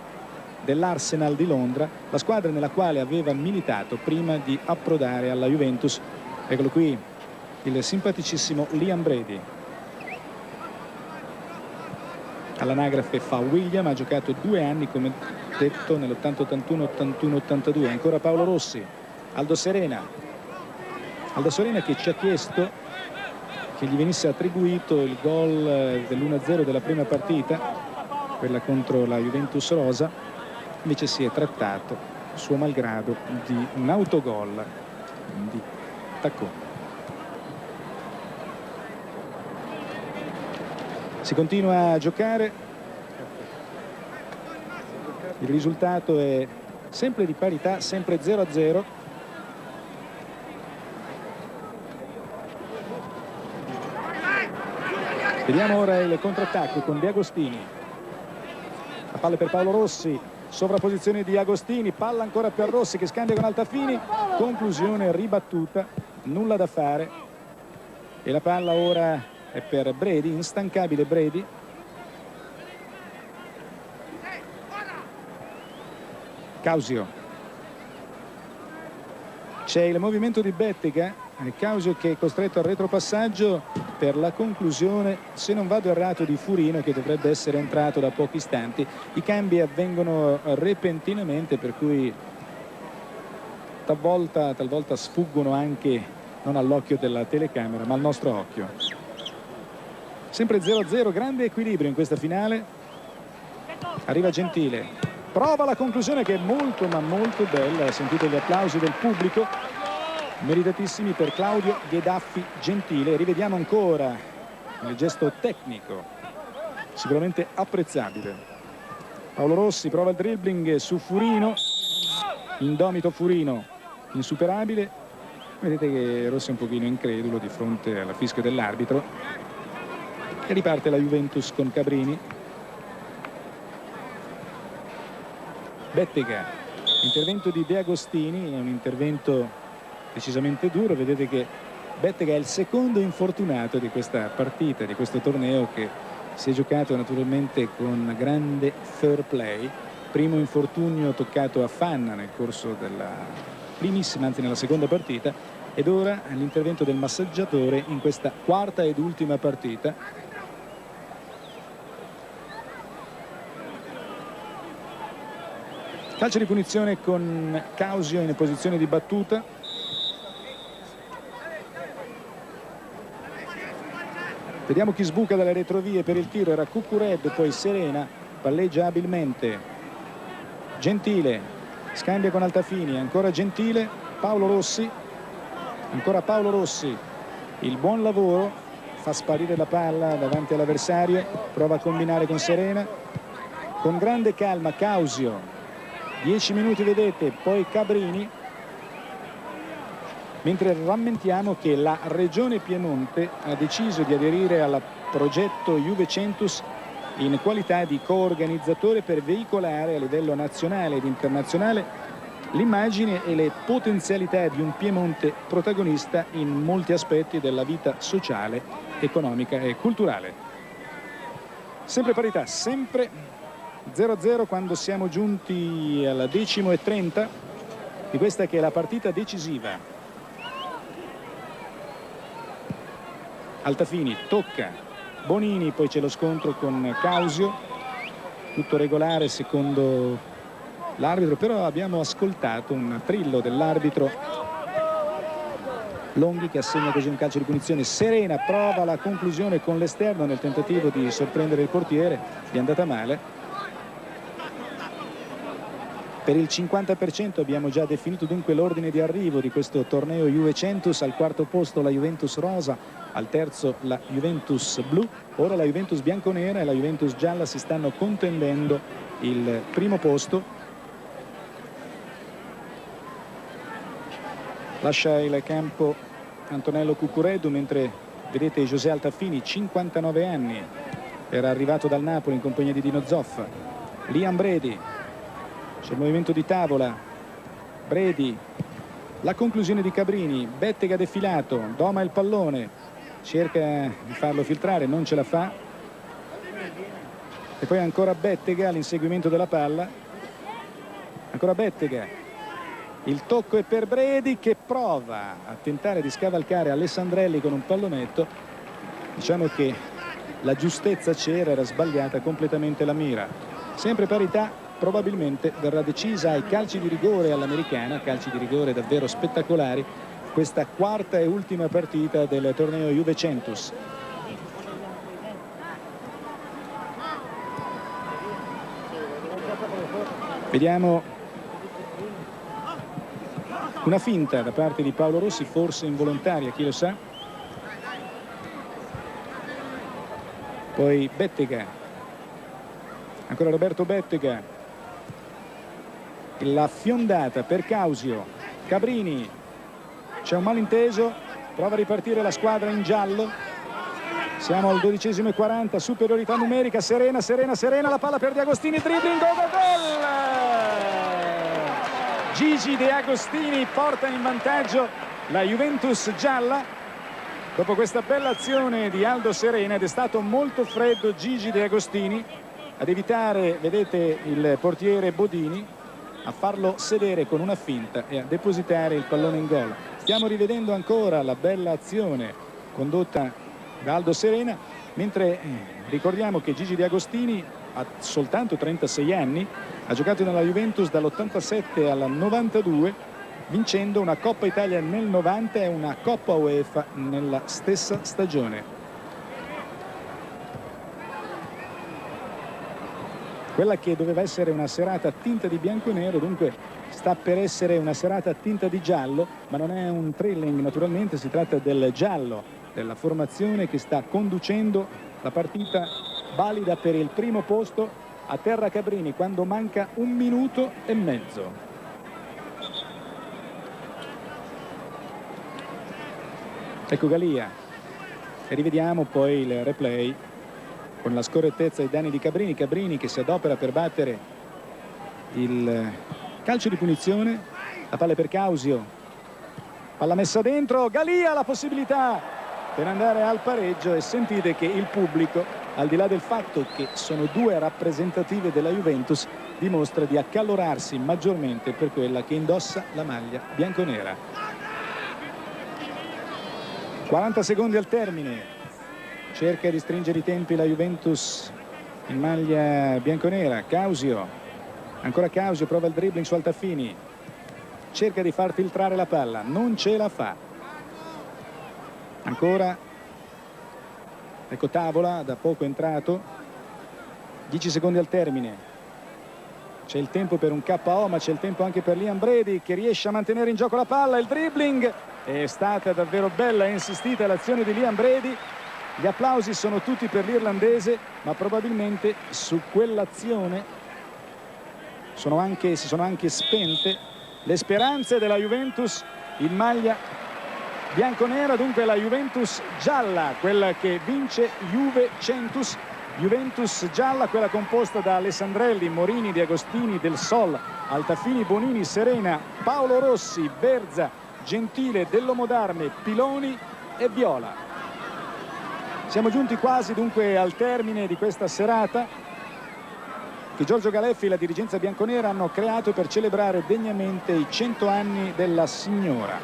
dell'Arsenal di Londra, la squadra nella quale aveva militato prima di approdare alla Juventus. Eccolo qui il simpaticissimo Liam Brady. All'anagrafe fa William, ha giocato 2 anni come detto nell'80, 81, 81, 82. Ancora Paolo Rossi, Aldo Serena che ci ha chiesto che gli venisse attribuito il gol dell'1-0 della prima partita, quella contro la Juventus rosa. Invece si è trattato, suo malgrado, di un autogol di Tacco. Si continua a giocare, il risultato è sempre di parità, sempre 0-0. Vediamo ora il contrattacco con Di Agostini. La palla per Paolo Rossi, sovrapposizione di Agostini, palla ancora per Rossi che scambia con Altafini, conclusione ribattuta, nulla da fare e la palla ora è per Brady, instancabile Brady. Causio, c'è il movimento di Bettega, Causio che è costretto al retropassaggio per la conclusione, se non vado errato, di Furino, che dovrebbe essere entrato da pochi istanti. I cambi avvengono repentinamente, per cui talvolta sfuggono anche non all'occhio della telecamera ma al nostro occhio. Sempre 0-0, grande equilibrio in questa finale. Arriva Gentile, prova la conclusione che è molto ma molto bella. Sentite gli applausi del pubblico, meritatissimi per Claudio Ghedaffi Gentile. Rivediamo ancora il gesto tecnico, sicuramente apprezzabile. Paolo Rossi prova il dribbling su Furino, indomito Furino, insuperabile. Vedete che Rossi è un pochino incredulo di fronte alla fischio dell'arbitro. E riparte la Juventus con Cabrini. Bettega, intervento di De Agostini, è un intervento decisamente duro. Vedete che Bettega è il secondo infortunato di questa partita, di questo torneo, che si è giocato naturalmente con grande fair play. Primo infortunio toccato a Fanna nel corso della primissima, anzi nella seconda partita, ed ora l'intervento del massaggiatore in questa quarta ed ultima partita. Calcio di punizione con Causio in posizione di battuta. Vediamo chi sbuca dalle retrovie per il tiro. Era Cucurella, poi Serena, palleggia abilmente. Gentile, scambia con Altafini, ancora Gentile, Paolo Rossi, ancora Paolo Rossi. Il buon lavoro, fa sparire la palla davanti all'avversario, prova a combinare con Serena. Con grande calma Causio. 10 minuti vedete, poi Cabrini, mentre rammentiamo che la Regione Piemonte ha deciso di aderire al progetto Juventus in qualità di coorganizzatore per veicolare a livello nazionale ed internazionale l'immagine e le potenzialità di un Piemonte protagonista in molti aspetti della vita sociale, economica e culturale. Sempre parità, sempre 0-0 quando siamo giunti al 10:30 di questa che è la partita decisiva. Altafini tocca Bonini, poi c'è lo scontro con Causio, tutto regolare secondo l'arbitro, però abbiamo ascoltato un trillo dell'arbitro Longhi che assegna così un calcio di punizione. Serena prova la conclusione con l'esterno nel tentativo di sorprendere il portiere, gli è andata male. Per il 50% abbiamo già definito dunque l'ordine di arrivo di questo torneo Juventus. Al quarto posto la Juventus rosa, al terzo la Juventus blu. Ora la Juventus bianconera e la Juventus gialla si stanno contendendo il primo posto. Lascia il campo Antonello Cucurella, mentre vedete José Altafini, 59 anni, era arrivato dal Napoli in compagnia di Dino Zoffa. Liam Bredi. C'è il movimento di tavola, Bredi, la conclusione di Cabrini, Bettega defilato, doma il pallone, cerca di farlo filtrare, non ce la fa. E poi ancora Bettega all'inseguimento della palla, ancora Bettega. Il tocco è per Bredi che prova a tentare di scavalcare Alessandrelli con un pallonetto. Diciamo che la giustezza c'era, era sbagliata completamente la mira. Sempre parità. Probabilmente verrà decisa ai calci di rigore all'americana, calci di rigore davvero spettacolari, questa quarta e ultima partita del torneo Juventus. Vediamo una finta da parte di Paolo Rossi, forse involontaria, chi lo sa. Poi Bettega, ancora Roberto Bettega. La fiondata per Causio, Cabrini, c'è un malinteso, prova a ripartire la squadra in giallo. Siamo al 12:40, superiorità numerica. Serena, la palla per De Agostini, dribbling, gol! Gigi De Agostini porta in vantaggio la Juventus gialla dopo questa bella azione di Aldo Serena, ed è stato molto freddo Gigi De Agostini ad evitare, vedete, il portiere Bodini, a farlo sedere con una finta e a depositare il pallone in gol. Stiamo rivedendo ancora la bella azione condotta da Aldo Serena, mentre ricordiamo che Gigi De Agostini ha soltanto 36 anni, ha giocato nella Juventus dall'87 al 92, vincendo una Coppa Italia nel 90 e una Coppa UEFA nella stessa stagione. Quella che doveva essere una serata tinta di bianco e nero, dunque sta per essere una serata tinta di giallo, ma non è un thrilling, naturalmente si tratta del giallo, della formazione che sta conducendo la partita valida per il primo posto a terra Cabrini quando manca 1 minuto e mezzo. Ecco Galia, e rivediamo poi il replay con la scorrettezza ai danni di Cabrini. Cabrini che si adopera per battere il calcio di punizione, la palla per Causio, palla messa dentro, Galia la possibilità per andare al pareggio, e sentite che il pubblico, al di là del fatto che sono 2 rappresentative della Juventus, dimostra di accalorarsi maggiormente per quella che indossa la maglia bianconera. 40 secondi al termine. Cerca di stringere i tempi la Juventus in maglia bianconera. Causio, ancora Causio, prova il dribbling su Altafini, cerca di far filtrare la palla, non ce la fa. Ancora, ecco Tavola, da poco entrato. 10 secondi al termine. C'è il tempo per un KO, ma c'è il tempo anche per Liam Brady, che riesce a mantenere in gioco la palla. Il dribbling è stata davvero bella e insistita l'azione di Liam Brady. Gli applausi sono tutti per l'irlandese, ma probabilmente su quell'azione si sono anche spente le speranze della Juventus in maglia bianconera. Dunque la Juventus gialla, quella che vince Juventus. Juventus gialla, quella composta da Alessandrelli, Morini, Di Agostini, Del Sol, Altafini, Bonini, Serena, Paolo Rossi, Berza, Gentile, Dell'Uomo d'Arme, Piloni e Viola. Siamo giunti quasi dunque al termine di questa serata che Giorgio Galeffi e la dirigenza bianconera hanno creato per celebrare degnamente i 100 anni della signora.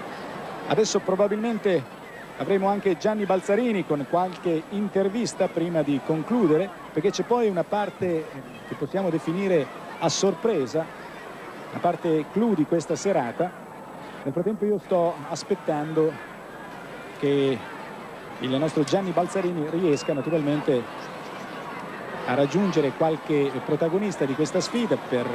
Adesso probabilmente avremo anche Gianni Balzarini con qualche intervista prima di concludere, perché c'è poi una parte che possiamo definire a sorpresa, la parte clou di questa serata. Nel frattempo io sto aspettando che il nostro Gianni Balzarini riesca naturalmente a raggiungere qualche protagonista di questa sfida per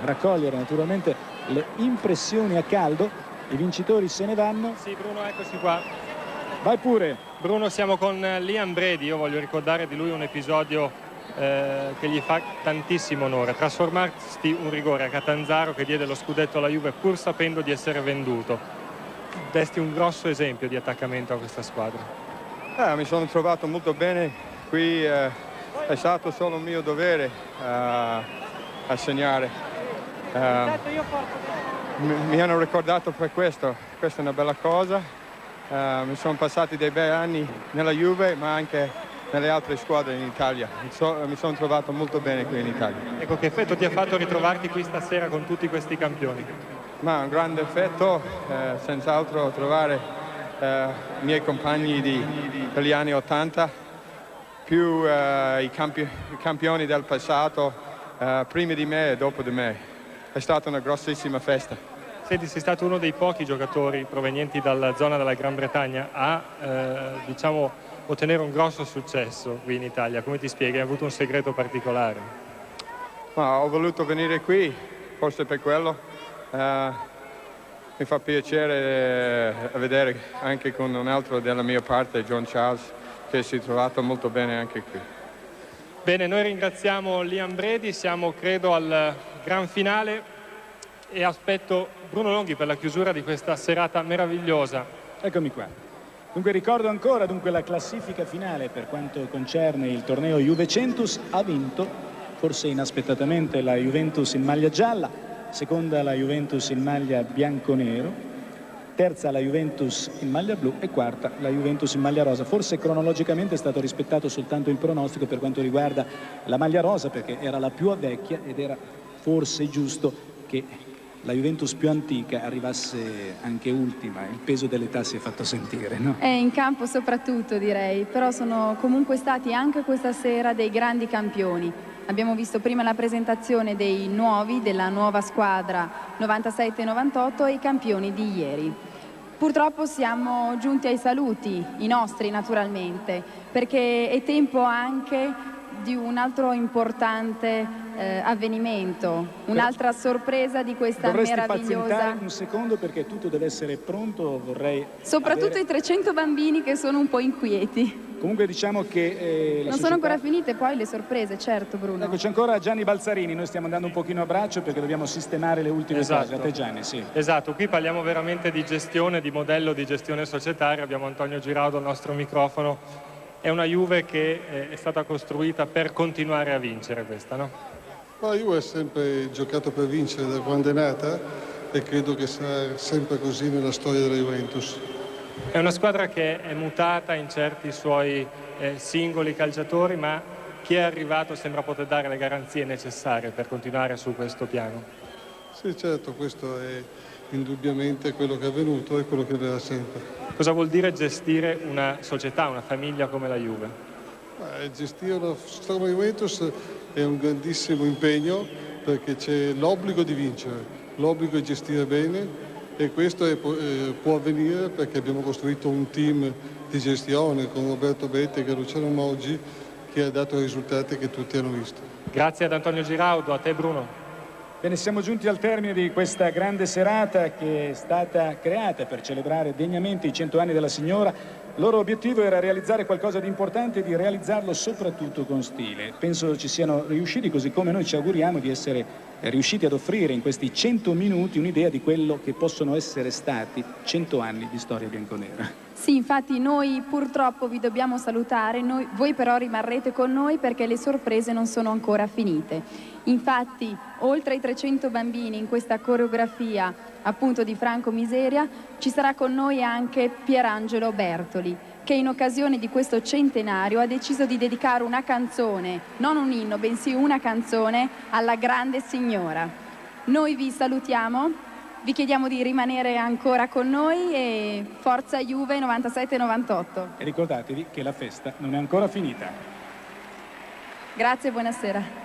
raccogliere naturalmente le impressioni a caldo. I vincitori se ne vanno. Sì, Bruno, eccoci qua. Vai pure. Bruno, siamo con Liam Brady. Io voglio ricordare di lui un episodio che gli fa tantissimo onore. Trasformarsi un rigore a Catanzaro che diede lo scudetto alla Juve pur sapendo di essere venduto. Desti un grosso esempio di attaccamento a questa squadra. Mi sono trovato molto bene qui, è stato solo un mio dovere a segnare. Mi hanno ricordato per questo, questa è una bella cosa. Mi sono passati dei bei anni nella Juve, ma anche nelle altre squadre in Italia. Mi sono trovato molto bene qui in Italia. Ecco, che effetto ti ha fatto ritrovarti qui stasera con tutti questi campioni? Ma un grande effetto, senz'altro trovare i miei compagni degli anni 80, più i campioni del passato, prima di me e dopo di me. È stata una grossissima festa. Senti, sei stato uno dei pochi giocatori provenienti dalla zona della Gran Bretagna a diciamo, ottenere un grosso successo qui in Italia. Come ti spieghi? Hai avuto un segreto particolare? Ma ho voluto venire qui, forse per quello. Mi fa piacere vedere anche con un altro della mia parte, John Charles, che si è trovato molto bene anche qui. Bene, noi ringraziamo Liam Brady, siamo credo al gran finale e aspetto Bruno Longhi per la chiusura di questa serata meravigliosa. Eccomi qua. Dunque ricordo ancora la classifica finale per quanto concerne il torneo Juventus. Ha vinto, forse inaspettatamente, la Juventus in maglia gialla, seconda la Juventus in maglia bianco-nero, terza la Juventus in maglia blu e quarta la Juventus in maglia rosa. Forse cronologicamente è stato rispettato soltanto il pronostico per quanto riguarda la maglia rosa, perché era la più vecchia ed era forse giusto che la Juventus più antica arrivasse anche ultima. Il peso dell'età si è fatto sentire, no? In campo soprattutto, direi, però sono comunque stati anche questa sera dei grandi campioni. Abbiamo visto prima la presentazione dei nuovi, della nuova squadra 97-98 e i campioni di ieri. Purtroppo siamo giunti ai saluti, i nostri naturalmente, perché è tempo anche di un altro importante avvenimento, un'altra sorpresa di questa meravigliosa... Dovresti pazientare un secondo perché tutto deve essere pronto, vorrei... Soprattutto i 300 bambini che sono un po' inquieti. Comunque diciamo che non sono ancora finite poi le sorprese, certo Bruno. Ecco, c'è ancora Gianni Balzarini, noi stiamo andando un pochino a braccio perché dobbiamo sistemare le ultime cose. A te Gianni, sì. Esatto, qui parliamo veramente di gestione, di modello di gestione societaria, abbiamo Antonio Giraudo al nostro microfono, è una Juve che è stata costruita per continuare a vincere questa, no? La Juve ha sempre giocato per vincere da quando è nata e credo che sarà sempre così nella storia della Juventus. È una squadra che è mutata in certi suoi singoli calciatori, ma chi è arrivato sembra poter dare le garanzie necessarie per continuare su questo piano. Sì, certo, questo è indubbiamente quello che è avvenuto e quello che avverrà sempre. Cosa vuol dire gestire una società, una famiglia come la Juve? Gestire una squadra come Juventus è un grandissimo impegno perché c'è l'obbligo di vincere, l'obbligo di gestire bene e questo può avvenire perché abbiamo costruito un team di gestione con Roberto Betti e Luciano Moggi che ha dato risultati che tutti hanno visto. Grazie ad Antonio Giraudo, a te Bruno. Bene, siamo giunti al termine di questa grande serata che è stata creata per celebrare degnamente i 100 anni della signora. Il loro obiettivo era realizzare qualcosa di importante e di realizzarlo soprattutto con stile. Penso ci siano riusciti, così come noi ci auguriamo di essere riusciti ad offrire in questi 100 minuti un'idea di quello che possono essere stati 100 anni di storia bianconera. Sì, infatti noi purtroppo vi dobbiamo salutare, voi però rimarrete con noi perché le sorprese non sono ancora finite. Infatti, oltre ai 300 bambini in questa coreografia appunto di Franco Miseria, ci sarà con noi anche Pierangelo Bertoli, che in occasione di questo centenario ha deciso di dedicare una canzone, non un inno, bensì una canzone alla grande signora. Noi vi salutiamo. Vi chiediamo di rimanere ancora con noi e forza Juve 97-98. E ricordatevi che la festa non è ancora finita. Grazie e buonasera.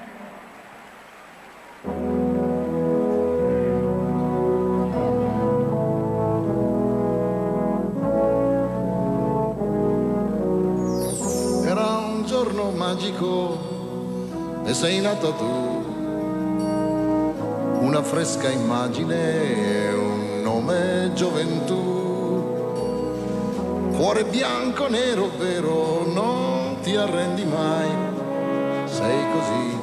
Era un giorno magico e sei nato tu. Una fresca immagine, un nome gioventù. Cuore bianco, nero, vero, non ti arrendi mai. Sei così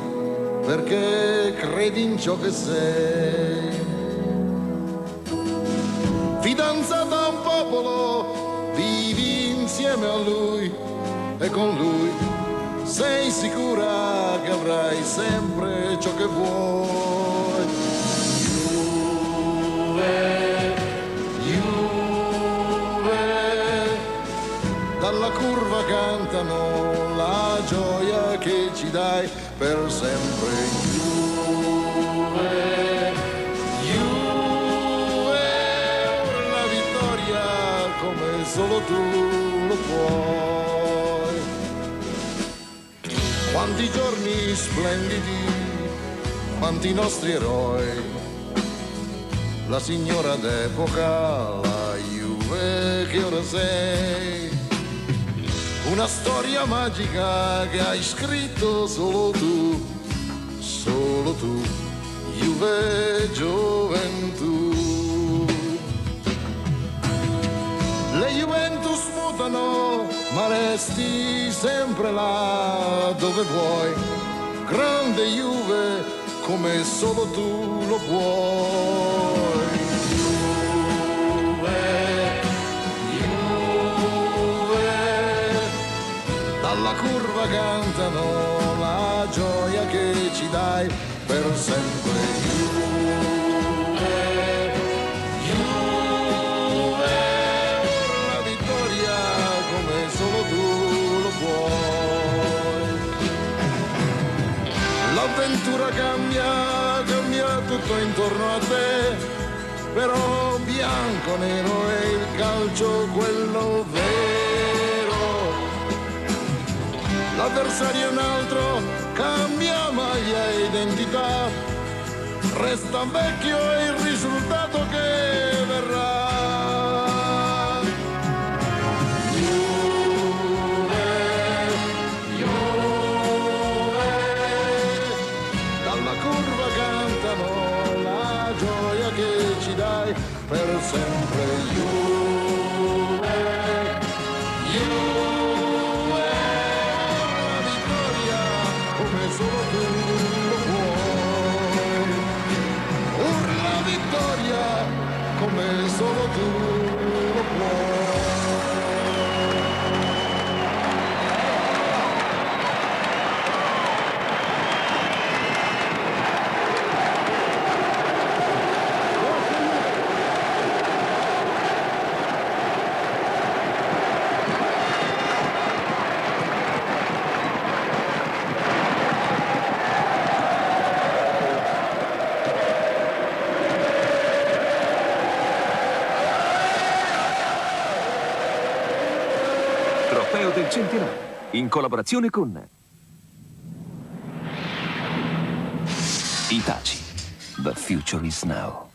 perché credi in ciò che sei. Fidanzata a un popolo, vivi insieme a lui e con lui sei sicura che avrai sempre ciò che vuoi. Juve, dalla curva cantano la gioia che ci dai per sempre. Juve, Juve, la vittoria come solo tu lo puoi. Quanti giorni splendidi, quanti nostri eroi. La signora d'epoca, la Juve che ora sei. Una storia magica che hai scritto solo tu, Juve gioventù. Le Juventus mutano, ma resti sempre là dove vuoi. Grande Juve come solo tu lo puoi. Dalla curva cantano la gioia che ci dai per sempre. Juve, Juve, la vittoria come solo tu lo puoi. L'avventura cambia tutto intorno a te, però bianco, nero è il calcio quello vero. L'avversario è un altro, cambia maglia e identità, resta vecchio il risultato che verrà. Juve, Juve, alla curva cantano la gioia che ci dai per sempre. Juve, Juve, la vittoria come solo tu lo puoi. Urla vittoria come solo tu lo puoi. Trofeo del Centenario, in collaborazione con Hitachi. The future is now.